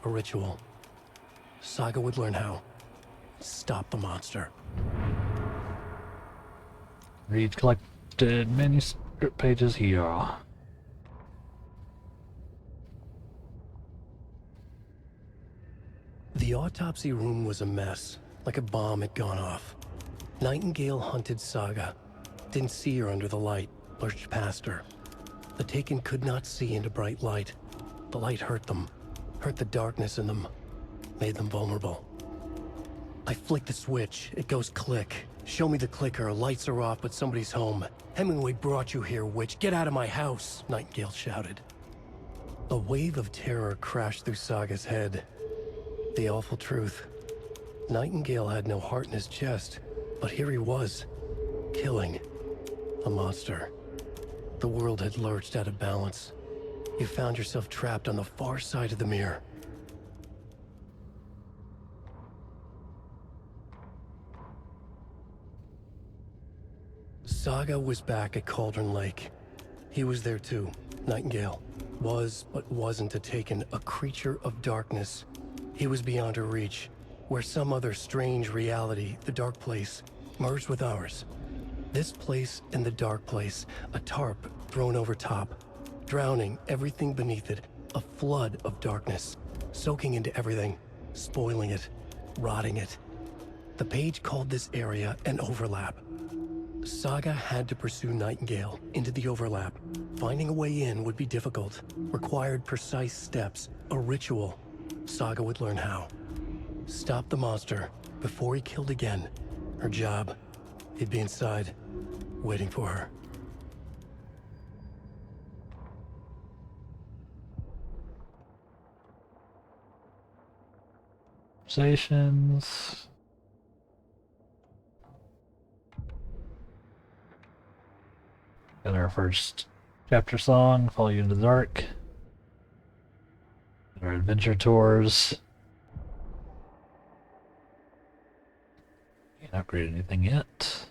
A ritual. Saga would learn how. Stop the monster. Read collected manuscript pages here. The autopsy room was a mess, like a bomb had gone off. Nightingale hunted Saga. Didn't see her under the light, lurched past her. The Taken could not see into bright light. The light hurt them, hurt the darkness in them, made them vulnerable. I flick the switch, it goes click. Show me the clicker, lights are off, but somebody's home. Hemingway brought you here, witch. Get out of my house, Nightingale shouted. A wave of terror crashed through Saga's head. The awful truth. Nightingale had no heart in his chest, but here he was, killing a monster. The world had lurched out of balance. You found yourself trapped on the far side of the mirror. Saga was back at Cauldron Lake. He was there too, Nightingale. Was, but wasn't a Taken, a creature of darkness. He was beyond her reach, where some other strange reality, the Dark Place, merged with ours. This place and the Dark Place, a tarp thrown over top, drowning everything beneath it, a flood of darkness, soaking into everything, spoiling it, rotting it. The page called this area an overlap. Saga had to pursue Nightingale into the overlap. Finding a way in would be difficult, required precise steps, a ritual. Saga would learn how. Stop the monster before he killed again. Her job, he'd be inside, waiting for her. Conversations. Got our first chapter song, Follow You into the Dark. Got our adventure tours. Can't upgrade anything yet.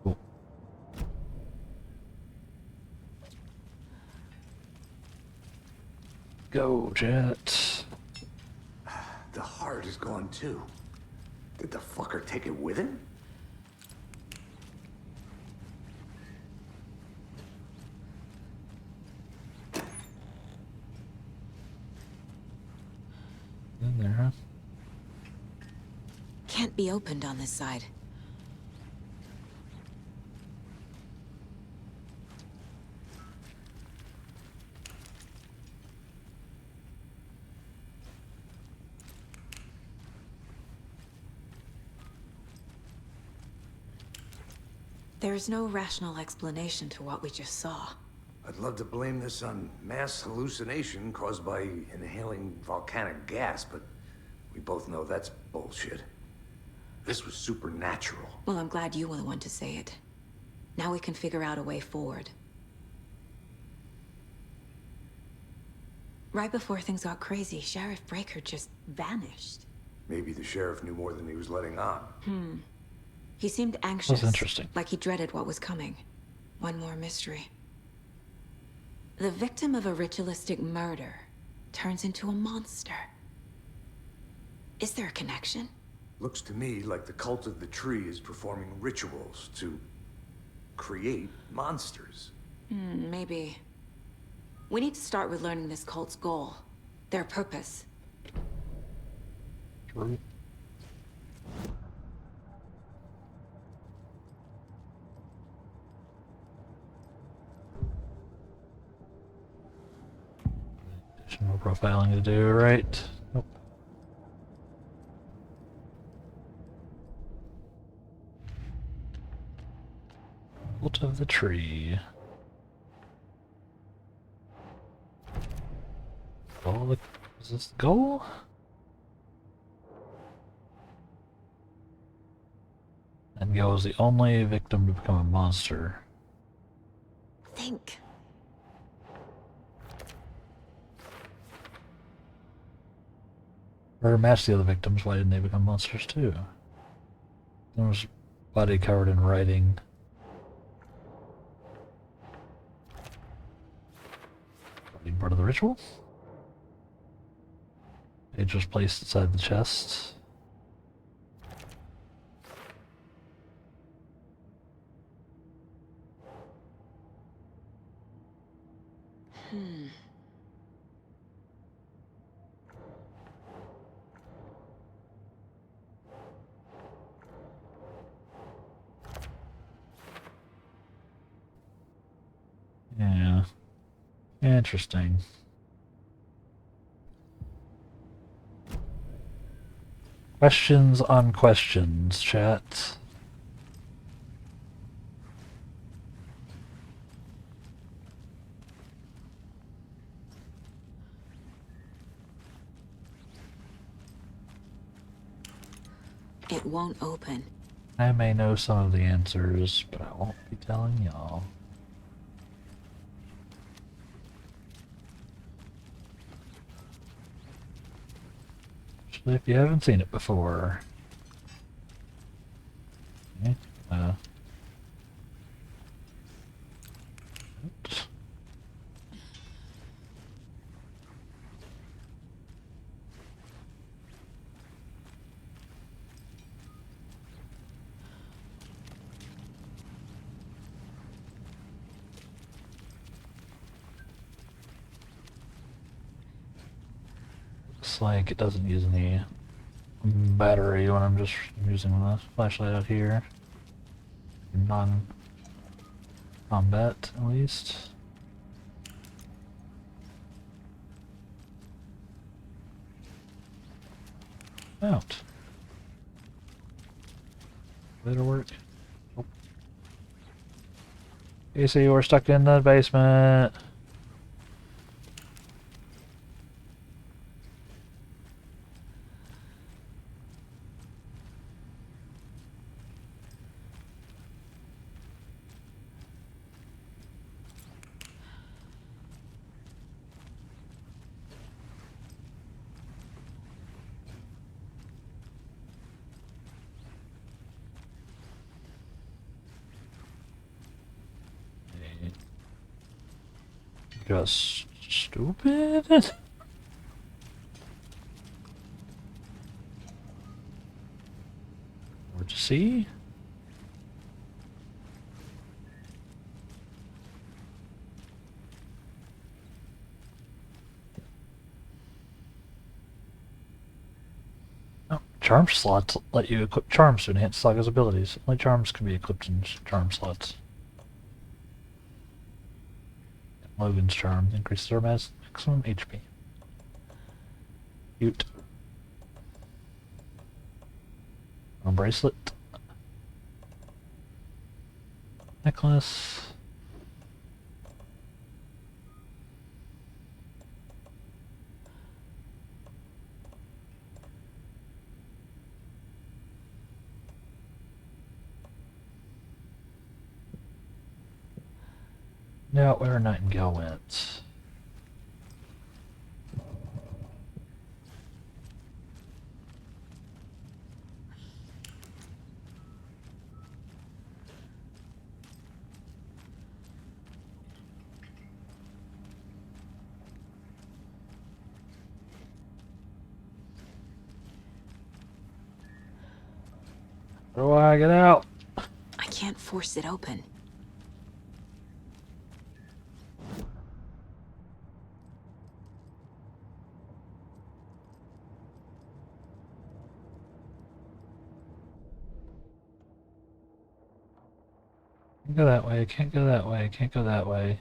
Cool. Go, Jet. The heart is gone too. Did the fucker take it with him? can't be opened on this side. There's no rational explanation to what we just saw. I'd love to blame this on mass hallucination caused by inhaling volcanic gas, but we both know that's bullshit. This was supernatural. Well, I'm glad you were the one to say it. Now we can figure out a way forward. Right before things got crazy, Sheriff Breaker just vanished. Maybe the sheriff knew more than he was letting on. He seemed anxious. That's interesting. Like he dreaded what was coming. One more mystery. The victim of a ritualistic murder turns into a monster. Is there a connection? Looks to me like the cult of the tree is performing rituals to create monsters. Maybe. We need to start with learning this cult's goal. Their purpose. True. Additional profiling to do, right? Nope. Cult of the tree. Goal? Is this the goal? And Gil was the only victim to become a monster. Think. Or match the other victims, why didn't they become monsters too? There was body covered in writing. Being part of the ritual? Page was placed inside the chest. Yeah. Interesting. Questions on questions, chat. It won't open. I may know some of the answers, but I won't be telling y'all. If you haven't seen it before. Okay, oops. Looks like it doesn't use any battery when I'm just using the flashlight out here. Non-combat, at least. Out. That'll work. Oh. Casey, we're stuck in the basement. Just stupid. Where'd you see? Charm slots let you equip charms to enhance Saga's abilities. Only charms can be equipped in charm slots. Logan's charm increases our maximum HP. Cute. A bracelet. Necklace. Now where Nightingale went. How do I get out? I can't force it open. Can't go that way, can't go that way, can't go that way.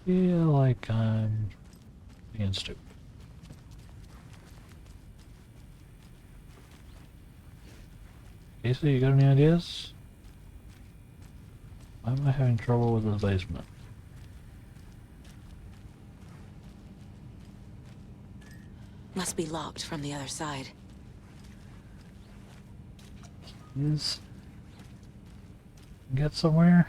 Feel like I'm being stupid. Casey, you got any ideas? Why am I having trouble with the basement? Must be locked from the other side. Is get somewhere?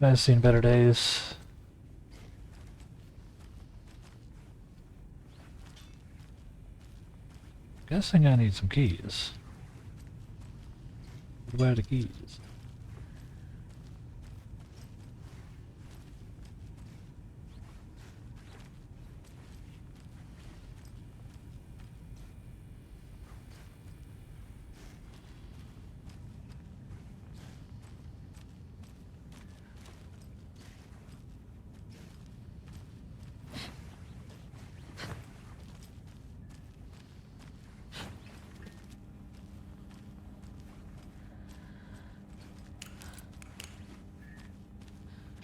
I've seen better days. Guessing I need some keys. Where are the keys?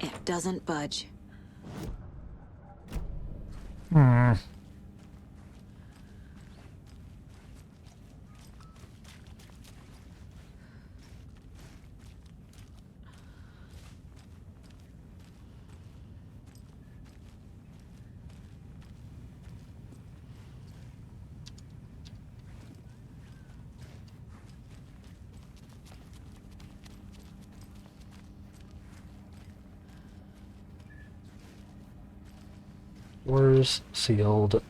It doesn't budge. Hmm. Doors sealed.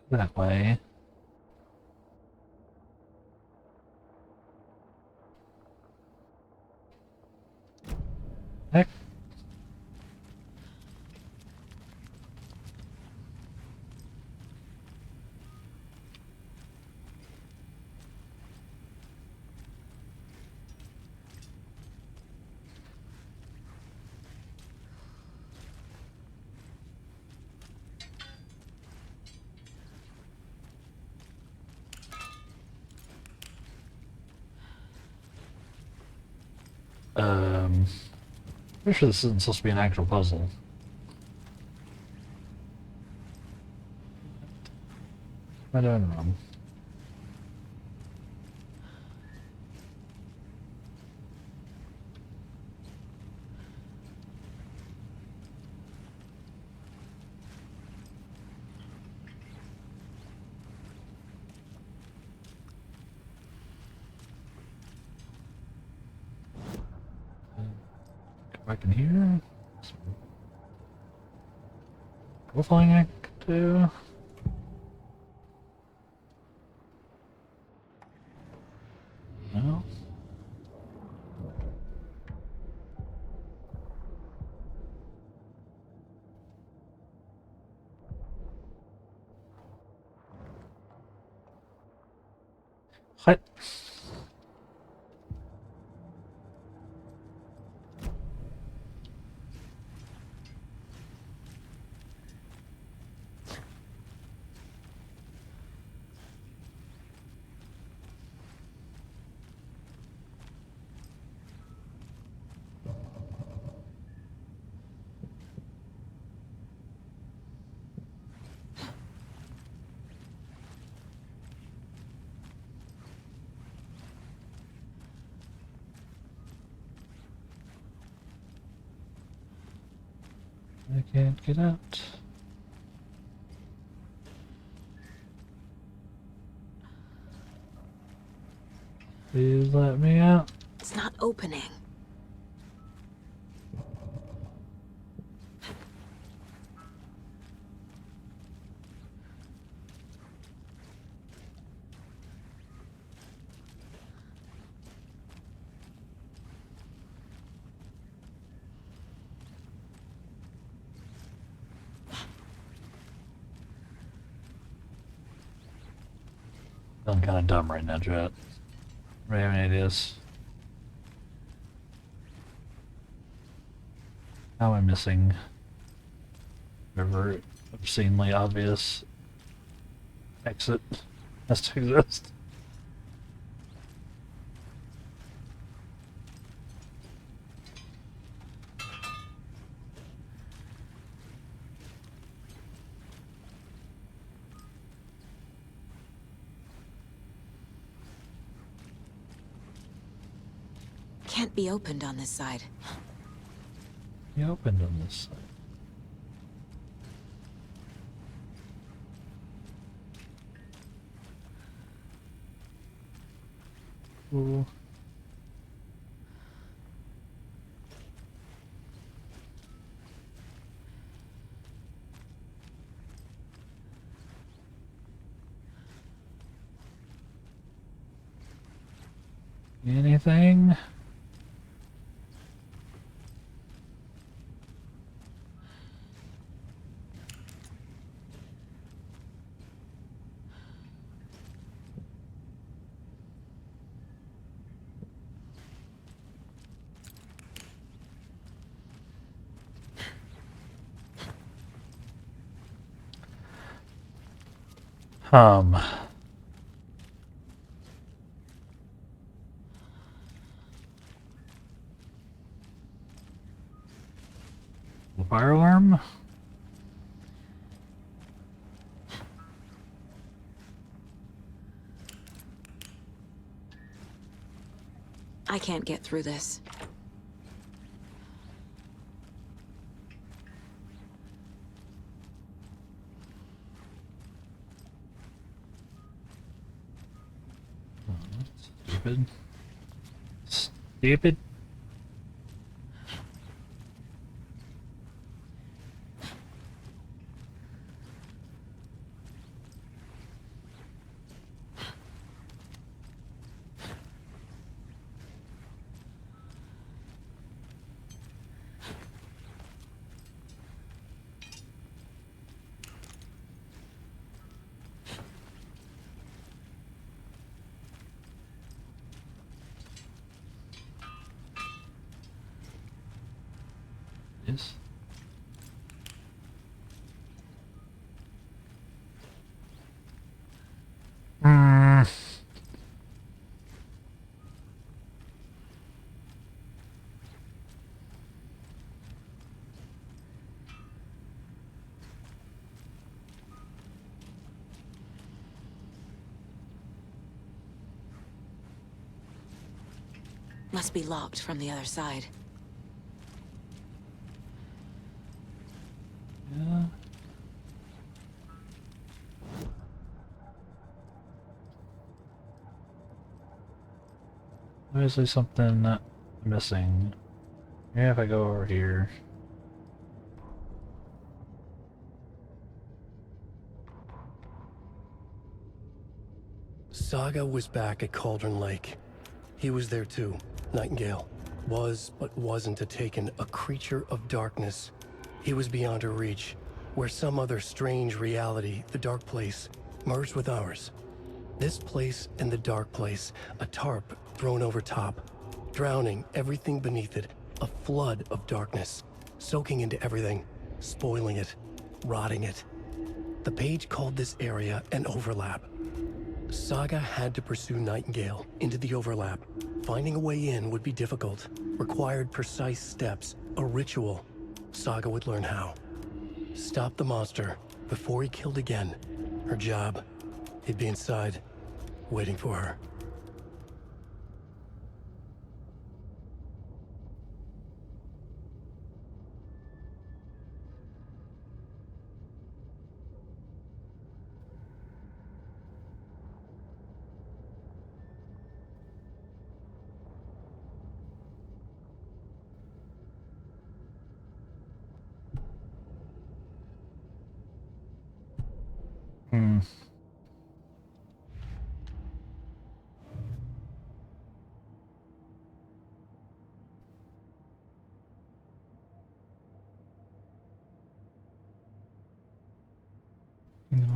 Go that way. Heck. Pretty sure this isn't supposed to be an actual puzzle. What am I doing wrong? Back in here. Profiling I could do. No. What? I can't get out. Please let me out. It's not opening. Feeling kind of dumb right now, Jet. Do you have any ideas? How am I missing whatever obscenely obvious exit has to exist? Can't be opened on this side. You opened on this side. Ooh. Anything? The fire alarm? I can't get through this. Stupid. Stupid. Yes. Must be locked from the other side. Yeah. Obviously something missing. Yeah, if I go over here. Saga was back at Cauldron Lake. He was there too, Nightingale. Was, but wasn't taken, a creature of darkness. He was beyond her reach, where some other strange reality, the Dark Place, merged with ours. This place and the Dark Place, a tarp thrown over top, drowning everything beneath it, a flood of darkness, soaking into everything, spoiling it, rotting it. The page called this area an overlap. Saga had to pursue Nightingale into the overlap. Finding a way in would be difficult, required precise steps, a ritual. Saga would learn how. Stop the monster before he killed again. Her job, he'd be inside, waiting for her.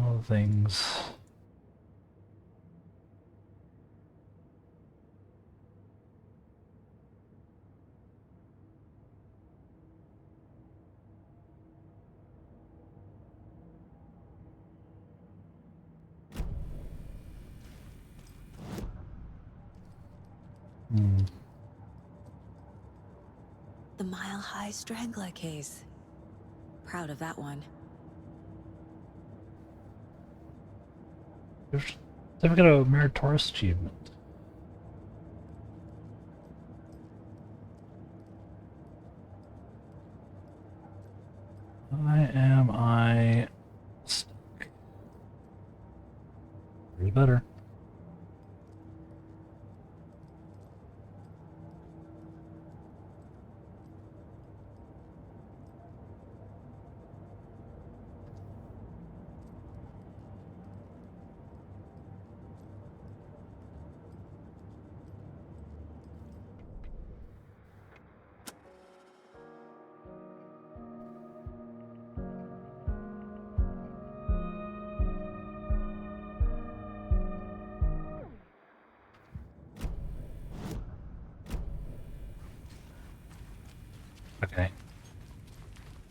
All the things. The Mile High Strangler case. Proud of that one. Certificate of Meritorious Achievement. Why am I stuck? Pretty better. Okay.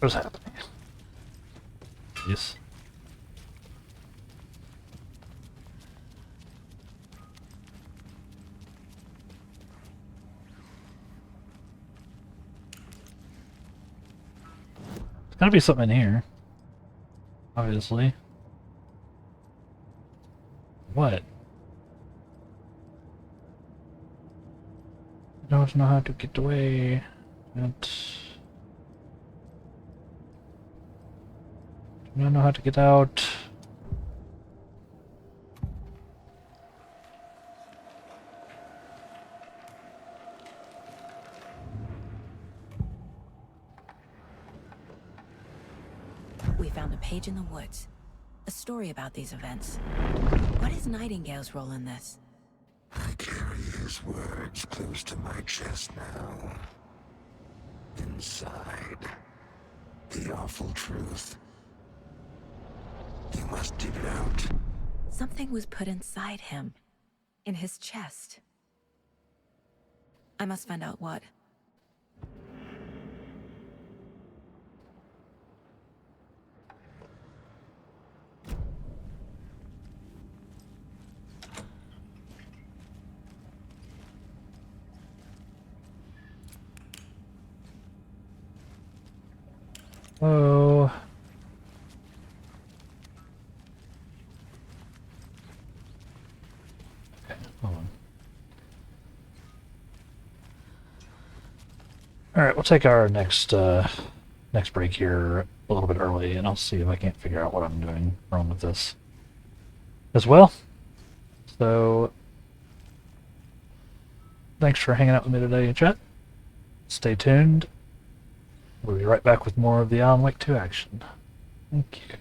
What's happening? Yes. There's gotta be something in here. Obviously. What? I don't know how to get away. I don't know how to get out. We found a page in the woods. A story about these events. What is Nightingale's role in this? I carry his words close to my chest now. Inside, the awful truth. You must dig it out. Something was put inside him. In his chest. I must find out what. Whoa. Okay, hold on. Alright, we'll take our next break here a little bit early, and I'll see if I can't figure out what I'm doing wrong with this as well. So, thanks for hanging out with me today, chat. Stay tuned. We'll be right back with more of the Alan Wake 2 action. Thank you.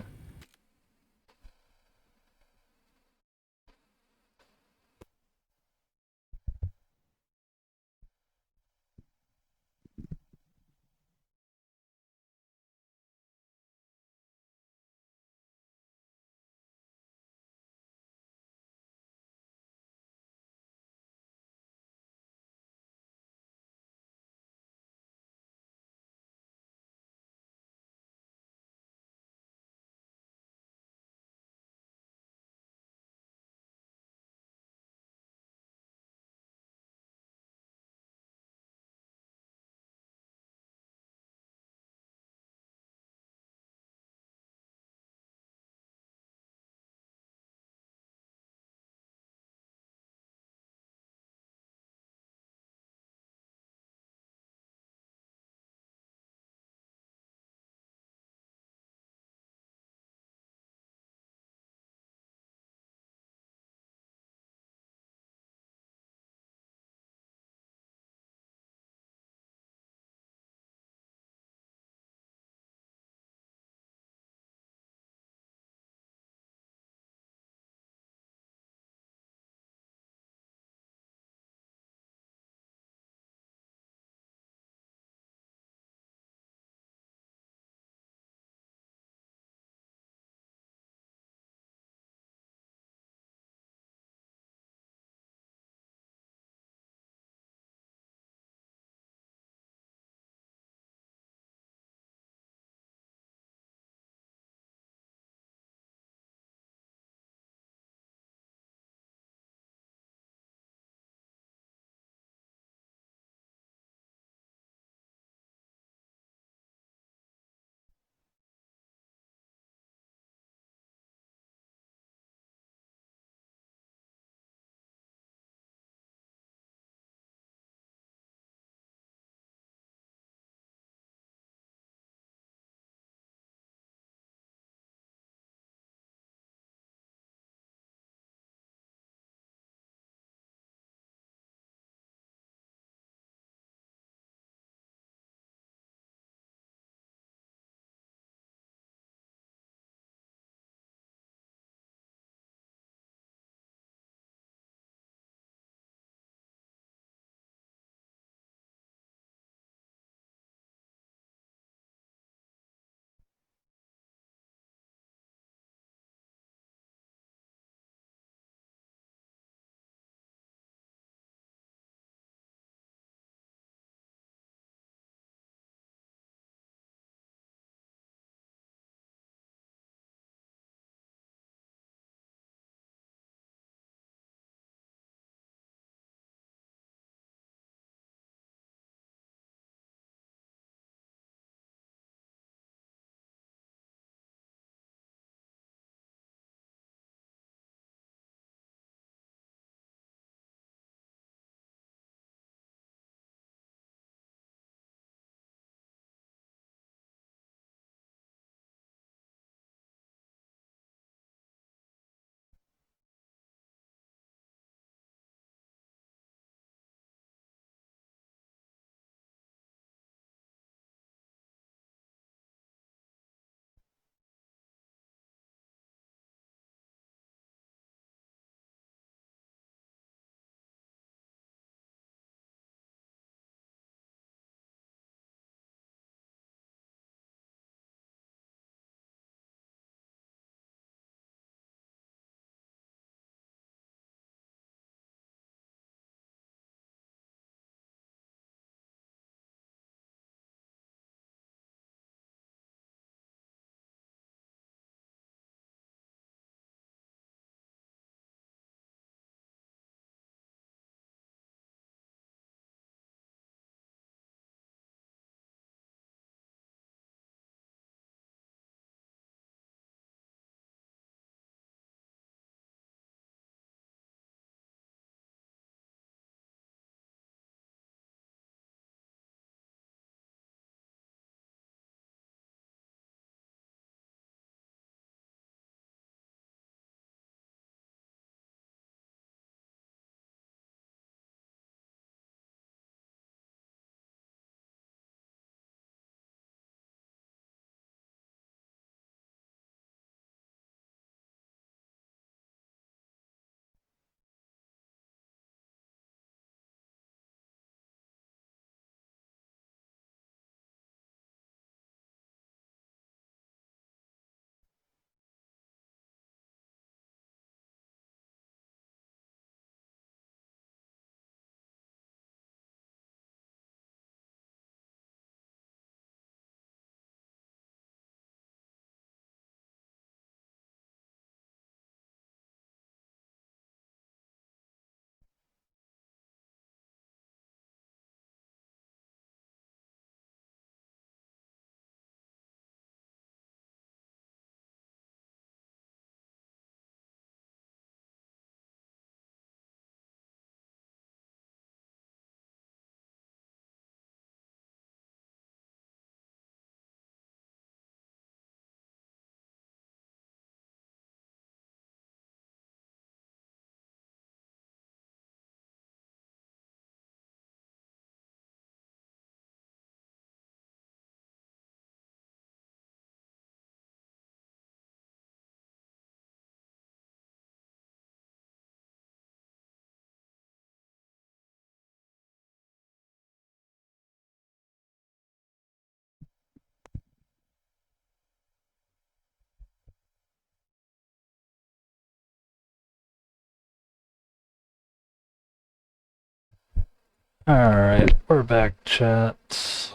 Alright, we're back, chat.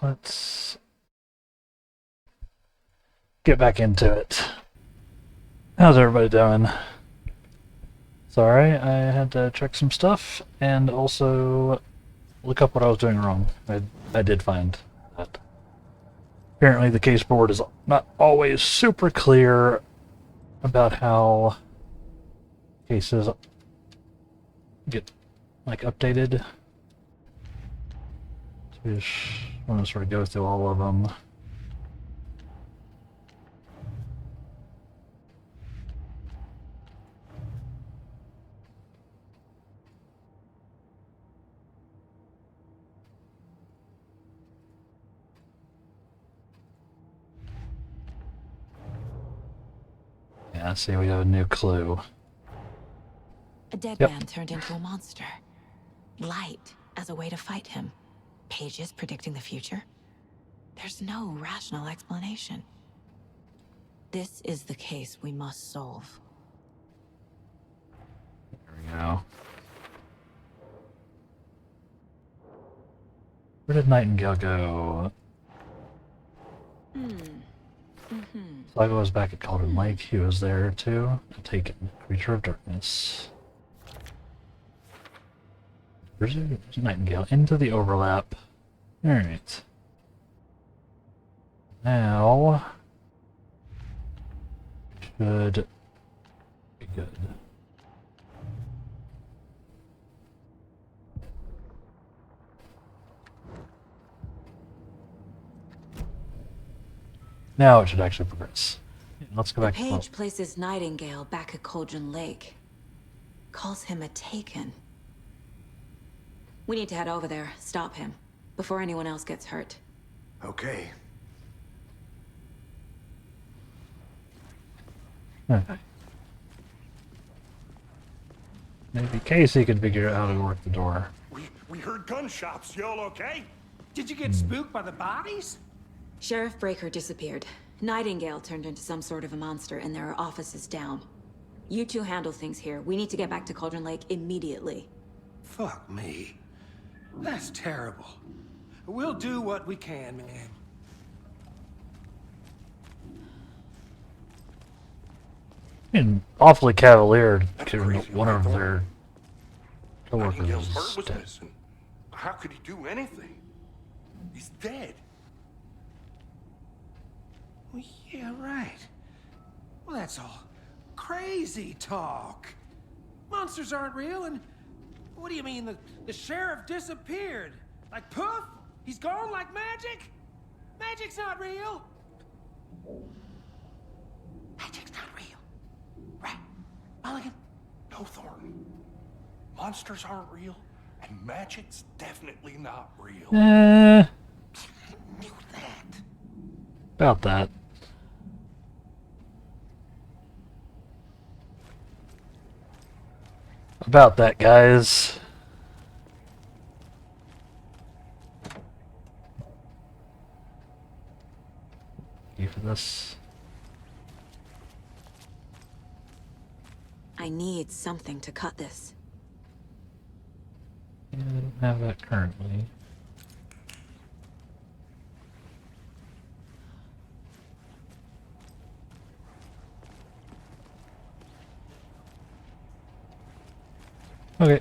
Let's get back into it. How's everybody doing? Sorry, I had to check some stuff and also look up what I was doing wrong. I did find that apparently the case board is not always super clear about how cases get like updated. So just want to sort of go through all of them. Yeah, see, we have a new clue. A dead Yep. man turned into a monster. Light as a way to fight him. Pages predicting the future. There's no rational explanation. This is the case we must solve. There we go. Where did Nightingale go? Sligo was back at Cauldron Lake. He was there too. Taken. Creature of Darkness. Where's Nightingale? Into the overlap. Alright. Now should be good. Now it should actually progress. Let's go back to Page places Nightingale back at Cauldron Lake. Calls him a Taken. We need to head over there, stop him, before anyone else gets hurt. Okay. Okay. Maybe Casey can figure out how to work the door. We heard gunshots. Y'all okay? Did you get spooked by the bodies? Sheriff Breaker disappeared. Nightingale turned into some sort of a monster, and there are offices down. You two handle things here. We need to get back to Cauldron Lake immediately. Fuck me. That's terrible. We'll do what we can, man. And awfully cavalier to one of their Nightingale's coworkers. heart was missing. How could he do anything? He's dead. Well, yeah, right. Well, that's all crazy talk. Monsters aren't real, and what do you mean the sheriff disappeared? Like poof? He's gone like magic? Magic's not real. Magic's not real. Right, Mulligan? No, Thornton. Monsters aren't real, and magic's definitely not real. Knew that. About that. About that, guys. Thank you for this. I need something to cut this. I don't have that currently. Okay.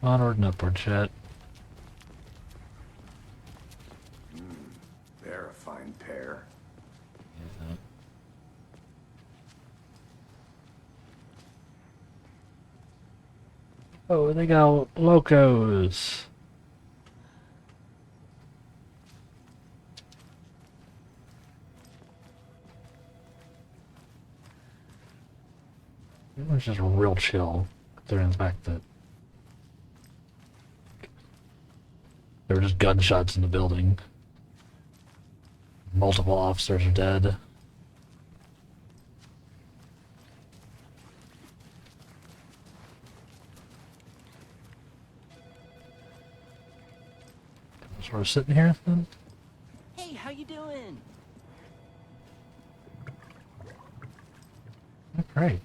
Onward and upward, chat. They're a fine pair. Yeah. Oh, they got locos. It was just real chill, considering the fact that there were just gunshots in the building. Multiple officers are dead. So we're sitting here then? Hey, how you doing? Great.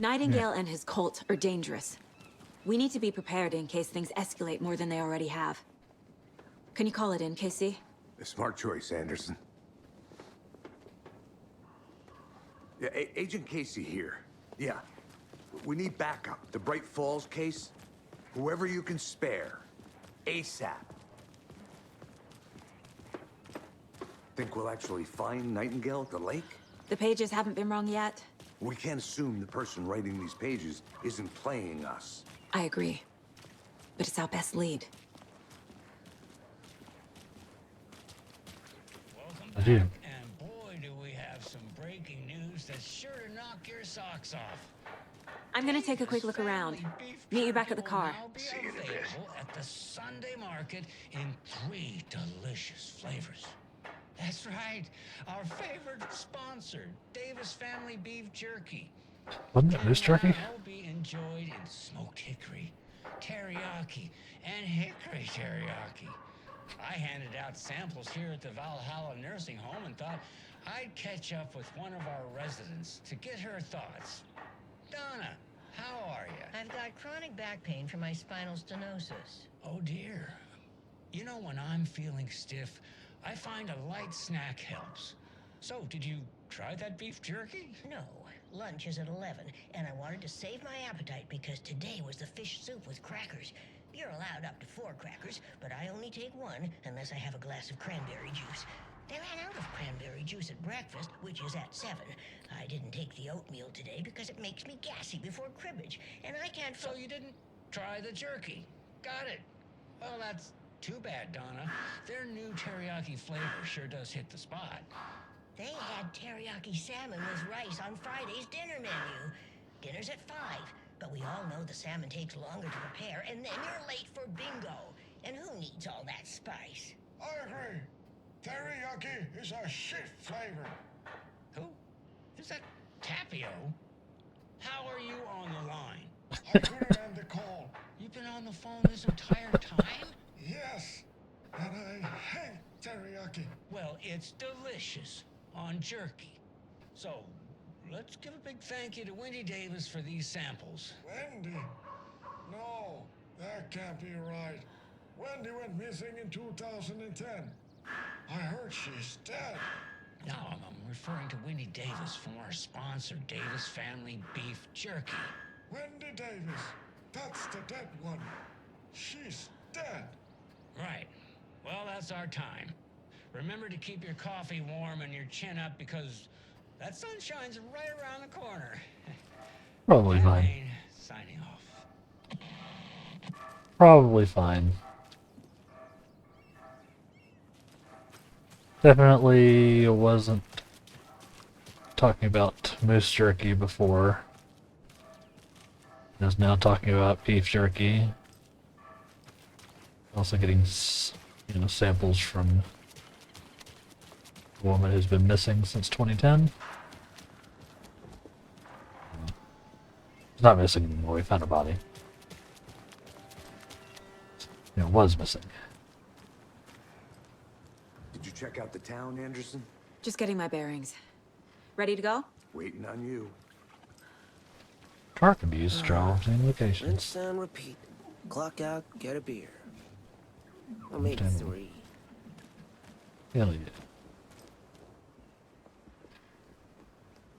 Nightingale and his cult are dangerous. We need to be prepared in case things escalate more than they already have. Can you call it in, Casey? A smart choice, Anderson. Yeah, Agent Casey here. Yeah. We need backup. The Bright Falls case. Whoever you can spare. ASAP. Think we'll actually find Nightingale at the lake? The pages haven't been wrong yet. We can't assume the person writing these pages isn't playing us. I agree. But it's our best lead. I do. And boy, do we have some breaking news that's sure to knock your socks off. I'm gonna take a quick look around. Meet you back at the car. See you in a bit. At the Sunday market in 3 delicious flavors. That's right, our favorite sponsor, Davis Family Beef Jerky. Wasn't it moose jerky? Will be enjoyed in smoked hickory, teriyaki, and hickory teriyaki. I handed out samples here at the Valhalla Nursing Home and thought I'd catch up with one of our residents to get her thoughts. Donna, how are you? I've got chronic back pain from my spinal stenosis. Oh dear. You know, when I'm feeling stiff, I find a light snack helps. So, did you try that beef jerky? No. Lunch is at 11, and I wanted to save my appetite because today was the fish soup with crackers. You're allowed up to 4 crackers, but I only take 1 unless I have a glass of cranberry juice. They ran out of cranberry juice at breakfast, which is at 7. I didn't take the oatmeal today because it makes me gassy before cribbage, and I can't... So you didn't try the jerky? Got it. Well, that's too bad, Donna. Their new teriyaki flavor sure does hit the spot. They had teriyaki salmon with rice on Friday's dinner menu. Dinner's at 5, but we all know the salmon takes longer to prepare, and then you're late for bingo. And who needs all that spice? I agree. Teriyaki is a shit flavor. Who? Is that Tapio? How are you on the line? I couldn't end the call. You've been on the phone this entire time? Yes, and I hate teriyaki. Well, it's delicious on jerky. So, let's give a big thank you to Wendy Davis for these samples. Wendy? No, that can't be right. Wendy went missing in 2010. I heard she's dead. No, I'm referring to Wendy Davis from our sponsor, Davis Family Beef Jerky. Wendy Davis. That's the dead one. She's dead. Right. Well, that's our time. Remember to keep your coffee warm and your chin up because that sunshine's right around the corner. Probably fine. Signing off. Probably fine. Definitely wasn't talking about moose jerky before. Is now talking about beef jerky. Also getting, samples from a woman who's been missing since 2010. She's not missing anymore. We found her body. Was missing. Did you check out the town, Anderson? Just getting my bearings. Ready to go? Waiting on you. Car can be used to travel between locations. Rinse and repeat. Clock out, get a beer. Or maybe 3. Hell yeah.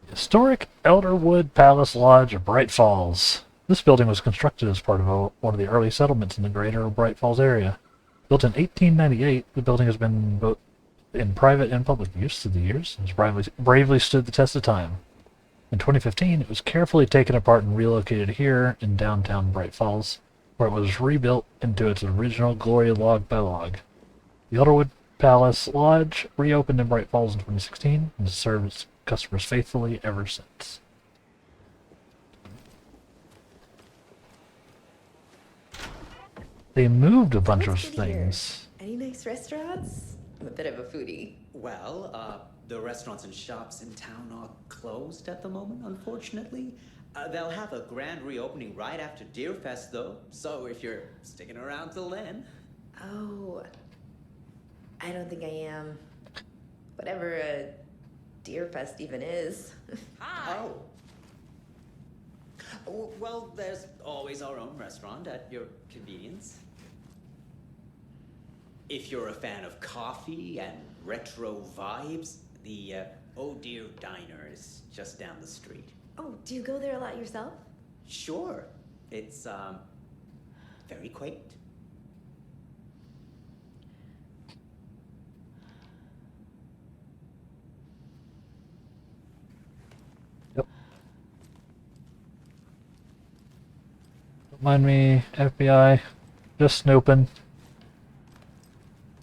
Historic Elderwood Palace Lodge of Bright Falls. This building was constructed as part of one of the early settlements in the greater Bright Falls area. Built in 1898, the building has been both in private and public use through the years and has bravely stood the test of time. In 2015, it was carefully taken apart and relocated here in downtown Bright Falls, where it was rebuilt into its original glory log by log. The Elderwood Palace Lodge reopened in Bright Falls in 2016 and has served its customers faithfully ever since. They moved a bunch of things. Any nice restaurants? I'm a bit of a foodie. Well, the restaurants and shops in town are closed at the moment, unfortunately. They'll have a grand reopening right after Deerfest, though. So if you're sticking around till then. Oh, I don't think I am. Whatever a Deerfest even is. Hi. Oh. Well, there's always our own restaurant at your convenience. If you're a fan of coffee and retro vibes, the Oh Dear Diner is just down the street. Oh, do you go there a lot yourself? Sure. It's, very quaint. Yep. Don't mind me, FBI. Just snooping.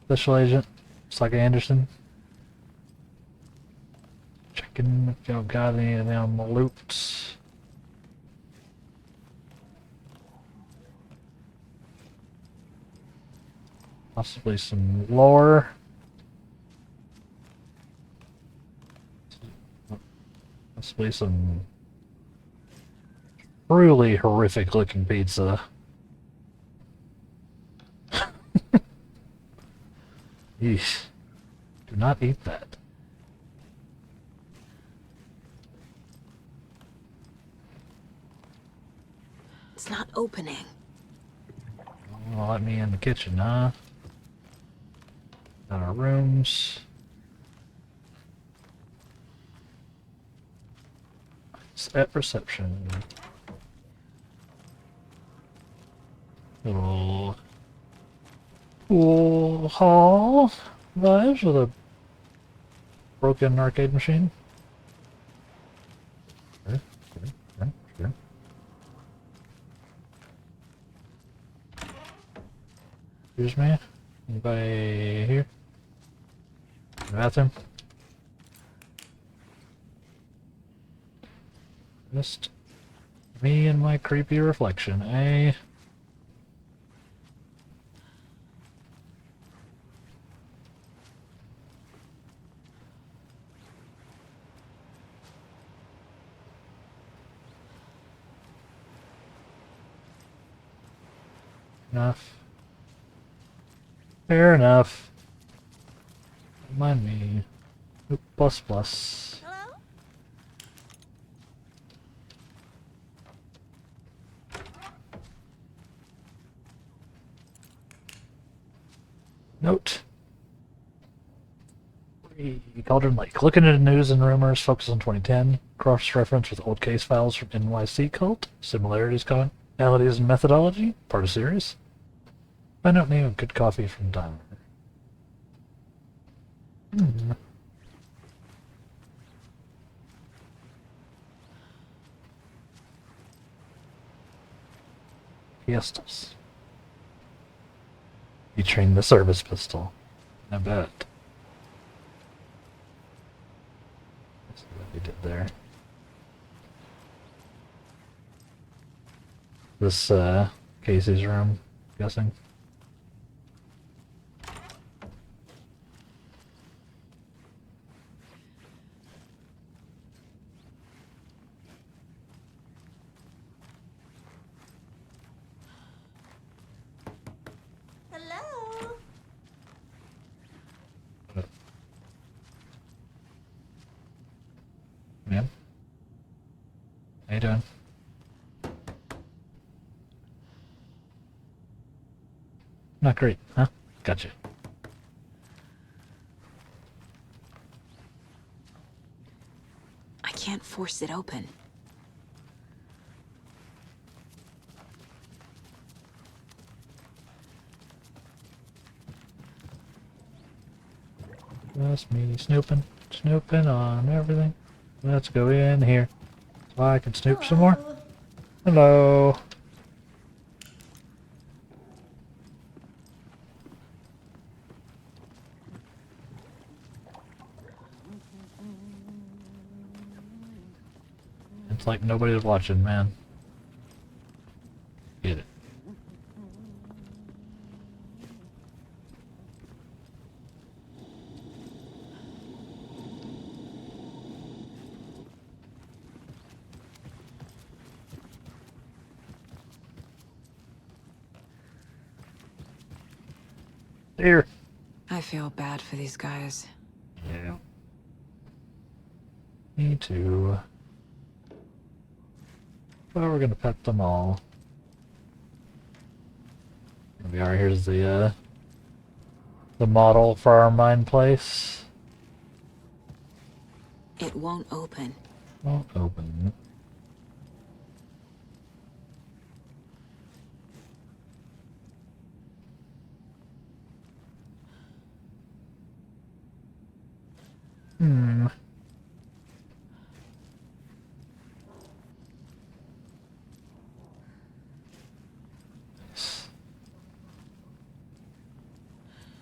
Special Agent Saga Anderson. Checking if y'all got any of them loops. Possibly some lore. Possibly some truly horrific looking pizza. Yeesh. Do not eat that. It's not opening. Well, let me in the kitchen, huh? Got our rooms. At reception. Little pool hall vibes with a broken arcade machine. Sure. Excuse me? Anybody here? In the bathroom? Just me and my creepy reflection, eh? Enough. Fair enough. Don't mind me. Oop, plus plus. Hello? Note. Cauldron Lake. Looking into news and rumors, focus on 2010. Cross-reference with old case files from NYC Cult. Similarities, commonalities, and methodology. Part of series. Find out name of good coffee from Diner. Pistols. Featuring the service pistol. I bet. Let's see what we did there. This, Casey's room, I'm guessing. Hello? Ma'am? How you doing? Not great, huh? Gotcha. I can't force it open. That's me snooping on everything. Let's go in here so I can snoop some more. Hello. It's like nobody's watching, man. Get it. Here. I feel bad for these guys. Yeah. Me too. But we're gonna pet them all. Here we are. Here's the model for our mine place. It won't open. Won't open.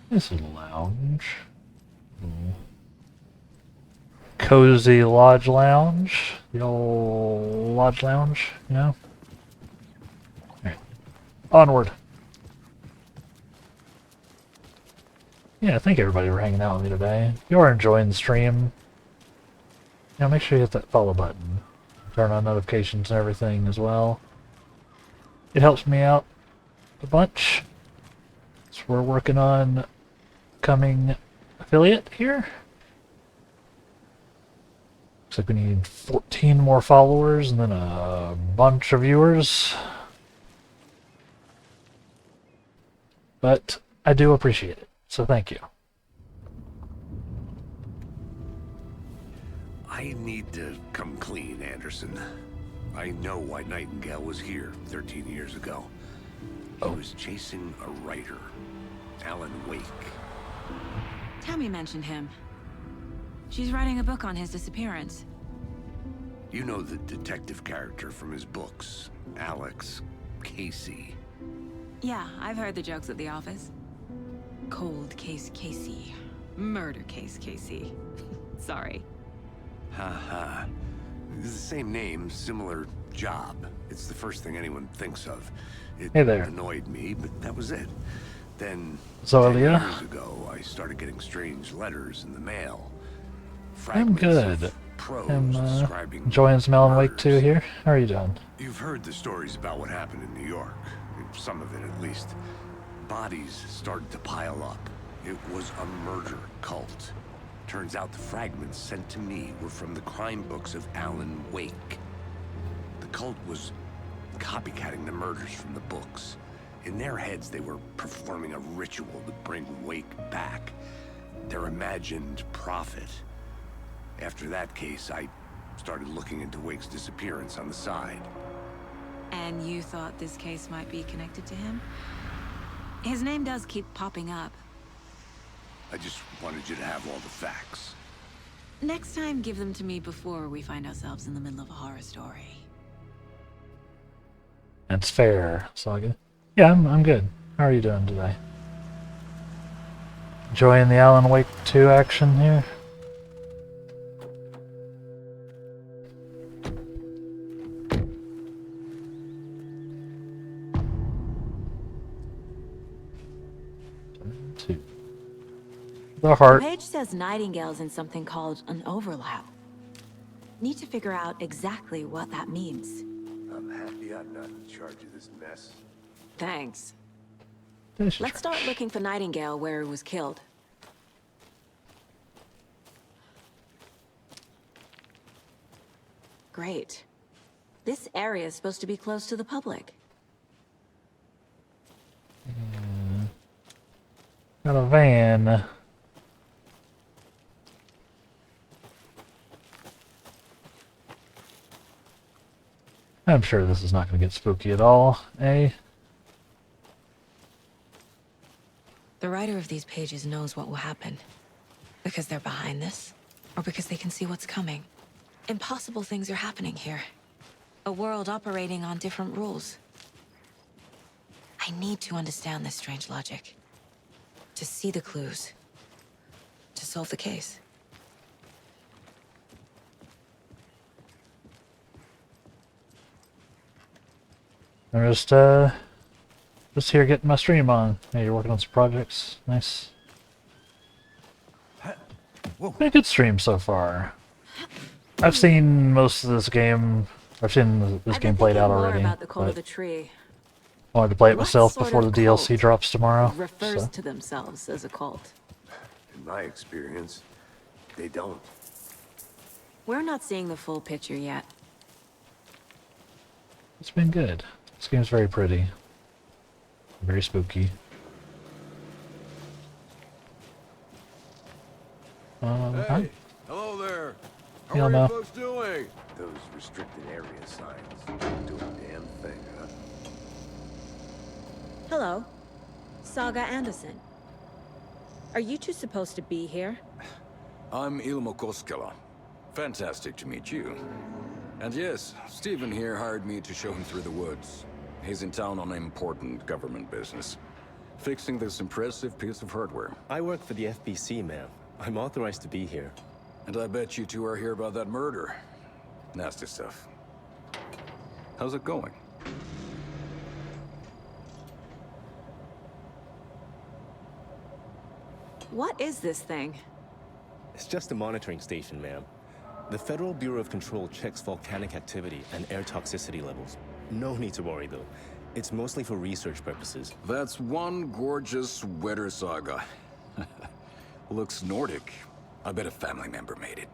This is a lounge. Cozy lodge lounge. The old lodge lounge, you know? Alright. Onward. Yeah, thank everybody for hanging out with me today. If you are enjoying the stream, make sure you hit that follow button. Turn on notifications and everything as well. It helps me out a bunch. So we're working on becoming affiliate here. Looks like we need 14 more followers and then a bunch of viewers. But I do appreciate it, so thank you. I need to come clean, Anderson. I know why Nightingale was here 13 years ago. He was chasing a writer, Alan Wake. Tammy mentioned him. She's writing a book on his disappearance. You know the detective character from his books, Alex Casey. Yeah, I've heard the jokes at the office. Cold case Casey. Murder case Casey. Sorry. Ha. It's the same name, similar job. It's the first thing anyone thinks of. It Hey there. annoyed me, but that was it. Then, So, 10 Aaliyah? years ago, I started getting strange letters in the mail. I'm Fragments good. of prose I'm describing enjoying some Alan Wake murders. 2 here. How are you doing? You've heard the stories about what happened in New York. Some of it, at least. Bodies started to pile up. It was a murder cult. Turns out the fragments sent to me were from the crime books of Alan Wake. The cult was copycatting the murders from the books. In their heads, they were performing a ritual to bring Wake back. Their imagined prophet. After that case, I started looking into Wake's disappearance on the side. And you thought this case might be connected to him? His name does keep popping up. I just wanted you to have all the facts. Next time, give them to me before we find ourselves in the middle of a horror story. That's fair, Saga. Yeah, I'm good. How are you doing today? Enjoying the Alan Wake 2 action here? The heart. The page says Nightingale's in something called an overlap. Need to figure out exactly what that means. I'm happy I'm not in charge of this mess. Thanks. Let's start looking for Nightingale where he was killed. Great. This area is supposed to be close to the public. Got a van. I'm sure this is not going to get spooky at all, eh? The writer of these pages knows what will happen. Because they're behind this, or because they can see what's coming. Impossible things are happening here. A world operating on different rules. I need to understand this strange logic. To see the clues. To solve the case. I'm just here getting my stream on. Hey, you're working on some projects. Nice. Been a good stream so far. I've seen most of this game. I've seen this game played out already. About the cult of But the tree. I wanted to play it What myself sort before the of DLC cult drops tomorrow. refers so. to themselves as a cult. In my experience, they don't. We're not seeing the full picture yet. It's been good. This game's very pretty. Very spooky. Hey, hello there. How Yeah, are no. you folks doing? Those restricted area signs don't do a damn thing, huh? Hello. Saga Anderson. Are you two supposed to be here? I'm Ilmo Koskela. Fantastic to meet you. And yes, Stephen here hired me to show him through the woods. He's in town on important government business, fixing this impressive piece of hardware. I work for the FBC, ma'am. I'm authorized to be here. And I bet you two are here about that murder. Nasty stuff. How's it going? What is this thing? It's just a monitoring station, ma'am. The Federal Bureau of Control checks volcanic activity and air toxicity levels. No need to worry, though. It's mostly for research purposes. That's one gorgeous weather saga. Looks Nordic. I bet a family member made it.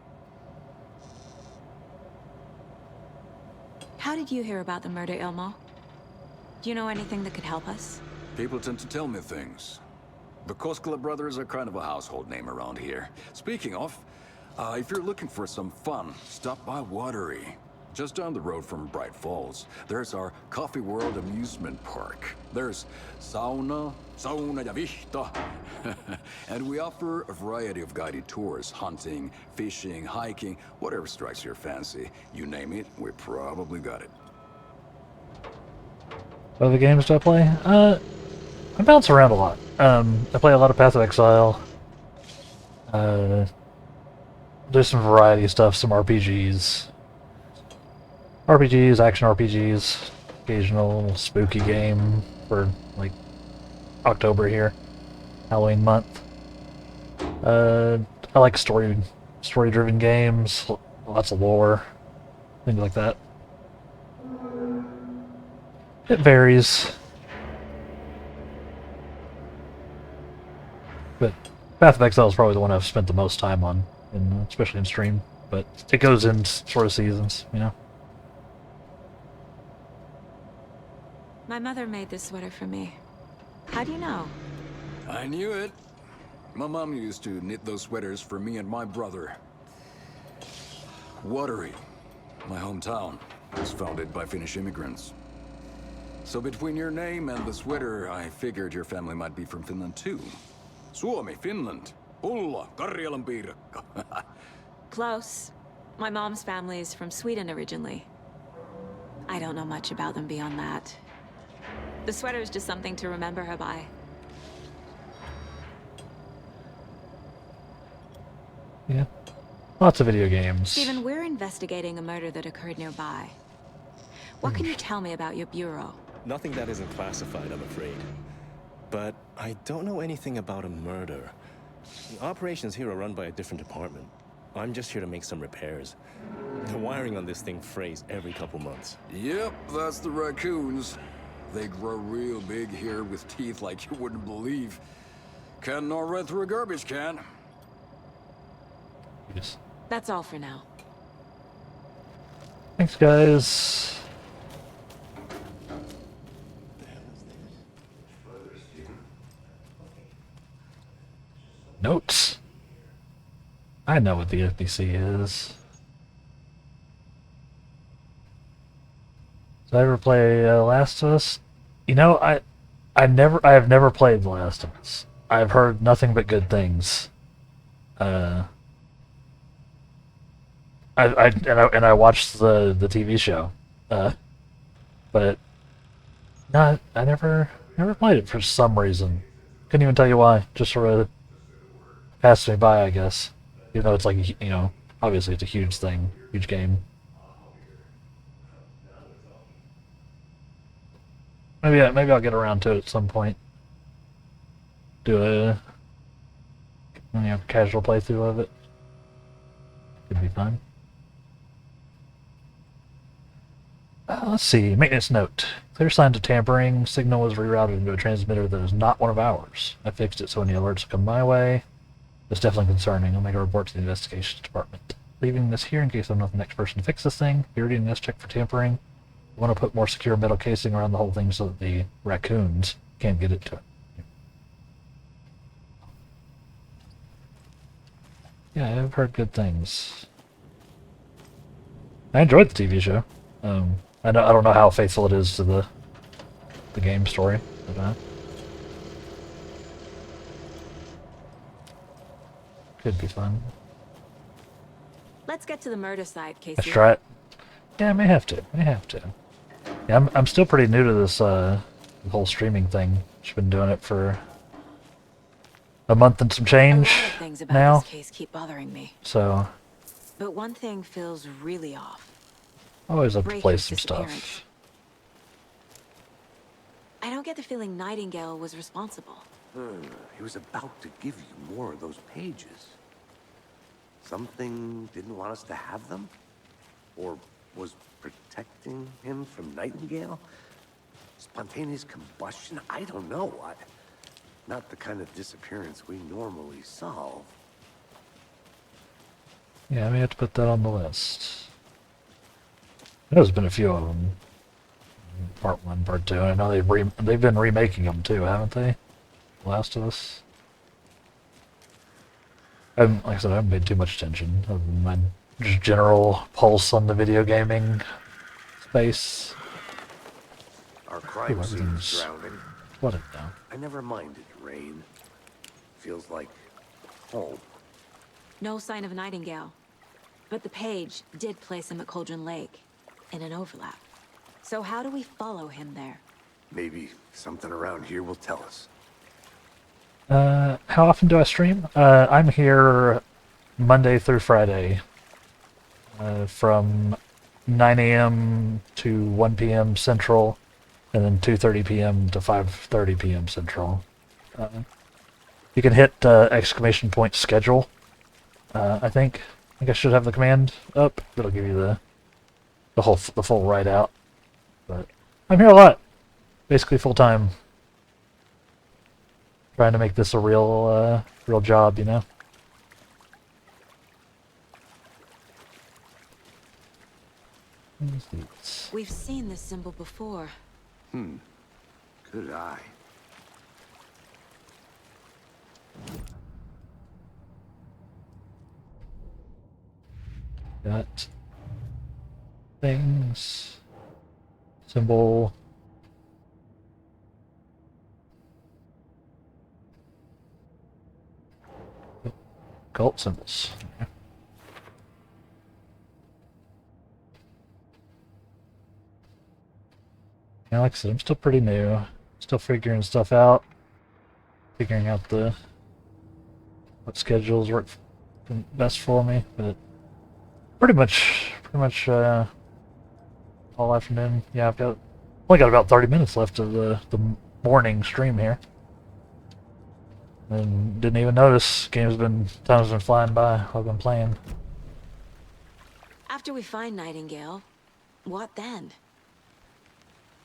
How did you hear about the murder, Ilmo? Do you know anything that could help us? People tend to tell me things. The Koskela brothers are kind of a household name around here. Speaking of, if you're looking for some fun, stop by Watery. Just down the road from Bright Falls, there's our Coffee World amusement park. There's sauna ja vihta. And we offer a variety of guided tours, hunting, fishing, hiking, whatever strikes your fancy. You name it, we probably got it. What other games do I play? I bounce around a lot. I play a lot of Path of Exile. Do some variety stuff, some RPGs. Action RPGs. Occasional spooky game for, like, October here. Halloween month. I like story-driven games. Lots of lore. Things like that. It varies. But Path of Exile is probably the one I've spent the most time on, especially in stream. But it goes in sort of seasons, you know? My mother made this sweater for me. How do you know? I knew it. My mom used to knit those sweaters for me and my brother. Watery, my hometown, was founded by Finnish immigrants. So between your name and the sweater, I figured your family might be from Finland too. Suomi, Finland. Ulla, Karjalan piirakka. Close. My mom's family is from Sweden originally. I don't know much about them beyond that. The sweater is just something to remember her by. Yeah. Lots of video games. Stephen, we're investigating a murder that occurred nearby. What can you tell me about your bureau? Nothing that isn't classified, I'm afraid. But I don't know anything about a murder. The operations here are run by a different department. I'm just here to make some repairs. The wiring on this thing frays every couple months. Yep, that's the raccoons. They grow real big here with teeth like you wouldn't believe. Can't gnaw right through a garbage can. Yes. That's all for now. Thanks, guys. Notes. I know what the FBC is. Did I ever play Last of Us? You know, I have never played The Last of Us. I've heard nothing but good things. I watched the TV show, but no, I never played it for some reason. Couldn't even tell you why. Just sort of passed me by, I guess. Even though it's like, you know, obviously it's a huge thing, huge game. Maybe I'll get around to it at some point. Do a casual playthrough of it. Could be fun. Let's see. Maintenance note. Clear signs of tampering. Signal was rerouted into a transmitter that is not one of ours. I fixed it so any alerts come my way. It's definitely concerning. I'll make a report to the investigations department. Leaving this here in case I'm not the next person to fix this thing. Beardy and S check for tampering. want to put more secure metal casing around the whole thing so that the raccoons can't get it to it. Yeah, I've heard good things. I enjoyed the TV show. I don't know how faithful it is to the game story, but could be fun. Let's get to the murder side, Casey. Let's try it. Yeah, I may have to. Yeah, I'm still pretty new to this whole streaming thing. Just been doing it for a month and some change A lot of things about now. this case keep bothering me. So But one thing feels really off. always have to play Raker's some disappearance. stuff. I don't get the feeling Nightingale was responsible. He was about to give you more of those pages. Something didn't want us to have them? Or was protecting him from Nightingale? Spontaneous combustion? I don't know. Not the kind of disappearance we normally solve. Yeah, I may have to put that on the list. There's been a few of them. Part 1, Part 2. I know they've been remaking them too, haven't they? Last of Us. Like I said, I haven't paid too much attention other than my just general pulse on the video gaming space. Our crime Ooh, scene's everything's drowning. flooded now. I never minded rain. Feels like home. No sign of Nightingale. But the page did place him at Cauldron Lake, in an overlap. So how do we follow him there? Maybe something around here will tell us. How often do I stream? I'm here Monday through Friday. From 9 a.m. to 1 p.m. Central, and then 2:30 p.m. to 5:30 p.m. Central. You can hit !schedule. I think I should have the command up. That'll give you the full write out. But I'm here a lot, basically full time. Trying to make this a real job, you know. We've seen this symbol before. Good eye. Got things. Symbol. Cult symbols. Yeah, like I said, I'm still pretty new. Still figuring stuff out. Figuring out what schedules work best for me, but pretty much all afternoon. Yeah, I've only got about 30 minutes left of the morning stream here. And didn't even notice. Time's been flying by while I've been playing. After we find Nightingale, what then?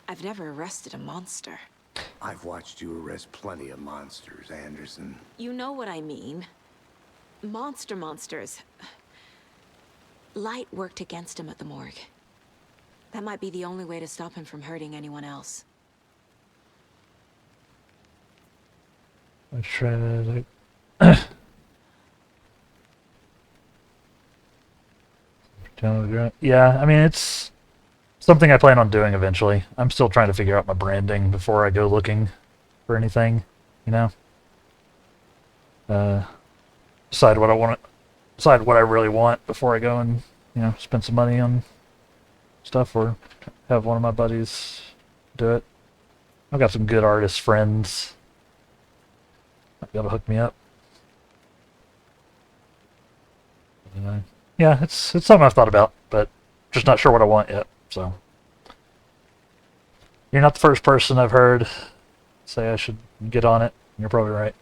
I've never arrested a monster. I've watched you arrest plenty of monsters, Anderson. You know what I mean. Monsters. Light worked against him at the morgue. That might be the only way to stop him from hurting anyone else. I tried. Yeah, I mean, it's something I plan on doing eventually. I'm still trying to figure out my branding before I go looking for anything, you know? Decide what I really want before I go and, you know, spend some money on stuff or have one of my buddies do it. I've got some good artist friends. Might be able to hook me up. Yeah, it's something I've thought about, but just not sure what I want yet, so. You're not the first person I've heard say I should get on it. You're probably right.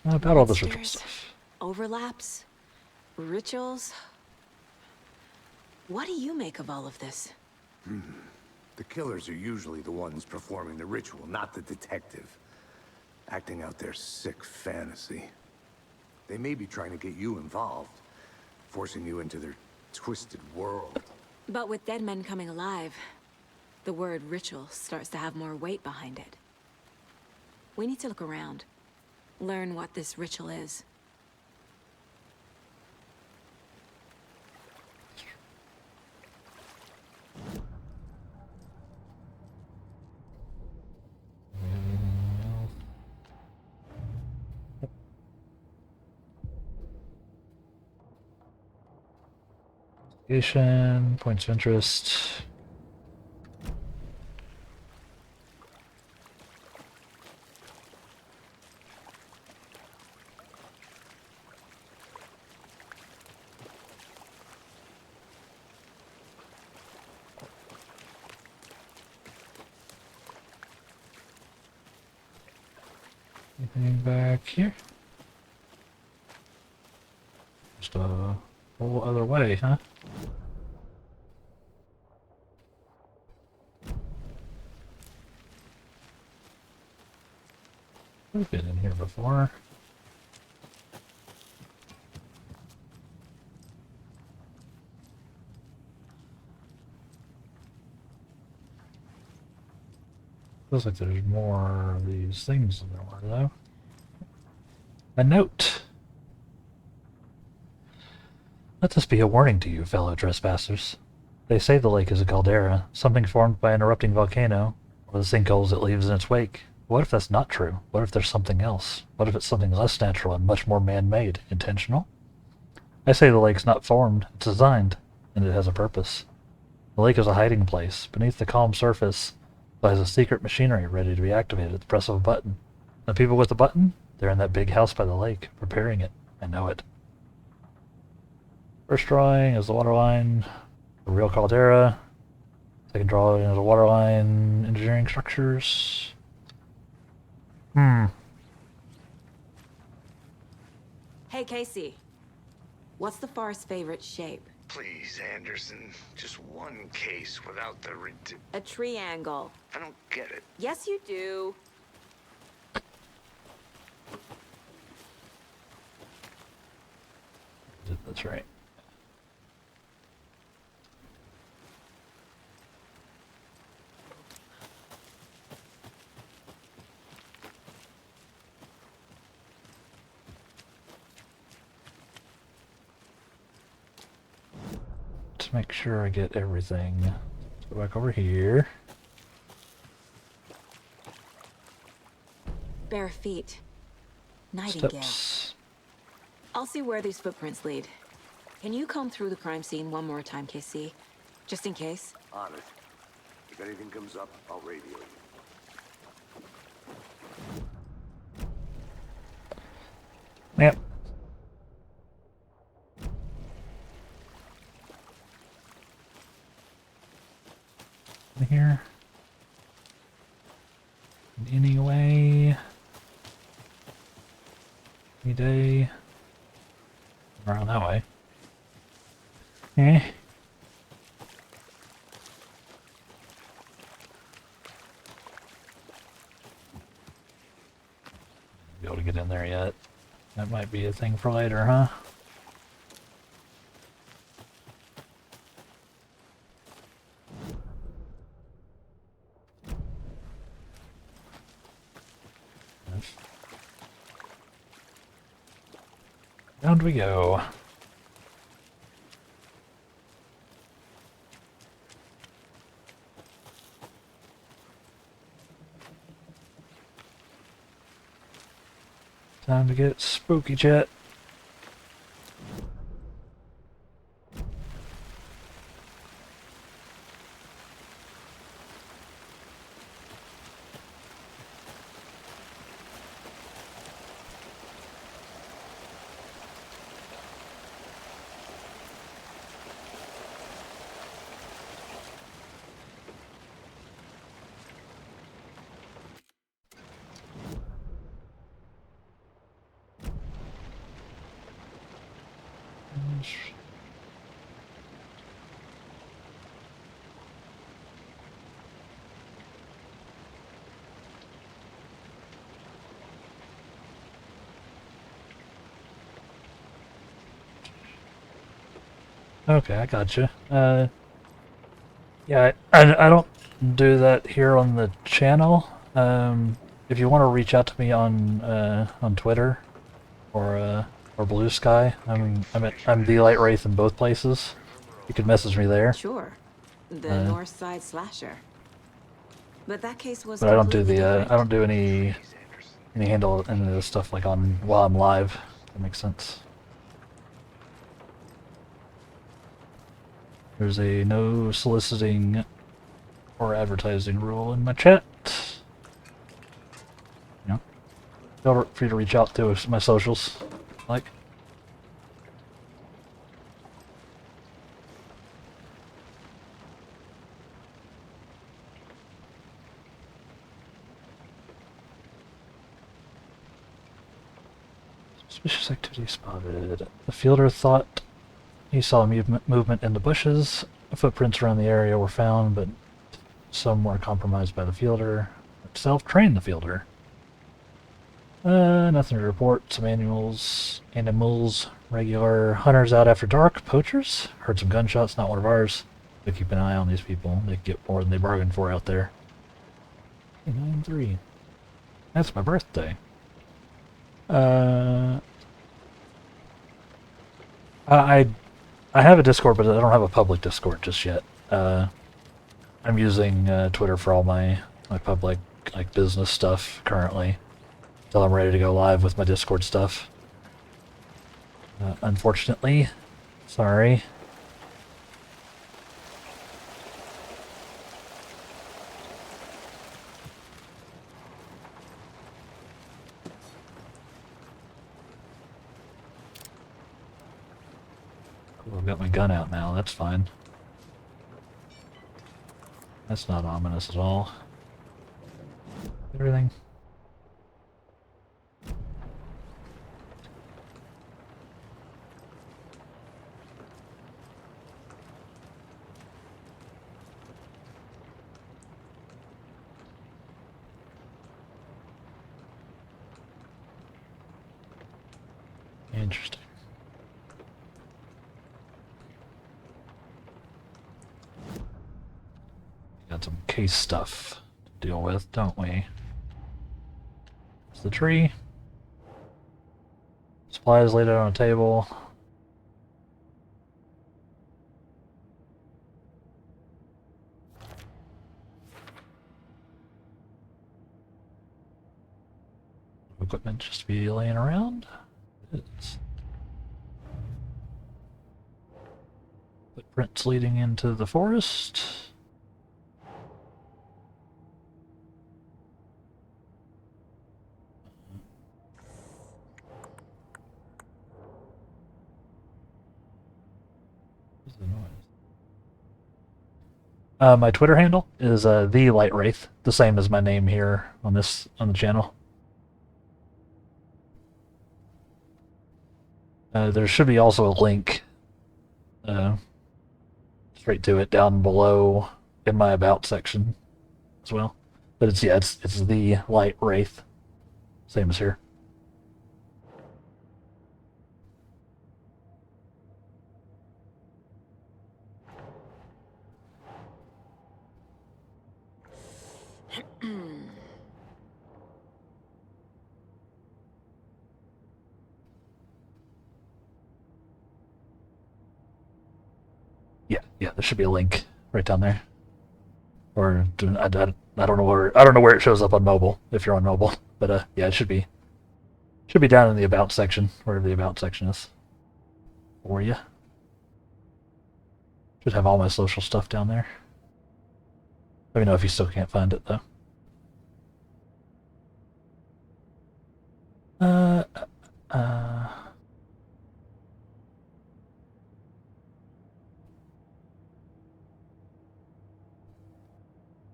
About all this ritual stuff. Overlaps? Rituals? What do you make of all of this? The killers are usually the ones performing the ritual, not the detective. Acting out their sick fantasy. They may be trying to get you involved, forcing you into their twisted world. But with dead men coming alive, the word ritual starts to have more weight behind it. We need to look around, learn what this ritual is. Investigation, points of interest. Anything back here? Just a whole other way, huh? We've been in here before. Feels like there's more of these things than there were, though. A note. Let this be a warning to you, fellow trespassers. They say the lake is a caldera, something formed by an erupting volcano, or the sinkholes it leaves in its wake. What if that's not true? What if there's something else? What if it's something less natural and much more man-made, intentional? I say the lake's not formed, it's designed, and it has a purpose. The lake is a hiding place. Beneath the calm surface lies a secret machinery ready to be activated at the press of a button. The people with the button? They're in that big house by the lake, preparing it. I know it. First drawing is the waterline, a real caldera. Second drawing is a waterline, engineering structures. Hey, Casey. What's the forest's favorite shape? Please, Anderson. Just one case without the A triangle. I don't get it. Yes, you do. That's right. To make sure I get everything. Let's go back over here. Bare feet. Nightingale. Steps. I'll see where these footprints lead. Can you comb through the crime scene one more time, Casey? Just in case? On it. If anything comes up, I'll radio you. Yep. Here. Anyway. Any day. Around that way. Eh. Be able to get in there yet. That might be a thing for later, huh? Down we go. Time to get spooky, chat. Okay, I gotcha. Yeah, I don't do that here on the channel. If you want to reach out to me on Twitter or Blue Sky, I'm the Light Wraith in both places. You can message me there. Sure. The North Side Slasher. But that case was But I don't do completely the different. I don't do any handle any of this stuff like on while I'm live. That makes sense. There's a no soliciting or advertising rule in my chat. You know, feel free to reach out to my socials, like. Suspicious activity spotted. The fielder thought he saw movement in the bushes. Footprints around the area were found, but some were compromised by the fielder. Self-trained the fielder. Nothing to report. Some animals, regular hunters out after dark, poachers. Heard some gunshots, not one of ours. But keep an eye on these people. They get more than they bargained for out there. 9-3. That's my birthday. I have a Discord, but I don't have a public Discord just yet. I'm using Twitter for all my public business stuff currently, until I'm ready to go live with my Discord stuff. Unfortunately, sorry. Cool, I've got my gun out now, that's fine. That's not ominous at all. Everything. Interesting. Got some case stuff to deal with, don't we? It's the tree. Supplies laid out on a table. Equipment just to be laying around. It's footprints leading into the forest. What's the noise? My Twitter handle is the Light Wraith, the same as my name here on the channel. There should be also a link straight to it down below in my About section as well. But it's the Light Wraith, same as here. Yeah, there should be a link right down there. Or I don't know where it shows up on mobile if you're on mobile, but yeah, it should be down in the About section, wherever the About section is for you. Should have all my social stuff down there. Let me know if you still can't find it though.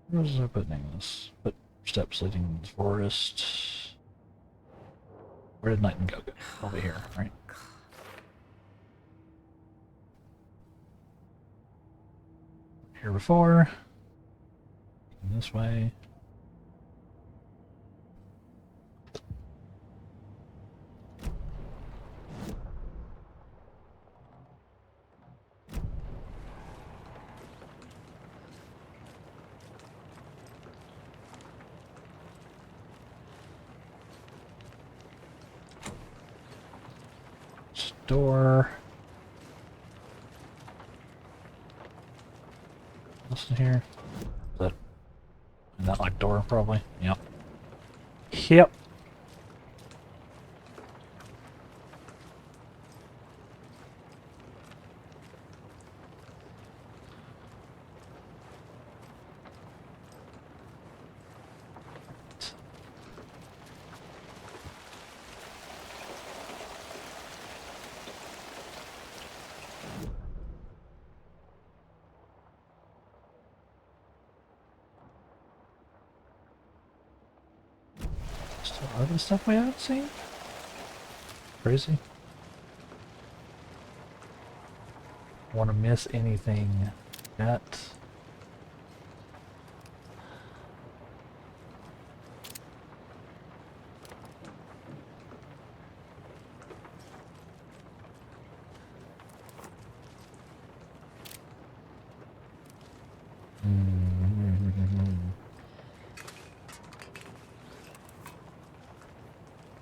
Where's our putting this? Footsteps leading into the forest. Where did Nightingale go? Over here, right? Here before. This way. door. What's in here? Is that locked door, probably? Yep. Yep. Still other stuff we haven't seen? Crazy. Want to miss anything yet?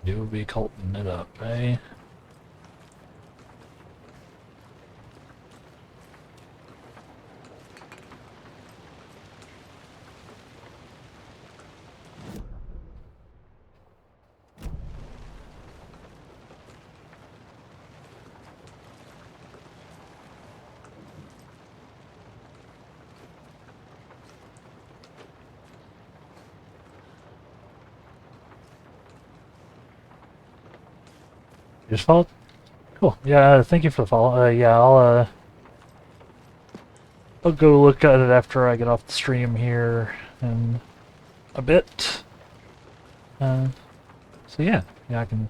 Do be culting it up, eh? You just followed? Cool. Yeah, thank you for the follow. Yeah, I'll go look at it after I get off the stream here in a bit. So yeah, I can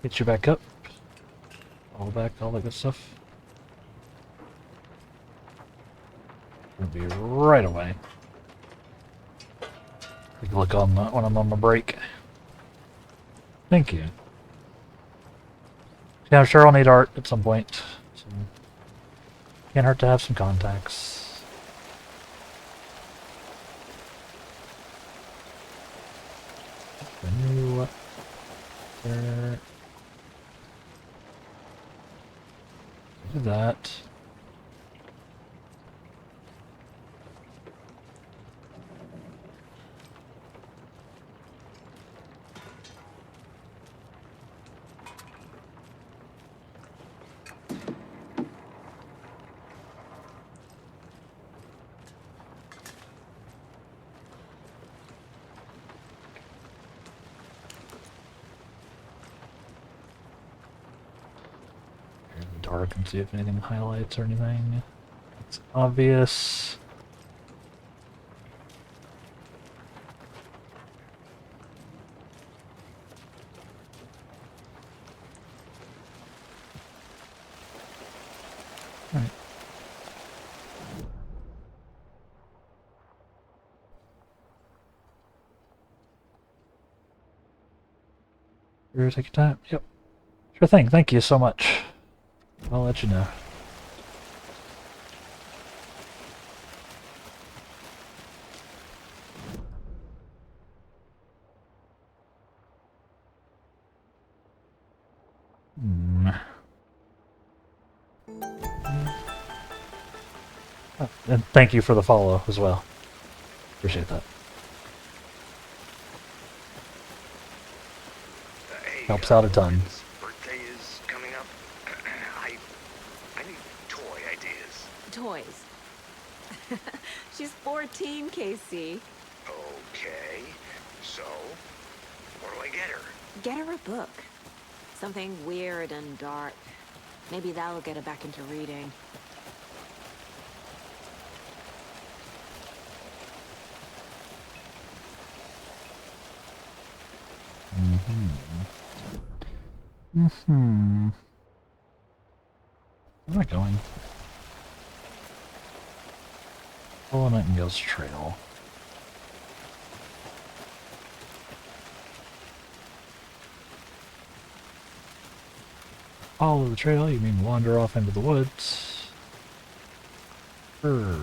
get you back up. All that good stuff. It'll be right away. Take a look on that when I'm on my break. Thank you. Yeah, I'm sure I'll need art at some point. So can't hurt to have some contacts. There. Do that. Dark and see if anything highlights or anything. It's obvious. All right. Sure, take your time. Yep. Sure thing. Thank you so much. I'll let you know. Oh, and thank you for the follow as well. Appreciate that. Helps out a ton. Birthday is coming up. I need toy ideas. Toys. She's 14, Casey. Okay. So, what do I get her? Get her a book. Something weird and dark. Maybe that'll get her back into reading. Where am I going? Follow Nightingale's trail. Follow the trail, you mean wander off into the woods. Look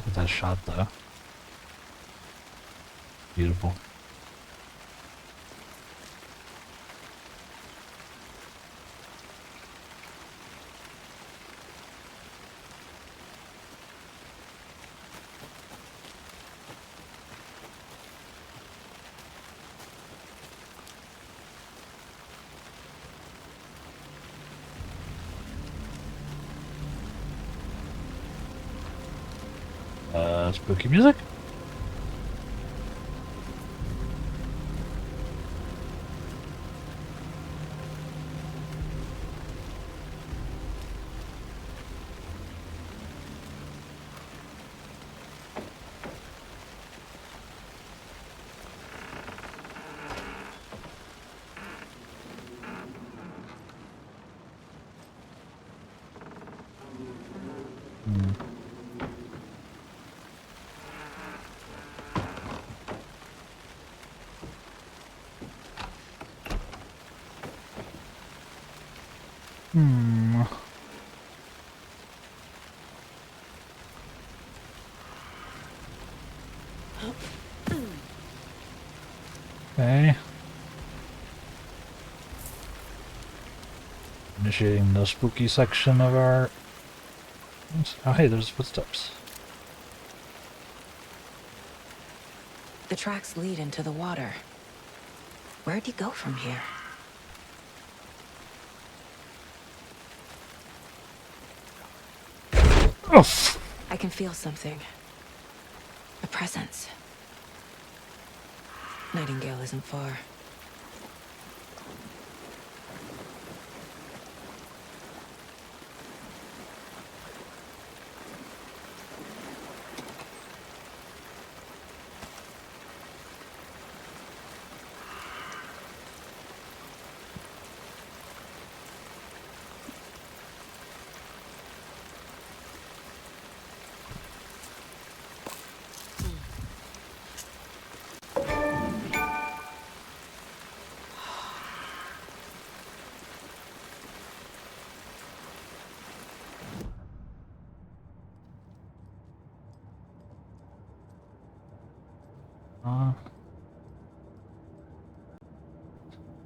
at that shot though. Beautiful. Spooky music? Okay. Initiating the spooky section of our... Oh hey, there's footsteps. The tracks lead into the water. Where'd he go from here? Oh. I can feel something. A presence. Nightingale isn't far.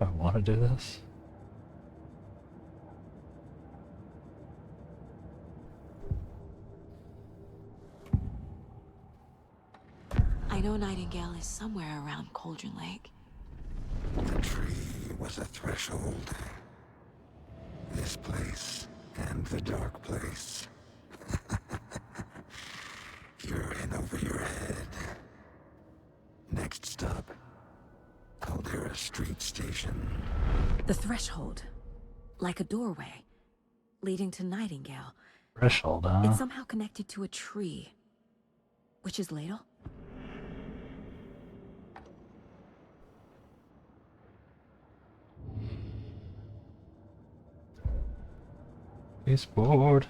I want to do this. I know Nightingale is somewhere around Cauldron Lake. The tree was a threshold. This place and the dark place. You're in over your head. Next stop, Caldera Street Station. The threshold. Like a doorway. Leading to Nightingale. Threshold, huh? It's somehow connected to a tree. Witch's Ladle? Baseboard.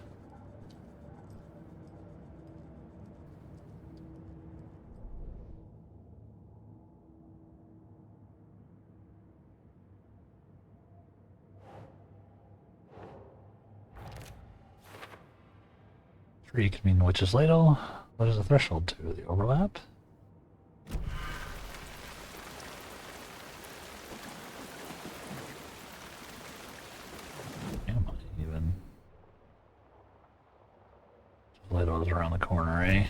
Tree can mean Witch's Ladle. What is the threshold to? The overlap? Am I even? Ladle is around the corner, eh?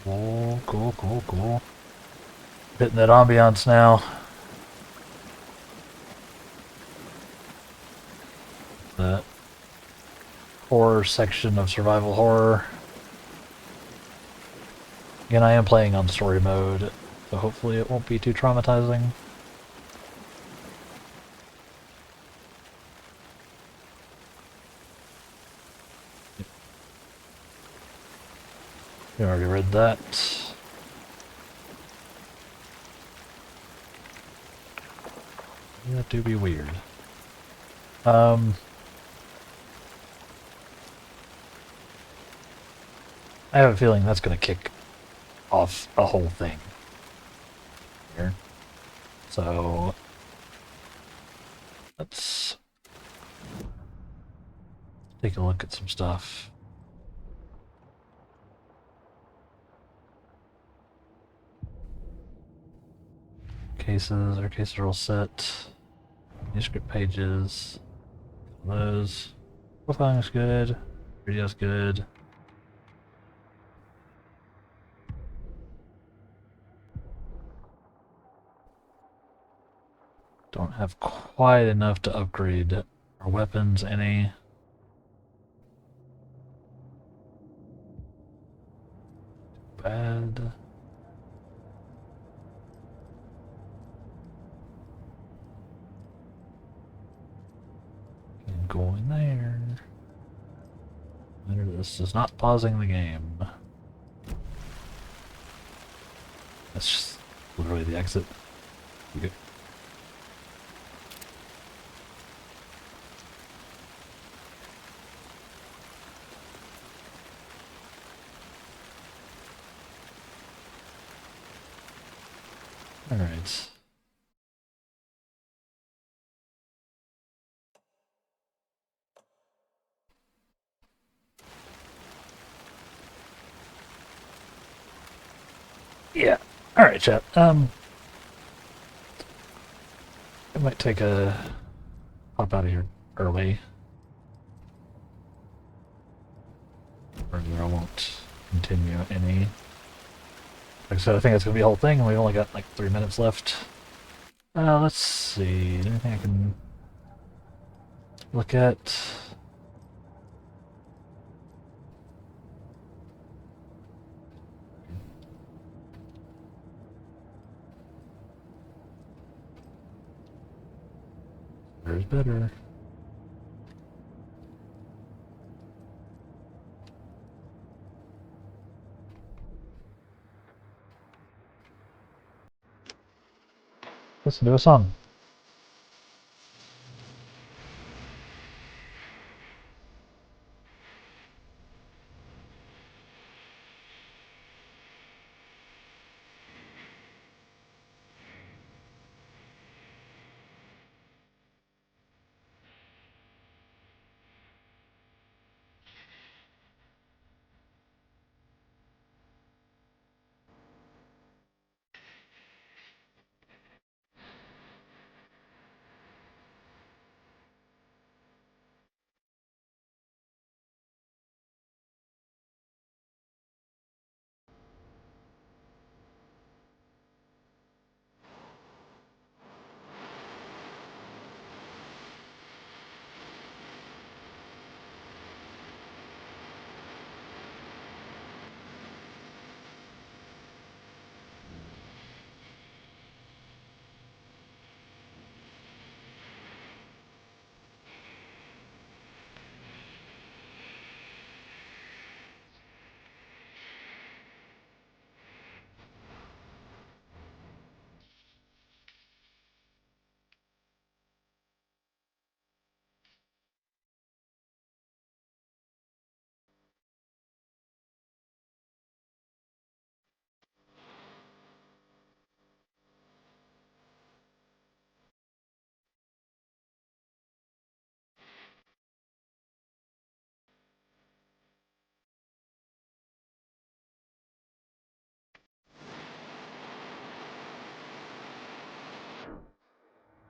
Cool, cool, cool, cool. Hitting that ambiance now. The horror section of survival horror. Again, I am playing on story mode, so hopefully it won't be too traumatizing. You already read that. That do be weird. I have a feeling that's going to kick off a whole thing here. So let's take a look at some stuff. Our cases are all set. Manuscript pages. Those. Profiling is good. Radio's good. Don't have quite enough to upgrade our weapons any. Bad. Can go in there. This is not pausing the game. That's just literally the exit. Okay. All right. Yeah. All right, chat. I might take a hop out of here early, or I won't continue any. Like I said, I think that's gonna be the whole thing, and we only got like 3 minutes left. Let's see. Anything I can look at? There's better. Listen to a song.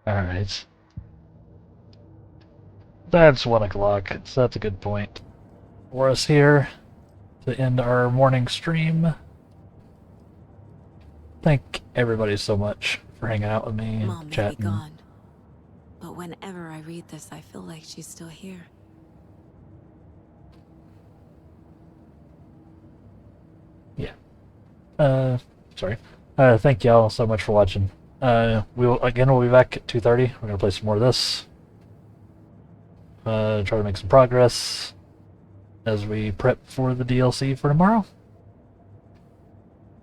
Alright. That's 1 o'clock, so that's a good point for us here to end our morning stream. Thank everybody so much for hanging out with me and Mom chatting. may be gone, but whenever I read this, I feel like she's still here. Yeah. Sorry. Thank y'all so much for watching. We'll be back at 2:30. We're gonna play some more of this. Try to make some progress as we prep for the DLC for tomorrow.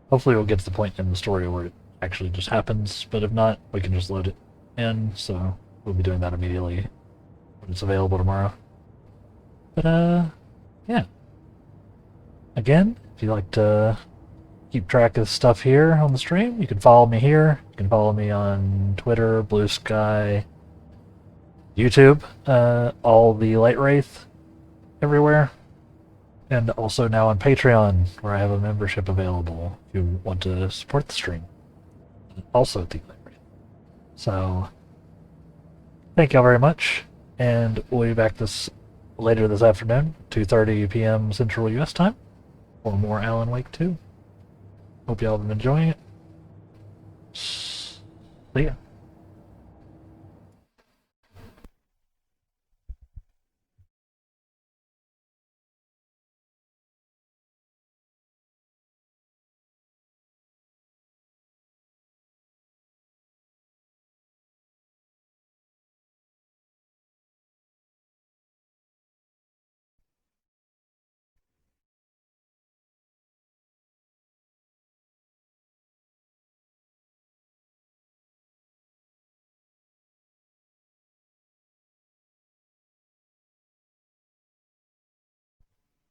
Hopefully we'll get to the point in the story where it actually just happens, but if not, we can just load it in, so we'll be doing that immediately when it's available tomorrow. But, yeah. Again, if you'd like to keep track of stuff here on the stream, you can follow me here. You can follow me on Twitter, Blue Sky, YouTube, all the Light Wraith. everywhere. And also now on Patreon, where I have a membership available if you want to support the stream. Also at the library. So, thank y'all very much, and we'll be back later this afternoon, 2:30 p.m. Central U.S. time, for more Alan Wake 2. Hope y'all have been enjoying it. See ya.